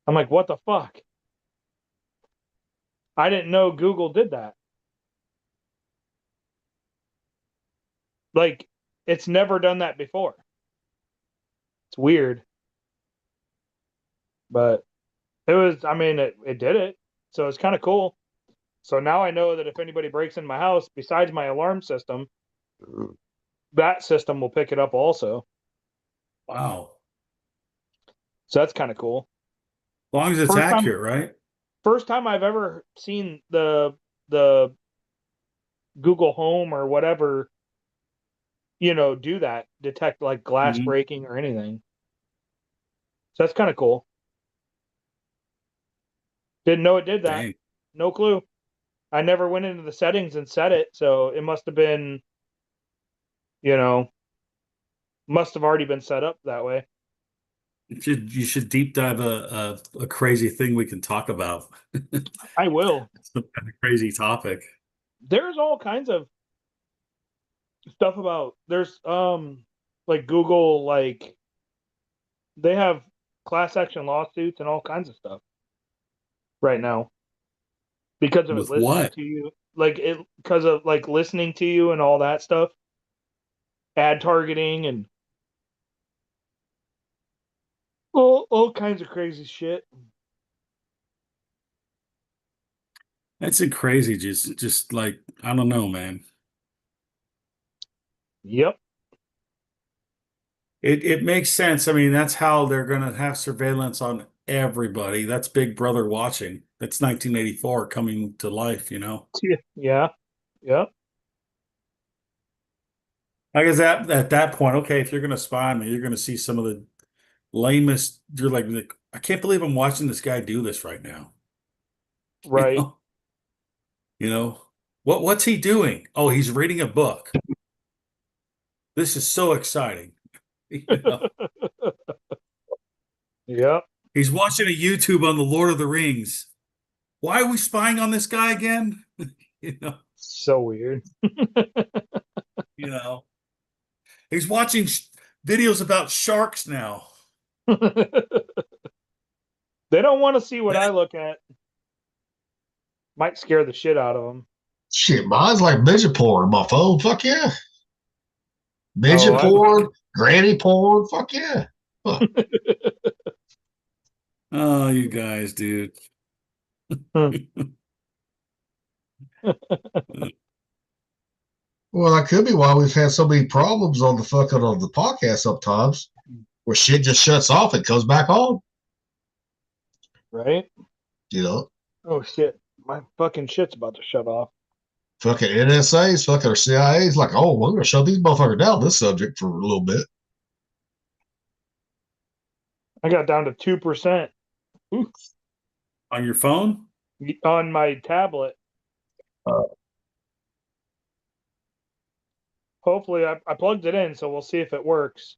I'm like, what the fuck? I didn't know Google did that. Like, it's never done that before. It's weird. But it was, I mean, it did it. So it's kind of cool. So now I know that if anybody breaks in my house, besides my alarm system, that system will pick it up also. Wow. So that's kind of cool. As long as it's accurate, right? First time I've ever seen the Google Home or whatever, do that, detect like glass breaking or anything. So that's kind of cool. Didn't know it did that. Dang. No clue. I never went into the settings and set it, so it must have been, must have already been set up that way. You should deep dive a crazy thing we can talk about. I will. Some kind of crazy topic. There's all kinds of stuff about there's like Google, like they have class action lawsuits and all kinds of stuff right now because of it listening to you, like it because of like listening to you and all that stuff. ad targeting and all kinds of crazy shit. That's a crazy, just like, I don't know, man. Yep. It makes sense. I mean, that's how they're going to have surveillance on everybody. That's Big Brother watching. That's 1984 coming to life, you know? Yeah. Yep. I guess at that point, okay, if you're going to spy on me, you're going to see some of the lamest. You're like, I can't believe I'm watching this guy do this right now. Right. You know? What's he doing? Oh, he's reading a book. This is so exciting. You know? Yep. He's watching a YouTube on the Lord of the Rings. Why are we spying on this guy again? You know? So weird. You know? He's watching videos about sharks now. They don't want to see what I look at. Might scare the shit out of them. Shit, mine's like midget porn on my phone. Fuck yeah. Midget porn, granny porn. Fuck yeah. Huh. Oh, you guys, dude. Well, that could be why we've had so many problems on the fucking on the podcast sometimes, where shit just shuts off and comes back on. Right? You know? Oh shit. My fucking shit's about to shut off. Fucking NSAs, fucking CIA's like, oh, we're gonna shut these motherfuckers down this subject for a little bit. I got down to 2%. On your phone? On my tablet. Hopefully, I plugged it in, so we'll see if it works.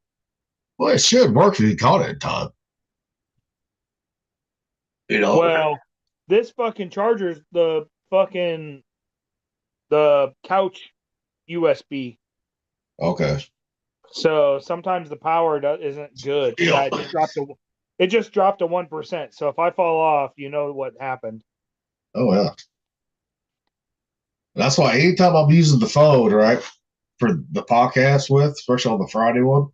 Well, it should work if you caught it in time. You know? Well, this fucking charger's the couch USB. Okay. So sometimes the power isn't good. Yeah, it just dropped to 1%. So if I fall off, you know what happened. Oh yeah. That's why anytime I'm using the phone, right, for the podcast with, especially on the Friday one,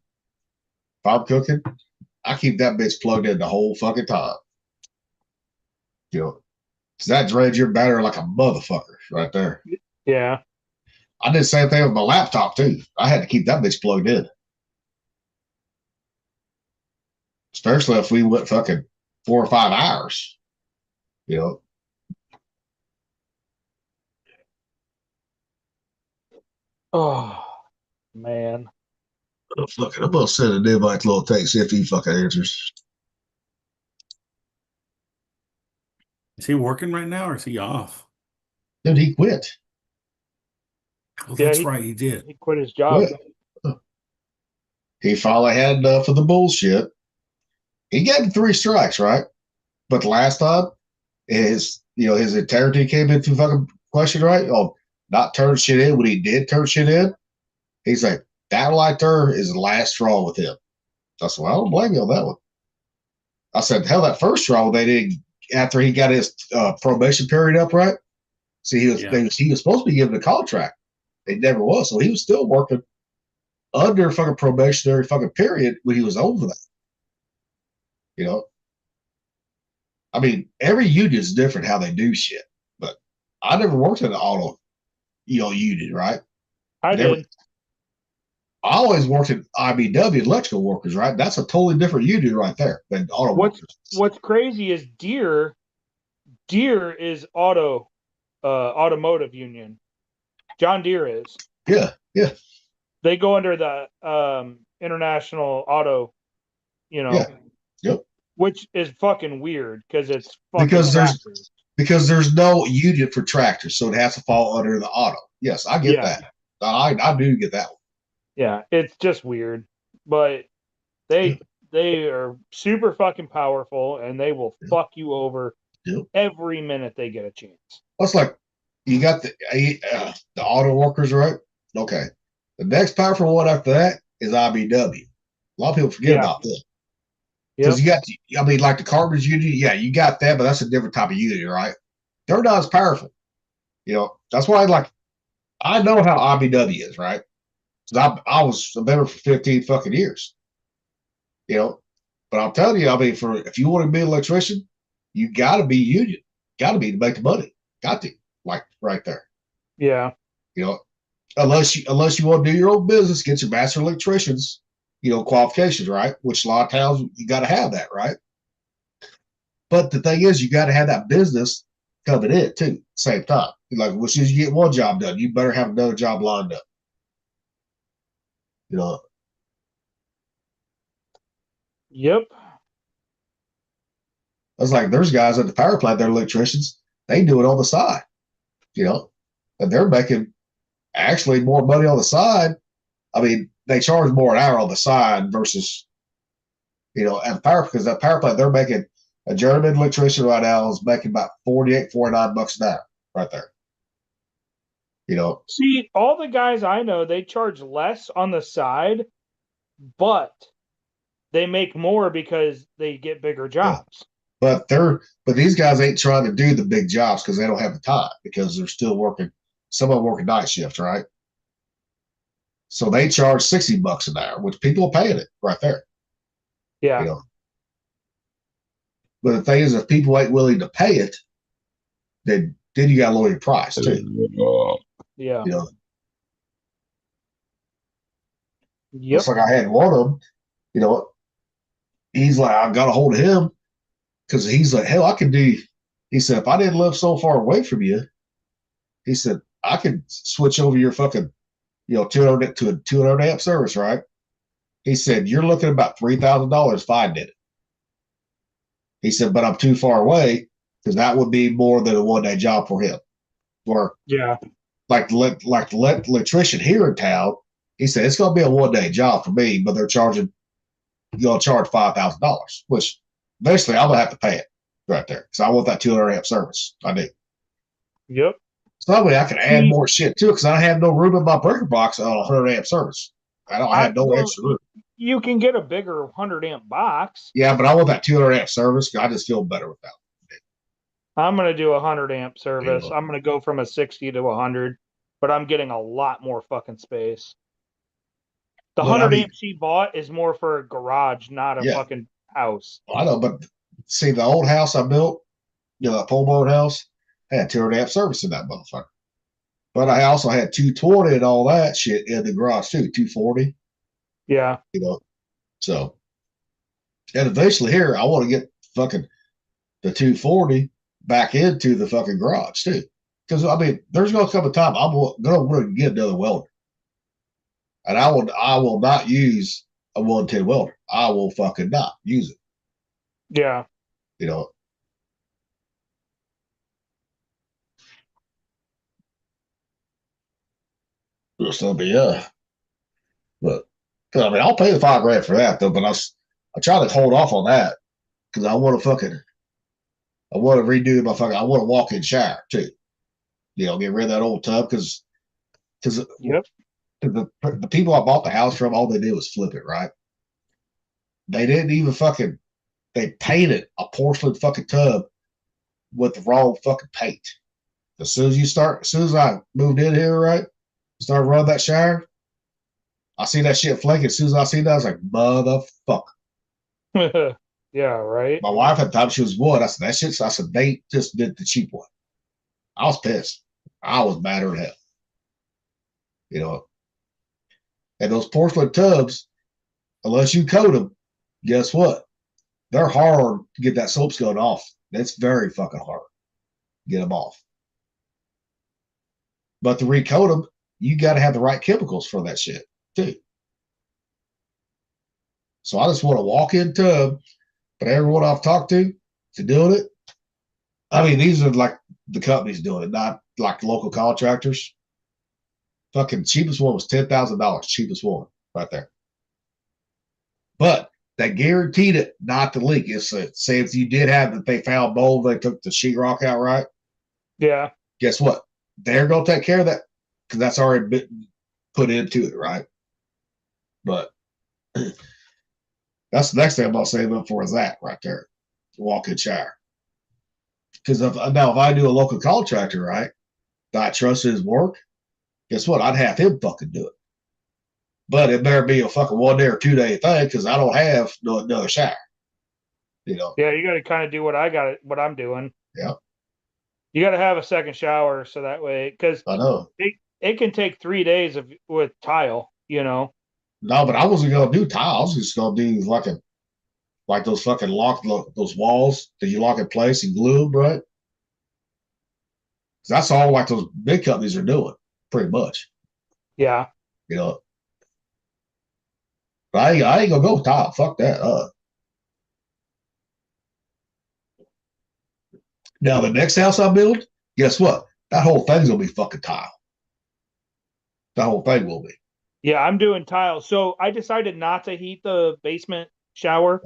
if I'm cooking, I keep that bitch plugged in the whole fucking time. You know, because that drains your battery like a motherfucker right there. Yeah. I did the same thing with my laptop too. I had to keep that bitch plugged in. Especially if we went fucking 4 or 5 hours. You know. Oh man. I'm gonna send an invite to little text, see if he fucking answers. Is he working right now or is he off? Dude, he quit. Oh, that's right, he did. He quit his job. He finally had enough of the bullshit. He gave him 3 strikes, right? But the last time, his integrity came into fucking question, right? Oh, not turn shit in when he did turn shit in. He's like, that right there is the last straw with him. I said, well, I don't blame you on that one. I said, hell, that first straw they did after he got his probation period up, right? See, he was supposed to be given a contract. It never was, so he was still working under fucking probationary fucking period when he was over that. You know, I mean, every union is different how they do shit, but I never worked in an auto, union, right? I did. I always worked at IBW, electrical workers, right? That's a totally different union right there than auto workers. What's crazy is Deere is automotive union. John Deere is. Yeah. They go under the International Auto, Yeah. Yep. Which is fucking weird because it's because there's no union for tractors, so it has to fall under the auto. Yes, I get that. I do get that one. Yeah, it's just weird, but they are super fucking powerful, and they will fuck you over every minute they get a chance. Well, it's like you got the auto workers, right? Okay, the next powerful one after that is IBW. A lot of people forget about that because you got, like the carpenters union. Yeah, you got that, but that's a different type of union, right? They're not as powerful. That's why, I know how IBW is, right? I was a member for 15 fucking years. You know, but I'm telling you, I mean, if you want to be an electrician, you got to be union. Got to be to make the money. Got to, like right there. Yeah. You know, unless you want to do your own business, get your master electricians, qualifications, right? Which a lot of towns you got to have that, right? But the thing is, you got to have that business coming in too, same time. Like, as soon as you get one job done, you better have another job lined up. You know. Yep. I was like, there's guys at the power plant, they're electricians. They do it on the side, and they're making actually more money on the side. I mean, they charge more an hour on the side versus, at the power, because that power plant, they're making a journeyman electrician right now is making about 48, 49 bucks an hour right there. See, all the guys I know, they charge less on the side, but they make more because they get bigger jobs. Yeah. But these guys ain't trying to do the big jobs because they don't have the time, because they're still working. Some of them working night shift, right? So they charge 60 bucks an hour, which people are paying it right there. Yeah. But the thing is, if people ain't willing to pay it, then you got to lower your price too. Yeah. Yep. It's like I had one of them, he's like, I got a hold of him because he's like, hell, I could do. He said, if I didn't live so far away from you, he said, I could switch over your fucking, 200 to a 200 amp service, right? He said, you're looking at about $3,000 if I did it. He said, but I'm too far away because that would be more than a 1-day job for him. Or like electrician here in town, he said it's going to be a 1-day job for me, but they're charging, you're going to charge $5,000, which basically I'm going to have to pay it right there because I want that 200 amp service. I do. Yep. So that way I can add more shit too, because I have no room in my breaker box on a 100 amp service. I don't have no extra room. You can get a bigger 100 amp box. Yeah, but I want that 200 amp service because I just feel better with that. I'm going to do a 100 amp service. Yeah. I'm going to go from a 60 to 100, but I'm getting a lot more fucking space. The 100 amp she bought is more for a garage, not a fucking house. I know, but see, the old house I built, that pole barn house, had 200 amp service in that motherfucker. But I also had 220 and all that shit in the garage too, 240. Yeah. So, and eventually here, I want to get fucking the 240 back into the fucking garage too. Because, I mean, there's going to come a time I'm going to want to get another welder. And I will not use a 110 welder. I will fucking not use it. Yeah. So, but I mean, I'll pay the $5,000 for that though. But I try to hold off on that because I want to redo my fucking. I want to walk-in shower too. Get rid of that old tub because the people I bought the house from, all they did was flip it, right? They didn't even fucking. They painted a porcelain fucking tub with the wrong fucking paint. As soon as I moved in here, right, started running that shower, I see that shit flaking. As soon as I see that, I was like, motherfucker. Yeah, right. My wife at the time, she was wood. I said, that shit. I said, they just did the cheap one. I was pissed. I was madder than hell. And those porcelain tubs, unless you coat them, guess what? They're hard to get that soap scone off. That's very fucking hard to get them off. But to recoat them, you got to have the right chemicals for that shit too. So I just want a walk-in tub. But everyone I've talked to doing it, I mean, these are like the companies doing it, not like local contractors. Fucking cheapest one was $10,000, cheapest one right there. But they guaranteed it not to leak. It's say if you did have that, they found mold, they took the sheetrock out, right? Yeah. Guess what? They're gonna take care of that because that's already been put into it, right? But that's the next thing I'm gonna save up for is that right there, walk-in shower. Because if I do a local contractor, right, that I trust his work, guess what? I'd have him fucking do it. But it better be a fucking 1 day or 2 day thing because I don't have another shower. Yeah, you got to kind of do what I'm doing. Yeah. You got to have a second shower so that way, because I know. It can take 3 days with tile, No, but I wasn't gonna do tile. I was just gonna do like those fucking those walls that you lock in place and glue them, right? That's all like those big companies are doing, pretty much. Yeah. But I ain't gonna go with tile. Fuck that. Now the next house I build, guess what? That whole thing's gonna be fucking tile. That whole thing will be. Yeah, I'm doing tile. So I decided not to heat the basement shower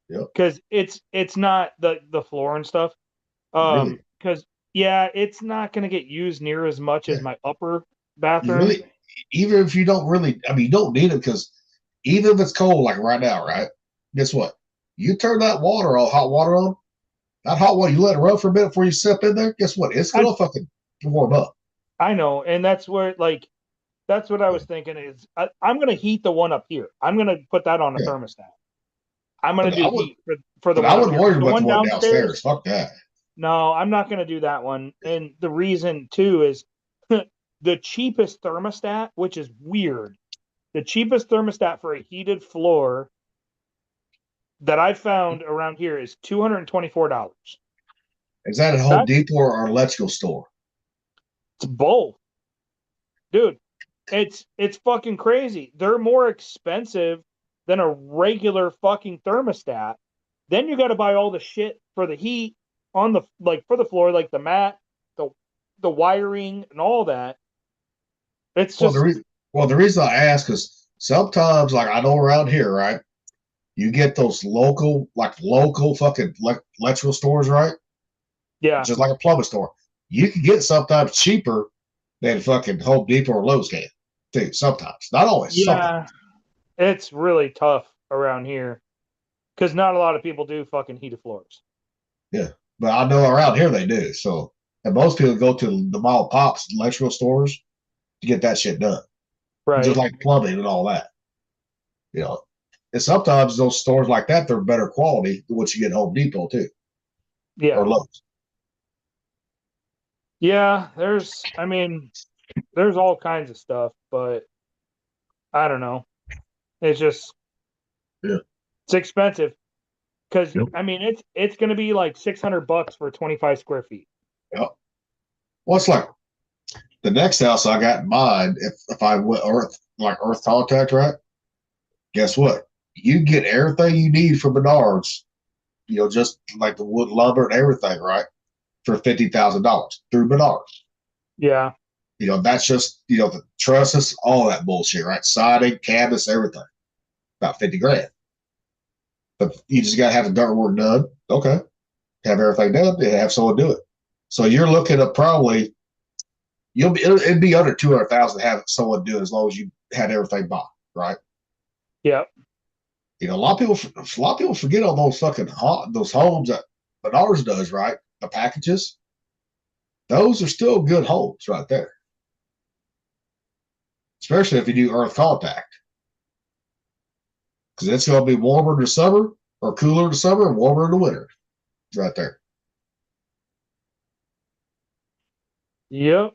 because it's not the floor and stuff. Really? Because it's not going to get used near as much as my upper bathroom. Really, even if you don't really, I mean, you don't need it because even if it's cold, like right now, right? Guess what? You turn that water on, hot water on. That hot water, you let it run for a minute before you step in there. Guess what? It's gonna fucking warm up. I know, and that's where that's what I was thinking is I'm going to heat the one up here. I'm going to put that on a thermostat. I'm going to do heat for the one. I wouldn't worry the about one the one downstairs. Fuck that. No, I'm not going to do that one. And the reason too is the cheapest thermostat, which is weird. The cheapest thermostat for a heated floor that I found around here is $224. Is that a Home Depot or an electrical store? It's both. Dude, it's fucking crazy. They're more expensive than a regular fucking thermostat. Then you got to buy all the shit for the heat on the for the floor, like the mat, the wiring, and all that. It's just the reason I ask is sometimes, like I know around here, right? You get those local fucking electrical stores, right? Yeah, just like a plumbing store. You can get sometimes cheaper than fucking Home Depot or Lowe's can. Too, sometimes, not always. Yeah, sometimes. It's really tough around here because not a lot of people do fucking heated floors. Yeah, but I know around here they do. So, and most people go to the mom and pops electrical stores to get that shit done. Right. Just like plumbing and all that. And sometimes those stores like that, they're better quality than what you get at Home Depot too. Yeah. Or Lowe's. Yeah, there's all kinds of stuff, but I don't know. It's just it's expensive because it's going to be like $600 for 25 square feet. Yeah. Well, it's like the next house I got in mind. If I went earth contact, right? Guess what? You get everything you need from Menards. Just like the wood lumber and everything, right? For $50,000 through Menards. Yeah. That's just the trusses, all that bullshit, right? Siding, cabinets, everything. About 50 grand. But you just gotta have the dirt work done. Okay. Have everything done and have someone do it. So you're looking at probably it'd be under 200,000 to have someone do it as long as you had everything bought, right? Yeah. A lot of people forget on those fucking those homes that Menards does, right? The packages. Those are still good homes right there. Especially if you do earth contact. Because it's going to be warmer in the summer or cooler in the summer and warmer in the winter. Right there. Yep.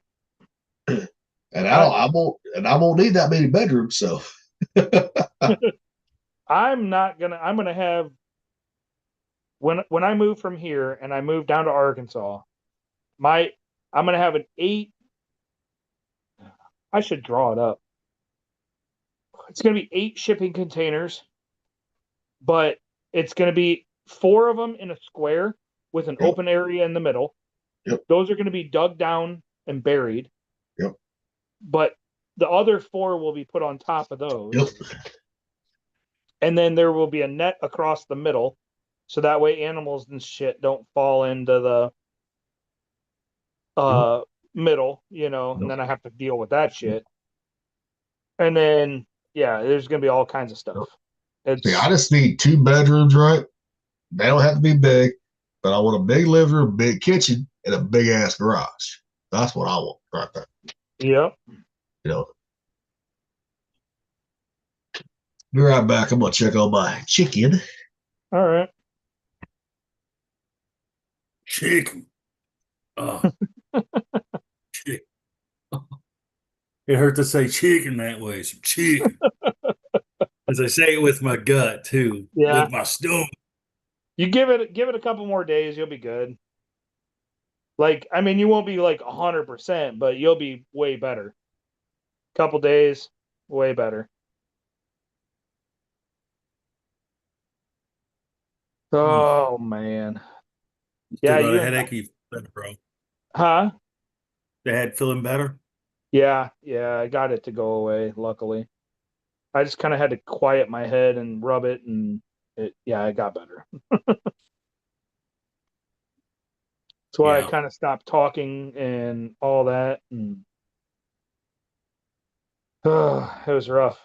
And I won't need that many bedrooms, so I'm gonna have when I move from here and I move down to Arkansas, I'm gonna have an 8. I should draw it up. It's gonna be 8 shipping containers, but it's gonna be 4 of them in a square with an open area in the middle. Yep. Those are gonna be dug down and buried. Yep. But the other 4 will be put on top of those. Yep. And then there will be a net across the middle, so that way animals and shit don't fall into the middle, and then I have to deal with that shit. And then, there's going to be all kinds of stuff. I just need 2 bedrooms, right? They don't have to be big, but I want a big living room, big kitchen, and a big ass garage. That's what I want right there. Yep. Be right back. I'm gonna check on my chicken. All right. Chicken. Oh, chicken. It hurt to say chicken that way. Some chicken. As I say it with my gut too, Yeah. with my stomach. You give it a couple more days, you'll be good. Like, I mean, you won't be like 100%, but you'll be way better. Couple days, way better. Oh man. Still Yeah, got you a and headache, you better, bro. huh? The head feeling better? Yeah, I got it to go away, luckily. I just kind of had to quiet my head and rub it, and it got better. That's why I Yeah. kind of stopped talking and all that, and it was rough.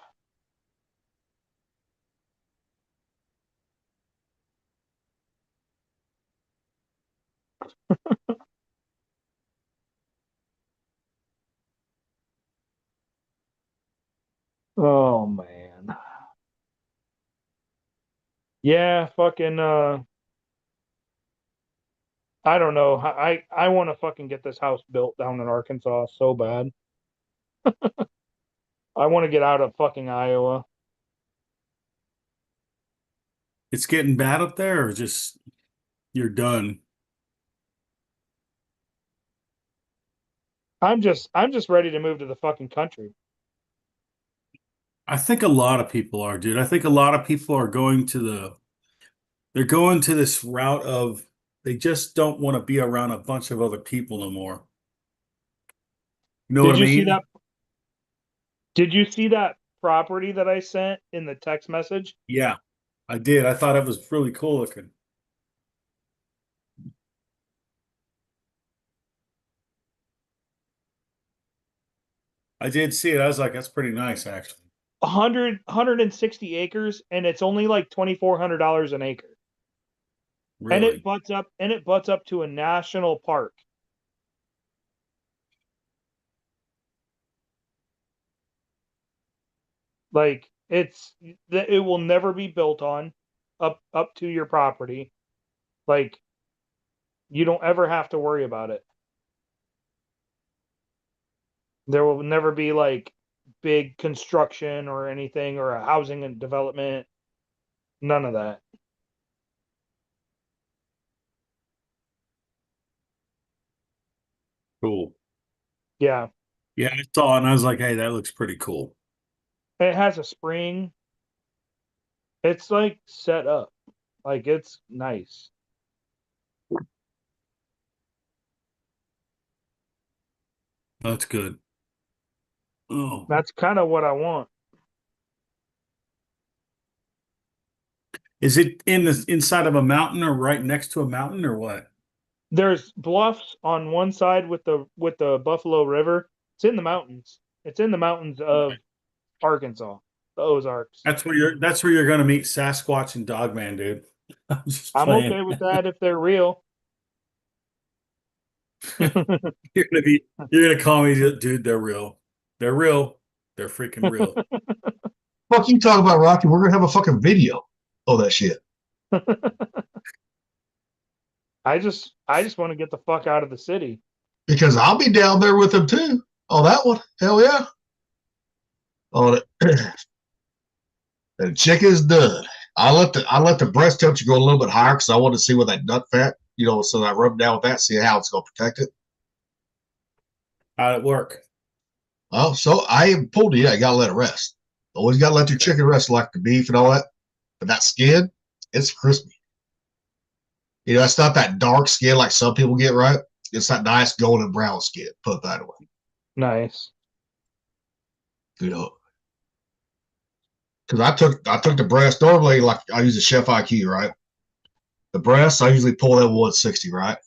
Oh man. Yeah, fucking I don't know. I want to fucking get this house built down in Arkansas so bad. I want to get out of fucking Iowa. It's getting bad up there, or just you're done? I'm just ready to move to the fucking country. I think a lot of people are, dude. I think a lot of people are going to they're going to this route of they just don't want to be around a bunch of other people no more. You know what Did I you see mean? that? Did you see that property that I sent in the text message? Yeah, I did. I thought it was really cool looking. I did see it. I was like, that's pretty nice, actually. 160 acres, and it's only like $2,400 an acre. And Really? it butts up to a national park. Like it will never be built on up to your property. Like you don't ever have to worry about it. There will never be like big construction or anything or a housing and development. None of that. Cool. Yeah. Yeah, I saw it and I was like, hey, that looks pretty cool. It has a spring. It's like set up. Like it's nice. That's good. Oh. That's kind of what I want. Is it in the inside of a mountain or right next to a mountain or what? There's bluffs on one side with the Buffalo River. It's in the mountains. It's in the mountains of Arkansas, the Ozarks. That's where you're gonna meet Sasquatch and Dogman, dude. I'm just I'm playing. okay with that if they're real. You're gonna call me, dude, they're real. They're real. They're freaking real. Fuck you talk about, Rocky. We're gonna have a fucking video of that shit. I just want to get the fuck out of the city. Because I'll be down there with them too. Oh, that one. Hell yeah. Oh, the chick is done. I let the breast temperature go a little bit higher because I want to see what that nut fat, so I rub down with that, see how it's gonna protect it. How'd it work? Oh, so I haven't pulled it yet. I gotta let it rest. Always gotta let your chicken rest like the beef and all that. But that skin, it's crispy. It's not that dark skin like some people get, right? It's that nice golden brown skin. Put it that way. Nice. Because I took the breast normally, like I use a Chef IQ, right? The breast I usually pull that 160, right?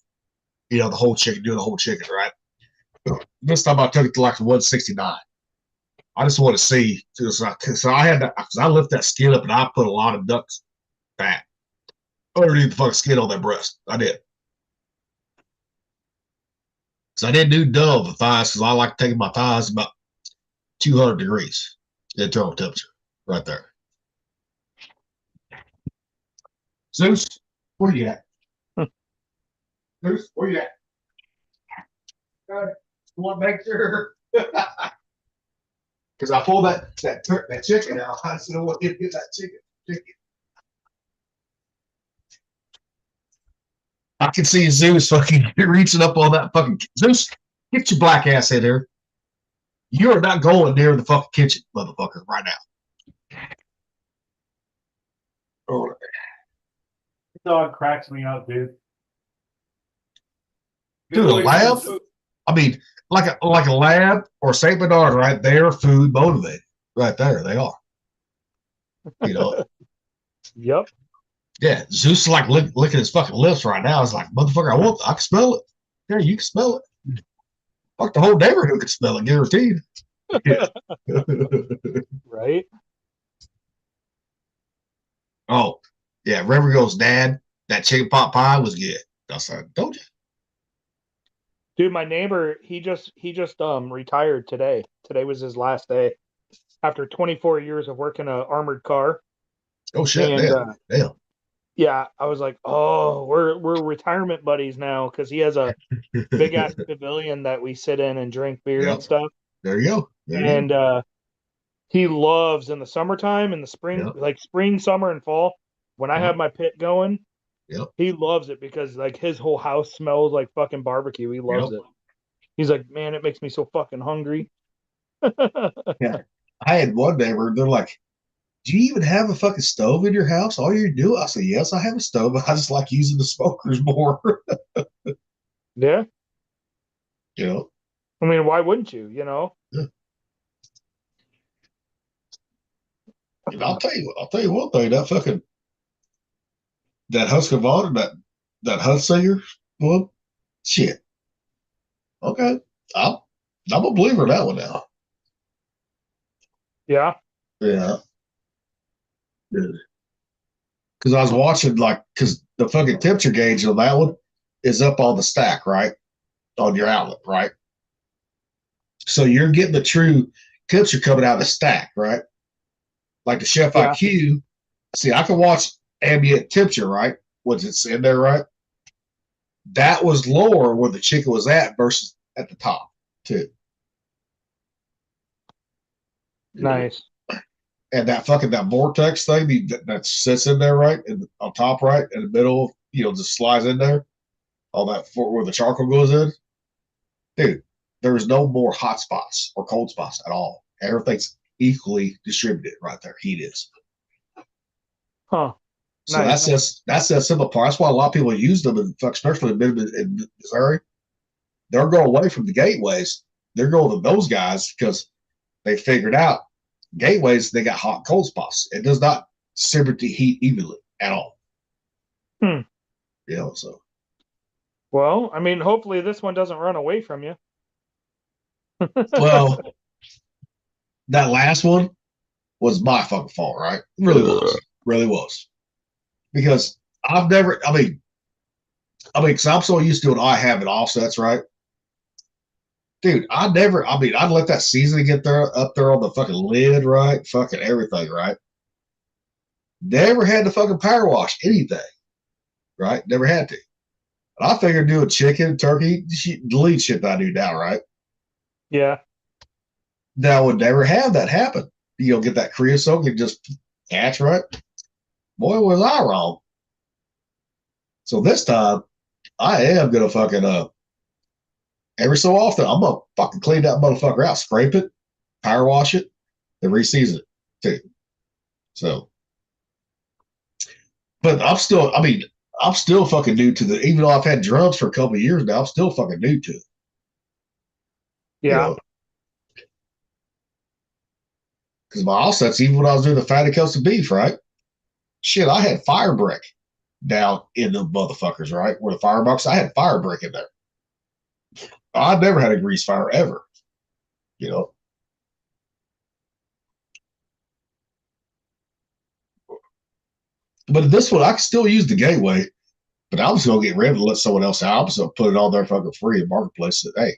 The whole chicken, do the whole chicken, right? This time I took it to like 169. I just want to see, so I had that because I lift that skin up and I put a lot of duck fat underneath the fucking skin on that breast. I did. Because I didn't do dove the thighs because I like taking my thighs about 200 degrees internal temperature right there. Zeus, where you at? Zeus, where you at? Want to make sure. Because I pulled that chicken out. I said, "Well, get that chicken." I can see Zeus fucking reaching up on that fucking Zeus. Get your black ass in here. You are not going near the fucking kitchen, motherfucker, right now. Oh. Dog cracks me up, dude. Dude, a lab? I mean, like a lab or Saint Bernard, right? They're food motivated, right there. They are. You know. Yep. Yeah, Zeus is like licking his fucking lips right now. It's like, motherfucker, I can smell it. Yeah, you can smell it. Fuck, the whole neighborhood can smell it, guaranteed. Yeah. Right? Oh, yeah. River goes, Dad, that chicken pot pie was good. I said, don't you? Dude, my neighbor, he just retired today. Today was his last day after 24 years of working an armored car. Oh shit, and, damn. Yeah, I was like, oh, we're retirement buddies now because he has a big ass pavilion that we sit in and drink beer and stuff. There you go. And he loves in the summertime, in the spring, like spring, summer, and fall. When I have my pit going, he loves it because like his whole house smells like fucking barbecue. He loves it. He's like, man, it makes me so fucking hungry. Yeah, I had one neighbor. They're like, do you even have a fucking stove in your house? All you do? I said, yes, I have a stove. I just like using the smokers more. Yeah. You know. I mean, why wouldn't you? You know. Yeah. And I'll tell you one thing. That Husqvarna, that Huntsinger one, shit. Okay, I'm a believer in that one now. Yeah. Yeah. Because I was watching because the fucking temperature gauge on that one is up on the stack, right? On your outlet, right? So you're getting the true temperature coming out of the stack, right? Like the Chef IQ. See, I can watch ambient temperature, right? Once it's in there, right? That was lower where the chicken was at versus at the top, too. Nice. And that vortex thing that sits in there, right? On top, right? In the middle, just slides in there. All that where the charcoal goes in. Dude, there's no more hot spots or cold spots at all. Everything's equally distributed right there. Heat is. Huh. So that's that simple part. That's why a lot of people use them, especially in Missouri. They're going away from the gateways. They're going to those guys because they figured out gateways, they got hot and cold spots. It does not distribute the heat evenly at all. So. Well, I mean, hopefully this one doesn't run away from you. Well, that last one was my fucking fault, right? Really was. Because I've never, because I'm so used to it, I have it offsets, right? Dude, I'd let that seasoning get up there on the fucking lid, right? Fucking everything, right? Never had to fucking power wash anything, right? Never had to. And I figured doing chicken, turkey, the lead shit that I do now, right? Yeah. Now, I would never have that happen. Get that creosote and just catch, right? Boy, was I wrong. So this time, I am going to fucking, every so often, I'm going to fucking clean that motherfucker out, scrape it, power wash it, then reseason it, too. So, but I'm still fucking new to even though I've had drums for a couple of years now, I'm still fucking new to it. Yeah. Because my offsets, even when I was doing the fatty custom beef, right? Shit, I had fire brick down in the motherfuckers, right? Where the firebox, I had fire brick in there. I never had a grease fire ever, But this one, I can still use the gateway, but I'm just going to get rid of it and let someone else out. I'm just going to put it on there fucking free in Marketplace. That, hey,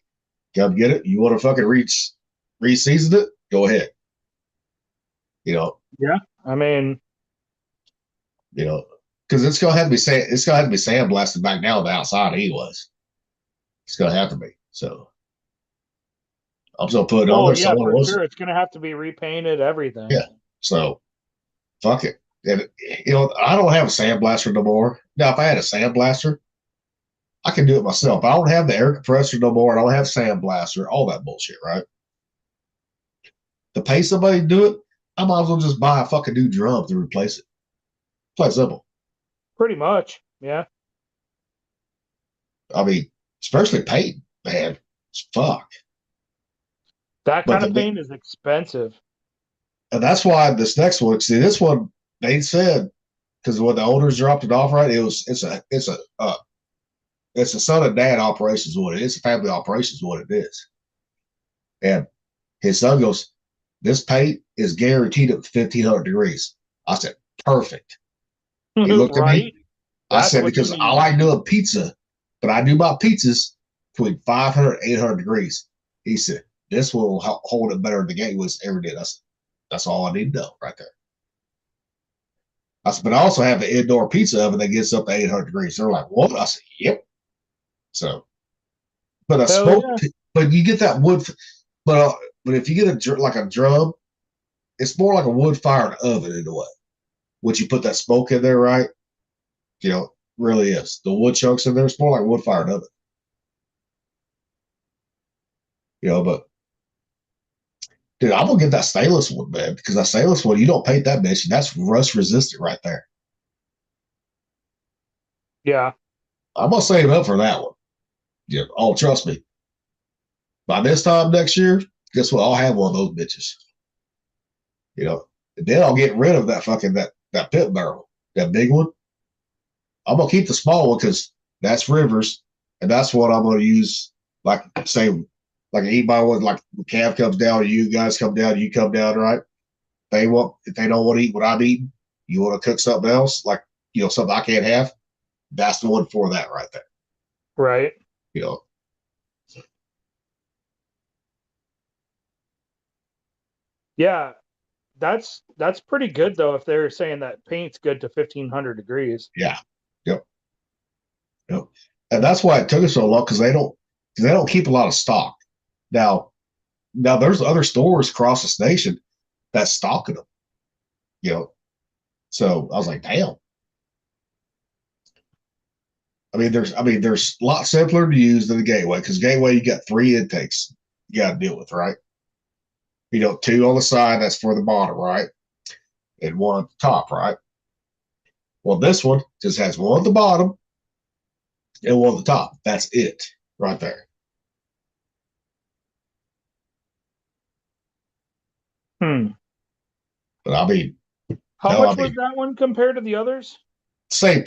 come get it. You want to fucking re-season it? Go ahead. Yeah. I mean, because it's gonna have to be sandblasted back now the outside he was. It's gonna have to be. So I'm just gonna put it on Oh there. yeah, Someone for wants sure. it. It's gonna have to be repainted, everything. Yeah. So fuck it. And I don't have a sandblaster no more. Now, if I had a sandblaster, I can do it myself. I don't have the air compressor no more. I don't have sandblaster, all that bullshit, right? To pay somebody to do it, I might as well just buy a fucking new drum to replace it. Plain simple. Pretty much. Yeah. I mean, especially paint, man. It's fuck. That But kind of paint is expensive. And that's why this next one, see, this one, they said, because when the owners dropped it off, right, it's a son and dad operation is what it is. It's a family operation is what it is. And his son goes, this paint is guaranteed at 1,500 degrees. I said, perfect. He looked at me. I said, because I like doing pizza, but I do my pizzas between 500 and 800 degrees. He said, this will hold it better than the Gateways ever did. I said, that's all I need to know right there. I said, but I also have an indoor pizza oven that gets up to 800 degrees. They're like, what? I said, yep. So, but a smoke, but you get that wood, but if you get a drum, it's more like a wood fired oven in a way. Once you put that smoke in there, right? Really is. The wood chunks in there, it's more like a wood fired oven. But dude, I'm gonna get that stainless one, man, because that stainless one, you don't paint that bitch, and that's rust resistant right there. Yeah. I'm gonna save up for that one. Yeah. Oh, trust me. By this time next year, guess what? I'll have one of those bitches. And then I'll get rid of that fucking that pit barrel, that big one. I'm gonna keep the small one because that's Rivers, and that's what I'm gonna use. Like say, like anybody was like Cav comes down, or you guys come down, you come down, right? If they don't want to eat what I'm eating, you want to cook something else, like something I can't have. That's the one for that right there. Right. Yeah, that's pretty good though. If they're saying that paint's good to 1,500 degrees. Yeah. Yep. And that's why it took us so long because they don't keep a lot of stock. Now there's other stores across this nation that's stocking them. So I was like, damn. There's a lot simpler to use than the Gateway because Gateway you got 3 intakes you got to deal with, right? 2 on the side, that's for the bottom, right? And 1 at the top, right? Well, this one just has 1 at the bottom and 1 at the top. That's it right there. But how much was that one compared to the others? Same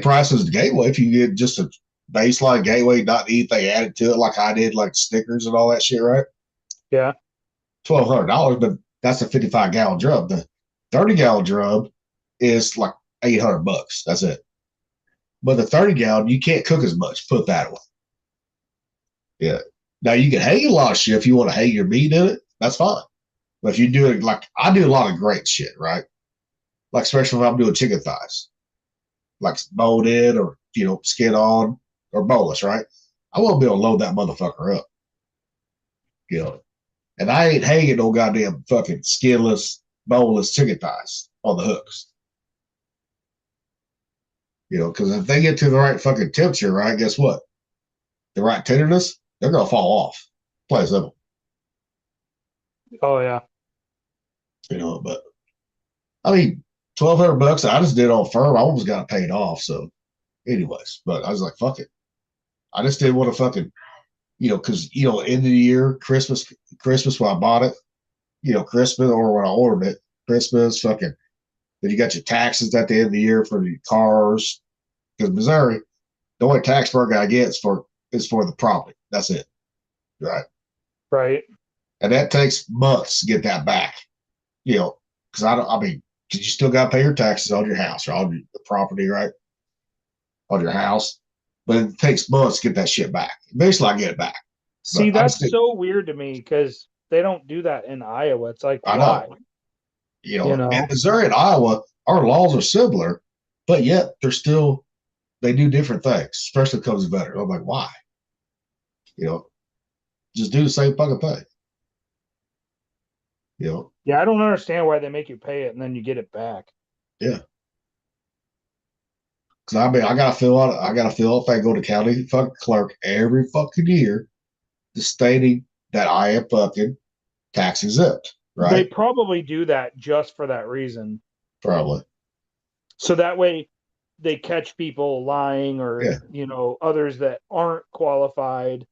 price as the Gateway. If you get just a baseline Gateway, not anything added to it, like I did, like stickers and all that shit, right? Yeah. $1,200, but that's a 55-gallon drum. The 30-gallon drum is like $800. That's it. But the 30-gallon, you can't cook as much. Put it that way. Yeah. Now you can hang a lot of shit if you want to hang your meat in it. That's fine. But if you do it like I do a lot of great shit, right? Like especially if I'm doing chicken thighs, like bone in or skin on or boneless, right? I won't be able to load that motherfucker up. And I ain't hanging no goddamn fucking skinless, boneless chicken thighs on the hooks. Because if they get to the right fucking temperature, right, guess what? The right tenderness, they're gonna fall off. Plain simple. Oh yeah. But $1,200. I just did it on firm. I almost got it paid off. So, anyways, but I was like, fuck it. I just didn't want to fucking, because end of the year, Christmas when I bought it, Christmas or when I ordered it, Christmas, fucking. Then you got your taxes at the end of the year for the cars. Because Missouri, the only tax break I get is for the property. That's it. Right. Right. And that takes months to get that back. Because because you still got to pay your taxes on your house or on the property, right? On your house. But it takes months to get that shit back. Eventually I get it back. See, that's so weird to me because they don't do that in Iowa. It's like, why? In Missouri and Iowa, our laws are similar, but yet they do different things, especially when it comes to better. I'm like, why? Just do the same fucking thing. Yeah, I don't understand why they make you pay it and then you get it back. Yeah. Because I gotta fill out if I go to county fucking clerk every fucking year, just stating that I am fucking tax exempt, right? They probably do that just for that reason. Probably. So that way they catch people lying or, others that aren't qualified,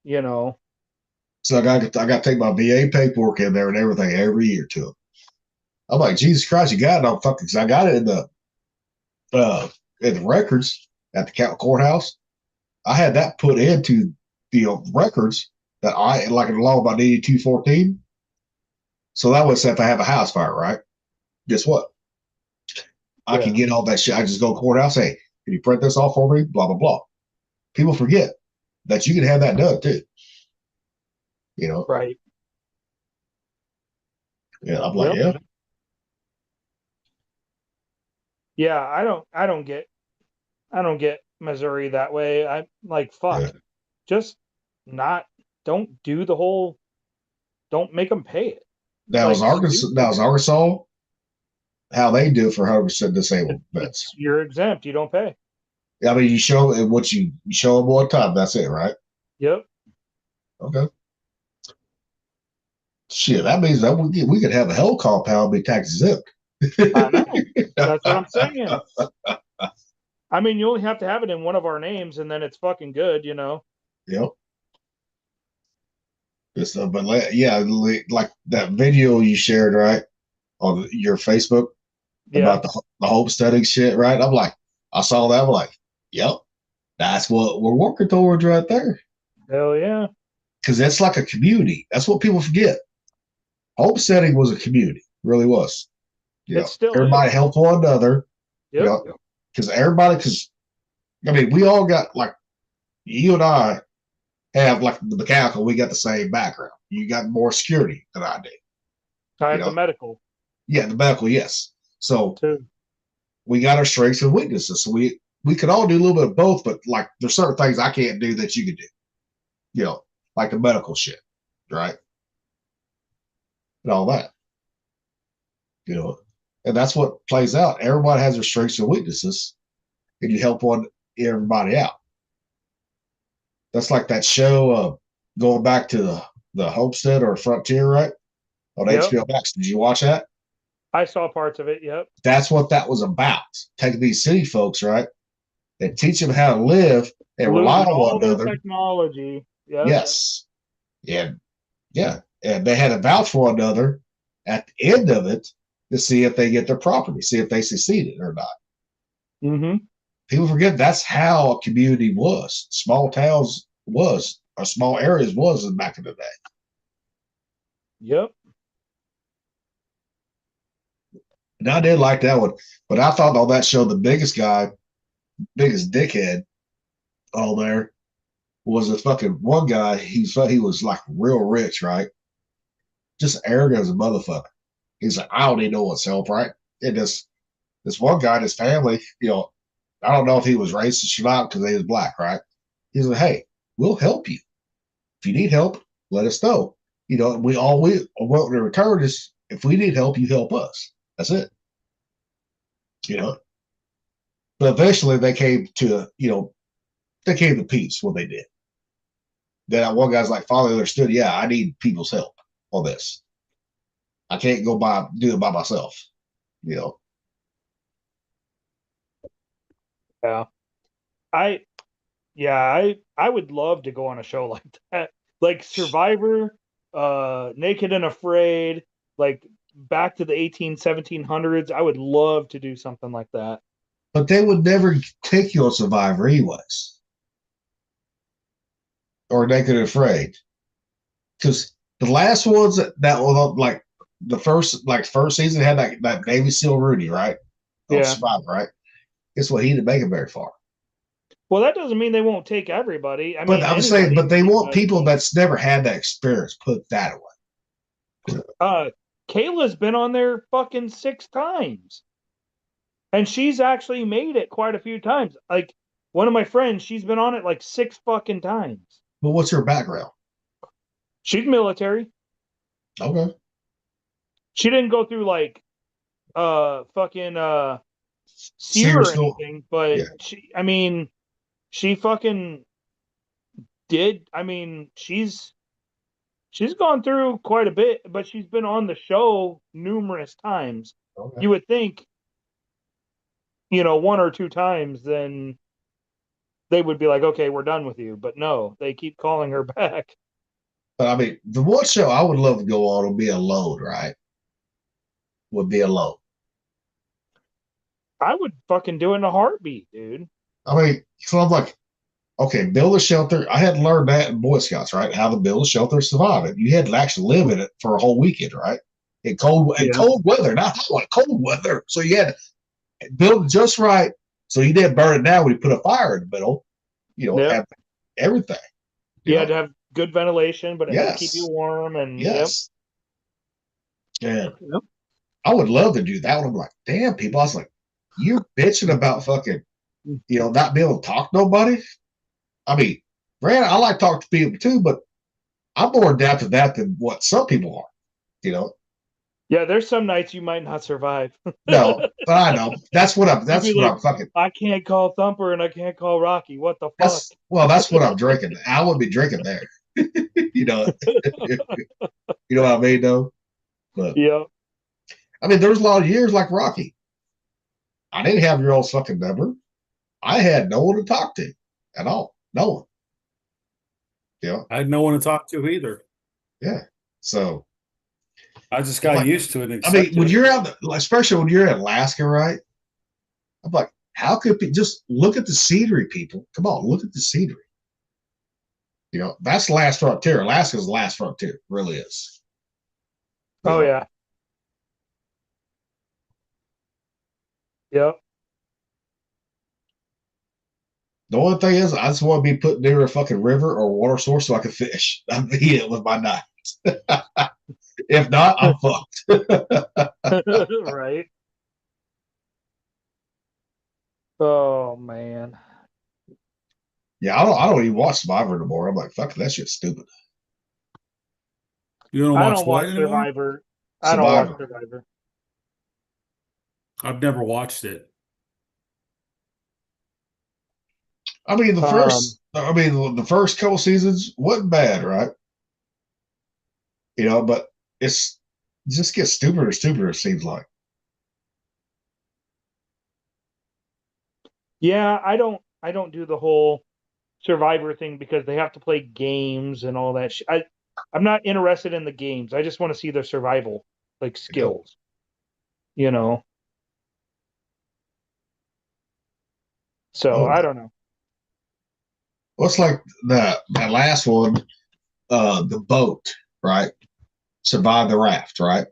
So I got to take my VA paperwork in there and everything every year to them. I'm like, Jesus Christ, you got it on fucking, because I got it in the records at the county courthouse. I had that put into the records that I, like in the law about 8214. So that would say if I have a house fire, right? Guess what? I can get all that shit. I just go to the courthouse, say, can you print this off for me? Blah, blah, blah. People forget that you can have that done too. Right. Yeah, I'm like, yeah. Yeah, I don't get Missouri that way. I'm like, fuck. Yeah. Just don't do the whole, don't make them pay it. Now is Arkansas how they do it for 100% disabled vets? You're exempt. You don't pay. I mean, you show what you show them one time. That's it, right? Yep. Okay. Shit, that means that we could have a hell compound be tax exempt. I know. That's what I'm saying. I mean, you only have to have it in one of our names, and then it's fucking good, Yep. But yeah, like that video you shared, right, on your Facebook about the homesteading shit, right? I'm like, I saw that. I'm like, yep, that's what we're working towards right there. Hell yeah. Because that's like a community. That's what people forget. Homesteading was a community, really was. It still everybody is. helped one another. Yep. Because I mean, we all got, like, you and I have, like, the mechanical, we got the same background. You got more security than I did. I have the medical. Yeah, the medical, yes. So we got our strengths and weaknesses. So we could all do a little bit of both, but like there's certain things I can't do that you could do. Like the medical shit, right? And all that. And that's what plays out. Everybody has their strengths and weaknesses, and you help everybody out. That's like that show going back to the Homestead or Frontier, right? On HBO Max. Did you watch that? I saw parts of it, yep. That's what that was about. Taking these city folks, right, and teach them how to live and rely on one another. Technology. Yep. Yes. And and they had to vouch for one another at the end of it to see if they get their property, see if they succeeded or not. Mm-hmm. People forget that's how a community was. Small towns was, or small areas was back in the day. Yep. And I did like that one, but I thought on that show the biggest dickhead on there was a fucking one guy. He was like real rich, right? Just arrogant as a motherfucker. He's like, I don't even know what's help, right? And this one guy, his family, I don't know if he was racist or not because he was black, right? He's like, hey, we'll help you. If you need help, let us know. We want in return is if we need help, you help us. That's it. But eventually they came to peace when they did. Then one guy's like, finally understood, yeah, I need people's help on this. I can't do it by myself. Yeah. I would love to go on a show like that. Like Survivor, Naked and Afraid, like back to the 1700s. I would love to do something like that. But they would never take you on Survivor anyways. Or Naked and Afraid. Because the last ones that were like the first season had that Navy SEAL Rudy, right? On Survivor, right? Guess what? He didn't make it very far. Well, that doesn't mean they won't take everybody. I'm saying, but they want people that's never had that experience. Put that away. Kayla's been on there fucking 6 times. And she's actually made it quite a few times. Like one of my friends, she's been on it like 6 fucking times. But what's her background? She's military. Okay. She didn't go through like fucking SEER or anything, but she fucking did. I mean, she's gone through quite a bit, but she's been on the show numerous times. Okay. You would think, 1 or 2 times, then they would be like, okay, we're done with you. But no, they keep calling her back. But I mean, the one show I would love to go on would be Alone, right? Would be Alone. I would fucking do it in a heartbeat, dude. I mean, so I'm like, okay, build a shelter. I had learned that in Boy Scouts, right? How to build a shelter, survive it. You had to actually live in it for a whole weekend, right? In cold weather, not hot, like cold weather. So you had to build it just right. So you didn't burn it down when you put a fire in the middle. Have everything. You had to have good ventilation, but it had to keep you warm. And And I would love to do that one. I'm like, damn, people. I was like, you're bitching about fucking, not being able to talk to nobody. I mean, granted, I like to talk to people too, but I'm more adapted to that than what some people are. Yeah, there's some nights you might not survive. No, but I know that's what I'm fucking. I can't call Thumper and I can't call Rocky. What the fuck? That's what I'm drinking. I wouldn't be drinking there. You know what I mean, though. But I mean, there's a lot of years like Rocky. I didn't have your old fucking number. I had no one to talk to at all. No one. I had no one to talk to either. Yeah. So I just got used to it. I mean, when you're out, especially when you're in Alaska, right? I'm like, how could people just look at the scenery, people? Come on, look at the scenery. That's the last frontier. Alaska's the last frontier. It really is. Oh, yeah. Yep. The only thing is, I just want to be put near a fucking river or water source so I can fish. That'd be it with my knives. If not, I'm fucked. Right. Oh man. Yeah, I don't even watch Survivor anymore. I'm like, fuck, that shit's stupid. You don't watch what anymore? Survivor. I don't watch Survivor. I've never watched it. I mean, the first couple seasons wasn't bad, right? But it just gets stupider and stupider, it seems like. Yeah, I don't do the whole Survivor thing because they have to play games and all that shit. I'm not interested in the games. I just want to see their survival skills. So I don't know. What's like that last one, the boat, right? Survive the raft, right?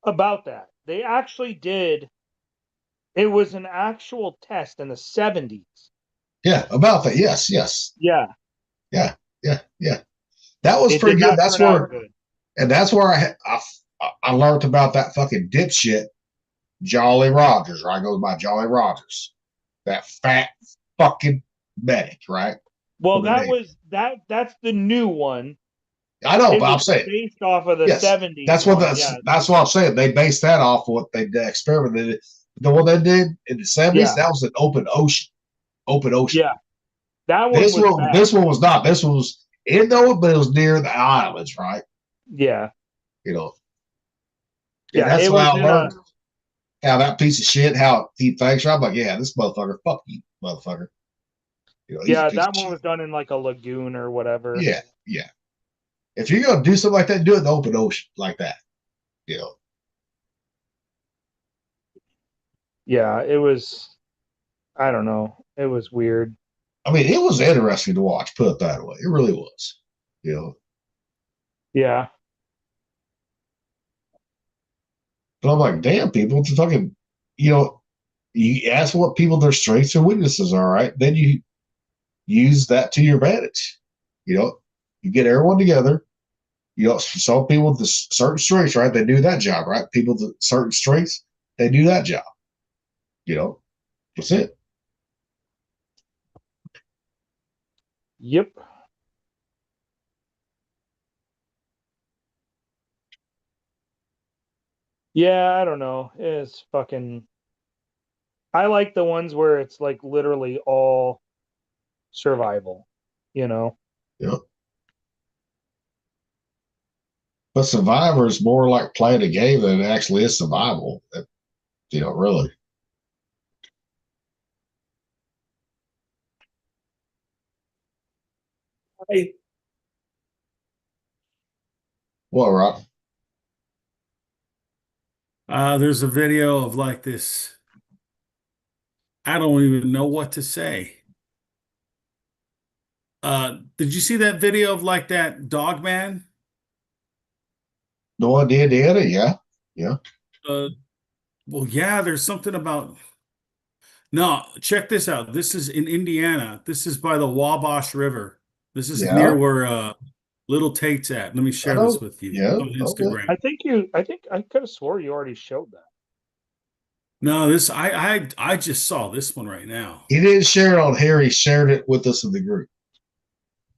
About that. They actually did. It was an actual test in the 70s. Yeah, about that. Yes. Yeah. That was pretty good. That's where I learned about that fucking dipshit Jolly Rogers, right? Goes by Jolly Rogers. That fat fucking medic, right? Well, that's the new one. I know, but I'm saying based off of the 70s. That's what I'm saying. They based that off of what they experimented. The one they did in the 70s, that was an open ocean. Yeah. That one this one was not. This one was in though, but it was near the islands, right? Yeah. Yeah, that's why I learned how that piece of shit, how he thinks. I'm like, yeah, this motherfucker, fuck you, motherfucker. That one was done in like a lagoon or whatever. Yeah. If you're gonna do something like that, do it in the open ocean like that. Yeah, it was. I don't know. It was weird. I mean, it was interesting to watch. Put it that way. It really was. Yeah. But I'm like, damn, people, it's fucking. You ask what people their strengths and weaknesses are, right? Then you use that to your advantage. You get everyone together. You know, some people with the certain strengths, right? They do that job, right? People with certain strengths, they do that job. You know, that's it. Yep. Yeah, I don't know. It's fucking. I like the ones where it's like literally all survival. You know. Yep. But Survivor is more like playing a game than it actually is survival. You know, really. Hey. What, Rob? There's a video of like this. I don't even know what to say. Did you see that video of like that dog man? No idea, did. Yeah. Yeah. Well, yeah, there's something about. No, check this out. This is in Indiana. This is by the Wabash River. This is near Yeah. where Little Tate's at. Let me share this with you. Yeah. On Okay. Instagram. I think I could have swore you already showed that. No, this I just saw this one right now. He didn't share it on here. He shared it with us in the group.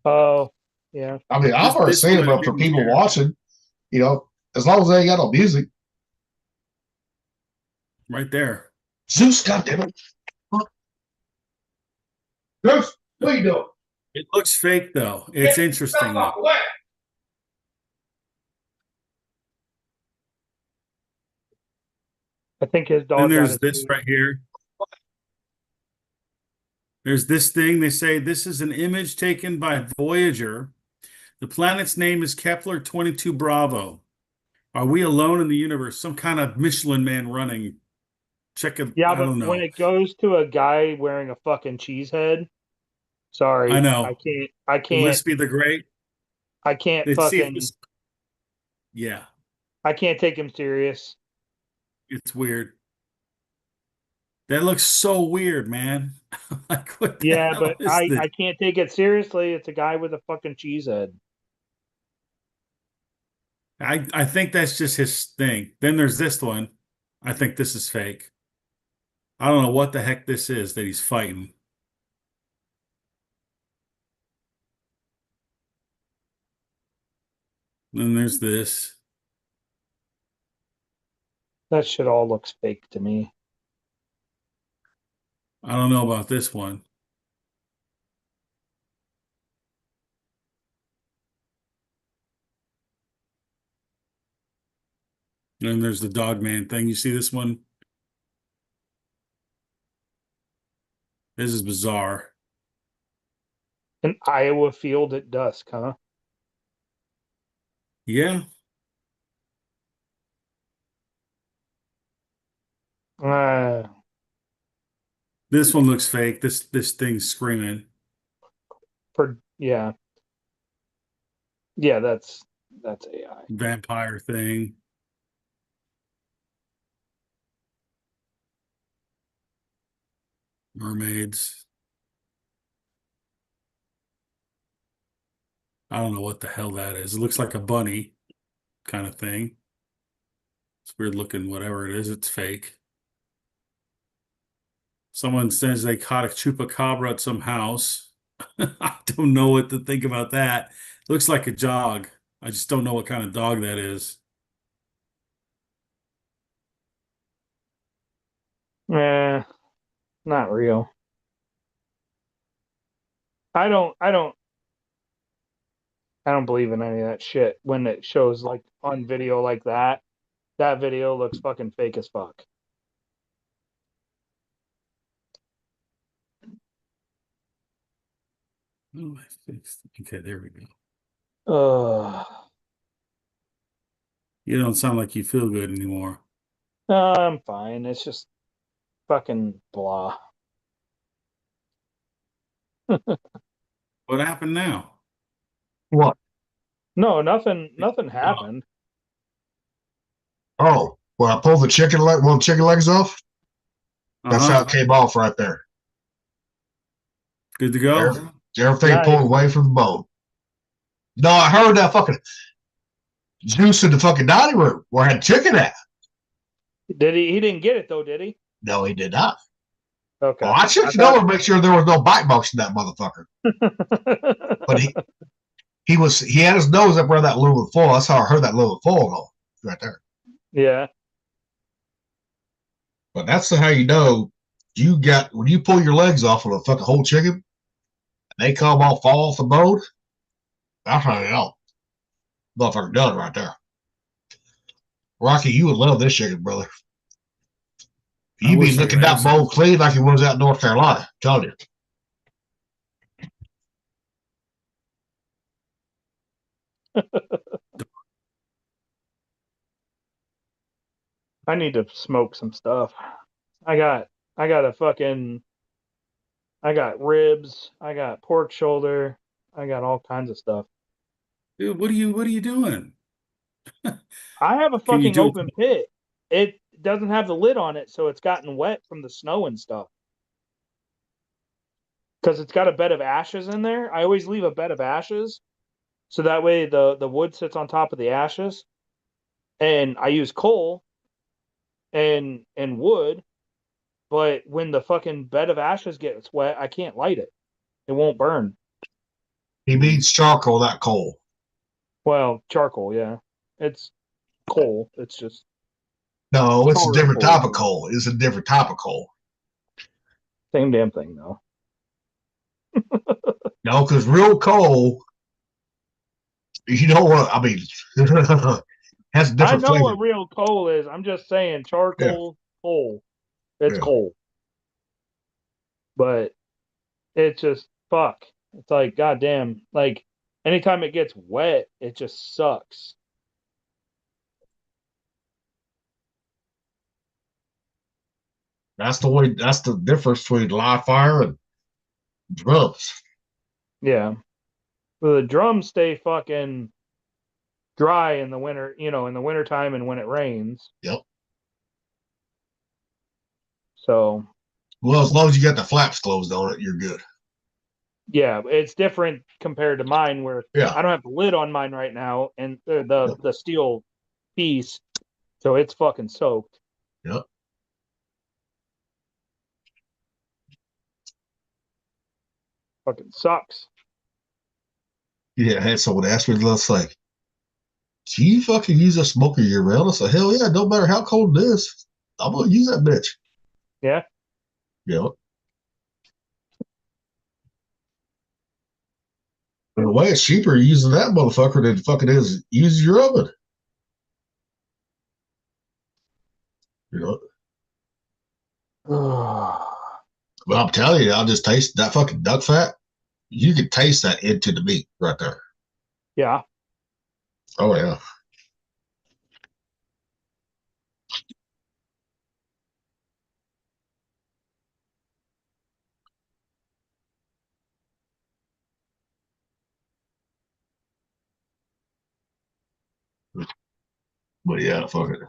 Oh, yeah. I mean, I've already This seen one it, I but for didn't people share. watching, you know, as long as they ain't got no music. Right there. Zeus, goddammit. Zeus, what are you doing? It looks fake though. It's interesting though. I think his Then dog got there's his this food. right here. There's this thing. They say this is an image taken by Voyager. The planet's name is Kepler 22 Bravo. Are we alone in the universe? Some kind of Michelin man running. Check it. Yeah, I but don't when know. it goes to a guy wearing a fucking cheese head, sorry, I know. I can't, Gillespie the Great. I can't Let's see if fucking, this. Yeah, I can't take him serious. it's weird. That looks so weird, man. Like, what the Yeah, hell but is this? I can't take it seriously. It's a guy with a fucking cheese head. I think that's just his thing. Then there's this one. I think this is fake. I don't know what the heck this is that he's fighting. Then there's this. That shit all looks fake to me. I don't know about this one. Then there's the dog man thing. You see this one? This is bizarre. An Iowa field at dusk, huh? Yeah. This one looks fake. This thing's screaming. Yeah. Yeah, that's AI. Vampire thing. Mermaids. I don't know what the hell that is. It looks like a bunny kind of thing. It's weird looking, whatever it is. It's fake. Someone says they caught a chupacabra at some house. I don't know what to think about that. Looks like a dog. I just don't know what kind of dog that is. Not real. I don't believe in any of that shit when it shows like on video like that. That video looks fucking fake as fuck. Oh, I fixed. Okay, there we go. You don't sound like you feel good anymore. I'm fine. It's just fucking blah. What happened now? What? No, nothing happened. Oh, well, I pulled the chicken leg, one of the chicken legs off. That's how it came off right there. Good to go. Everything pulled away from the bone. No, I heard that fucking. juice in the fucking dining room where I had chicken at. Did he? He didn't get it though, did he? No, he did not. Okay. Well, I checked it over to make sure there was no bite marks in that motherfucker. But he had his nose up where that little full. That's how I heard that little full go right there. Yeah. But that's how you know you got when you pull your legs off of a fucking whole chicken, and they come all fall off the bone. That's how you know. Motherfucker done right there. Rocky, you would love this chicken, brother. You be looking that bone clean like it was out in North Carolina. I'm telling you. I need to smoke some stuff. I got ribs, I got pork shoulder, I got all kinds of stuff. Dude, what are you doing? I have a fucking open pit. It doesn't have the lid on it, so it's gotten wet from the snow and stuff. Because it's got a bed of ashes in there. I always leave a bed of ashes, so that way the wood sits on top of the ashes. And I use coal and wood, but when the fucking bed of ashes gets wet, I can't light it. It won't burn. He means charcoal, not coal. Well, charcoal, yeah. It's coal. It's just no, it's a different type of coal. It's a different type of coal. Same damn thing, though. No, because real coal, you know what? I mean, has a different I know flavor. what real coal is. I'm just saying charcoal, coal. It's coal. But it's just fuck. It's like goddamn. Like anytime it gets wet, it just sucks. That's the difference between live fire and drums. Yeah. Well, the drums stay fucking dry in the winter, in the wintertime and when it rains. Yep. So. Well, as long as you got the flaps closed on it, you're good. Yeah, it's different compared to mine where I don't have the lid on mine right now and the steel piece, so it's fucking soaked. Yep. Fucking sucks. Yeah, I had someone ask me last like, do you fucking use a smoker year round? I said, hell yeah, no matter how cold it is, I'm gonna use that bitch. Yeah. Yep. In a way, it's cheaper using that motherfucker than fucking is use your oven. You know. But I'm telling you, I'll just taste that fucking duck fat. You can taste that into the meat right there. Yeah. Oh yeah. But yeah, fuck it.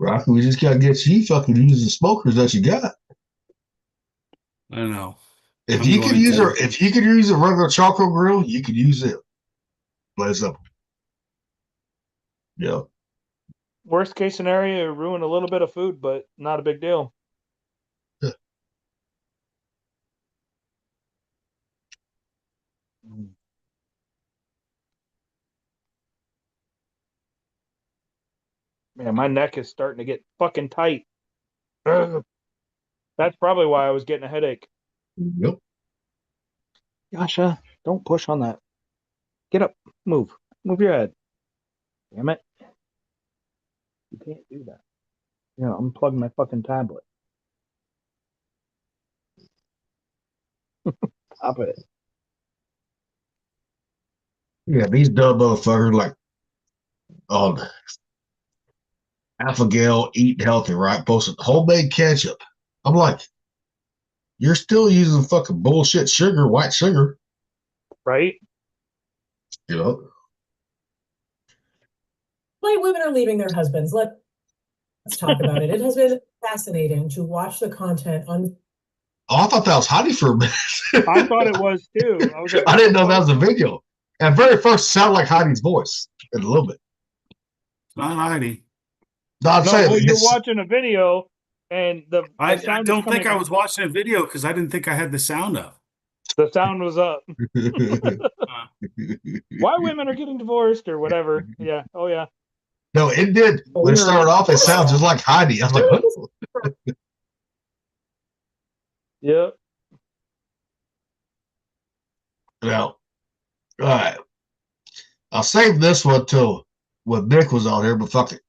Rocky, we just gotta get you fucking using the smokers that you got. I know. If you could use a regular charcoal grill, you could use it. Plain simple. Yeah. Worst case scenario, ruin a little bit of food, but not a big deal. Yeah. Man, my neck is starting to get fucking tight. That's probably why I was getting a headache. Yep. Yasha, don't push on that. Get up. Move your head. Damn it. You can't do that. Unplug my fucking tablet. Stop it. Yeah, these dumb motherfuckers like Alpha Gal eating healthy, right? Posted homemade ketchup. I'm like, you're still using fucking bullshit sugar, white sugar. Right? You know? Why women are leaving their husbands. Let's talk about it. It has been fascinating to watch the content on. Oh, I thought that was Heidi for a minute. I thought it was too. I was like, I didn't know that was a video. At very first, it sounded like Heidi's voice a little bit. It's not Heidi. No, I'm saying well, you're watching a video, and the I sound don't is coming. think I was watching a video because I didn't think I had the sound up. The sound was up. Why women are getting divorced or whatever? Yeah. Oh yeah. No, it did. When it started off, it sounded just like Heidi. I was like, what? Yep. Now, all right. I'll save this one till when Nick was on here, but fuck it.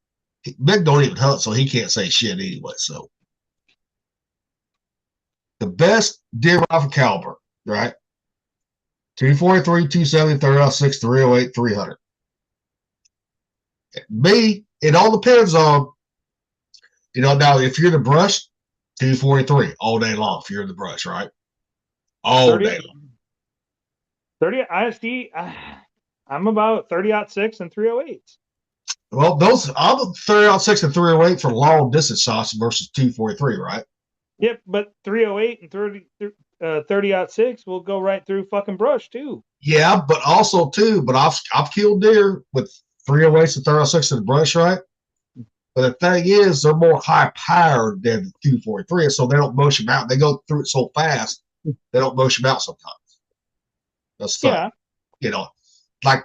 Nick don't even hunt, so he can't say shit anyway. So, the best deer rifle caliber, right? 243, 270, 306, 308, 300. Me, it all depends on, now if you're in the brush, 243 all day long if you're in the brush, right? All day long. 30 ISD, I'm about 30-06 and 308s. Well, I'm 30-06 and 308 for long distance shots versus 243, right? Yep, but 308 and 30-06 will go right through fucking brush too. Yeah, but also too, but I've killed deer with 308s and 306 in the brush, right? But the thing is, they're more high powered than the 243, so they don't motion out. They go through it so fast, they don't motion out sometimes. That's fun. Yeah. Like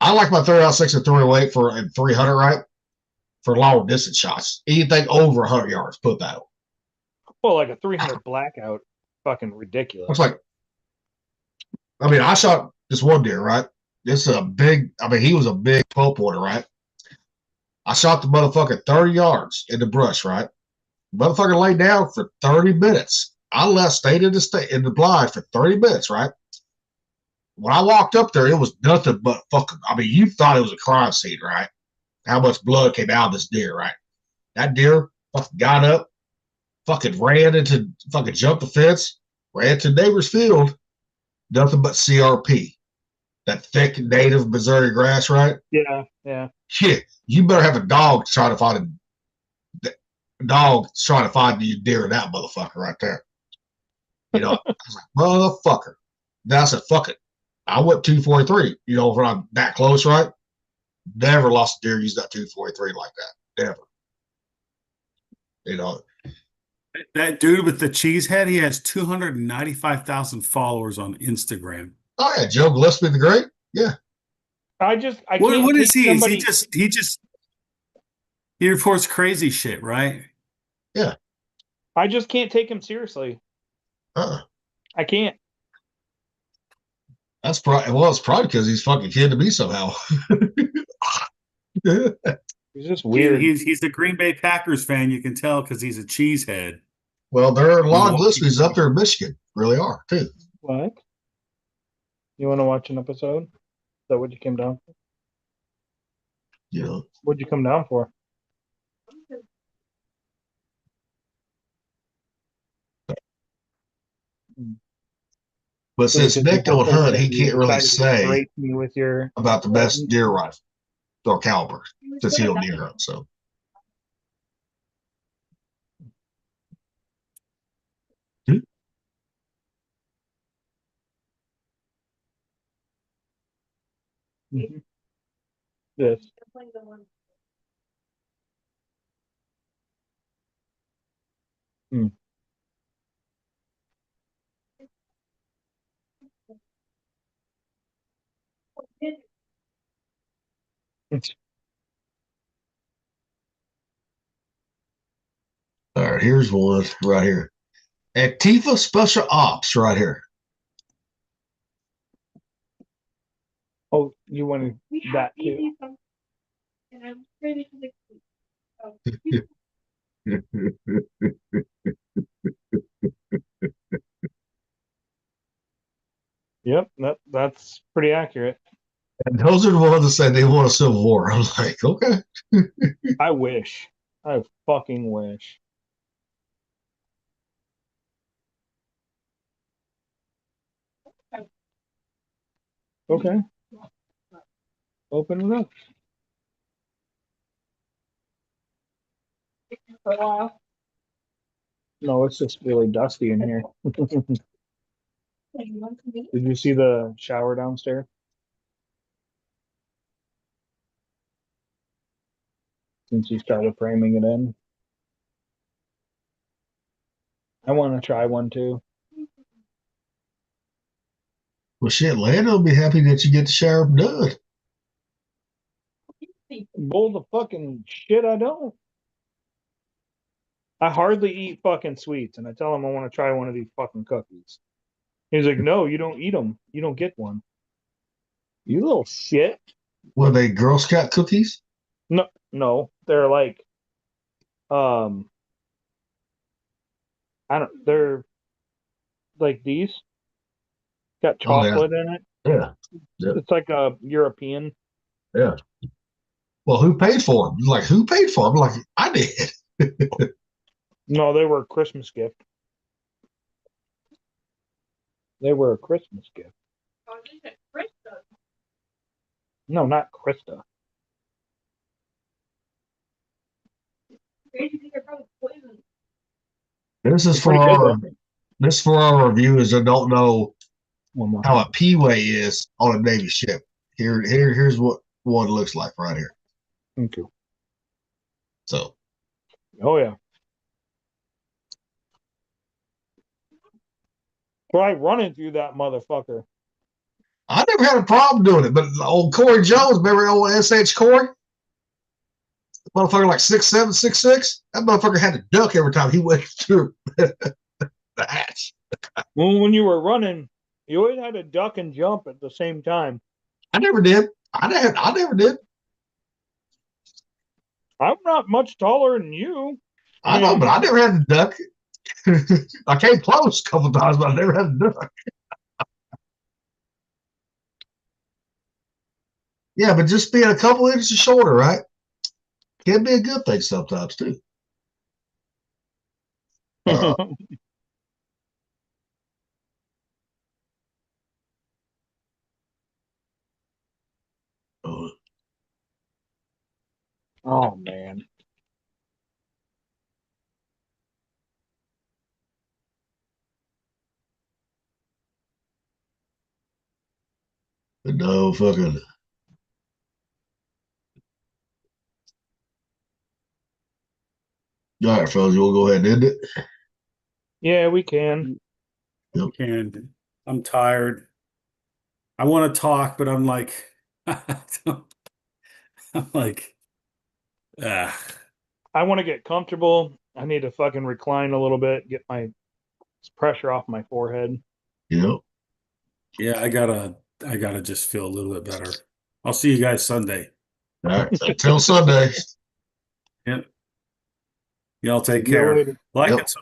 I like my 306 and 308 and 300, right? For long distance shots. Anything over 100 yards, put that on. Well, like a 300 blackout, fucking ridiculous. It's like, I shot this one deer, right? It's a big, he was a big 12-pointer, right? I shot the motherfucker 30 yards in the brush, right? Motherfucker laid down for 30 minutes. I stayed in the blind for 30 minutes, right? When I walked up there, it was nothing but fucking, you thought it was a crime scene, right? How much blood came out of this deer, right? That deer fucking got up, fucking jumped the fence, ran to neighbor's field, nothing but CRP. That thick native Missouri grass, right? Yeah, yeah. Shit, you better have a dog trying to find the deer in that motherfucker right there. I was like, motherfucker. Then I said, fuck it. I went 243, when I'm that close, right? Never lost a deer using that 243 like that. Never. That dude with the cheese head, he has 295,000 followers on Instagram. Oh yeah, Joe Gillespie the Great. Yeah. I can't. What is he? Somebody... Is he reports crazy shit, right? Yeah. I just can't take him seriously. I can't. That's probably it's probably because he's fucking kidding me somehow. He's just weird. He's the Green Bay Packers fan. You can tell because he's a cheesehead. Well, there are a lot of Gillespies up there in Michigan. Really are too. What? You want to watch an episode? Is that what you came down for? Yeah. What'd you come down for? But since Nick don't hunt, he can't really say me with your about the best deer rifle or caliber since he don't deer hunt. So. Mm-hmm. Yes. Hmm. All right, here's one right here. Antifa Special Ops right here. Oh, you wanted that too? Yep, that's pretty accurate. And those are the ones that said they want a civil war. I'm like, okay. I wish. I fucking wish. Okay. Open it up. For a while. No, it's just really dusty in here. Did you see the shower downstairs? since he started framing it in. I want to try one too. Well, shit, Lando will be happy that you get the shower done. Bull the fucking shit, I don't. I hardly eat fucking sweets, and I tell him I want to try one of these fucking cookies. He's like, no, you don't eat them. You don't get one. You little shit. Were they Girl Scout cookies? No, they're like, they're like these. Got chocolate in it. Yeah. It's like a European. Yeah. Well, who paid for them? Like, who paid for them? Like, I did. No, they were a Christmas gift. They were a Christmas gift. Oh, is it Krista? No, not Krista. This is for our reviewers that don't know how a P-way is on a Navy ship. Here's what one looks like right here. Thank you. So. Oh yeah. Try running through that motherfucker. I never had a problem doing it, but old Corey Jones, remember old SH Corey? Motherfucker like 6'7", 6'6". That motherfucker had to duck every time he went through the hatch. Well, when you were running, you always had to duck and jump at the same time. I never did. I never did. I'm not much taller than you. I know, but I never had to duck. I came close a couple times, but I never had to duck. Yeah, but just being a couple inches shorter, right? Can be a good thing sometimes too. Oh man. No fucking. All right, fellas, you want to go ahead and end it? Yeah, we can. Yep. We can. I'm tired. I want to talk, but I'm like, I want to get comfortable. I need to fucking recline a little bit, get my pressure off my forehead. Yep. Yeah, I gotta just feel a little bit better. I'll see you guys Sunday. All right. Until Sunday. Yep. Y'all take care. Like and subscribe.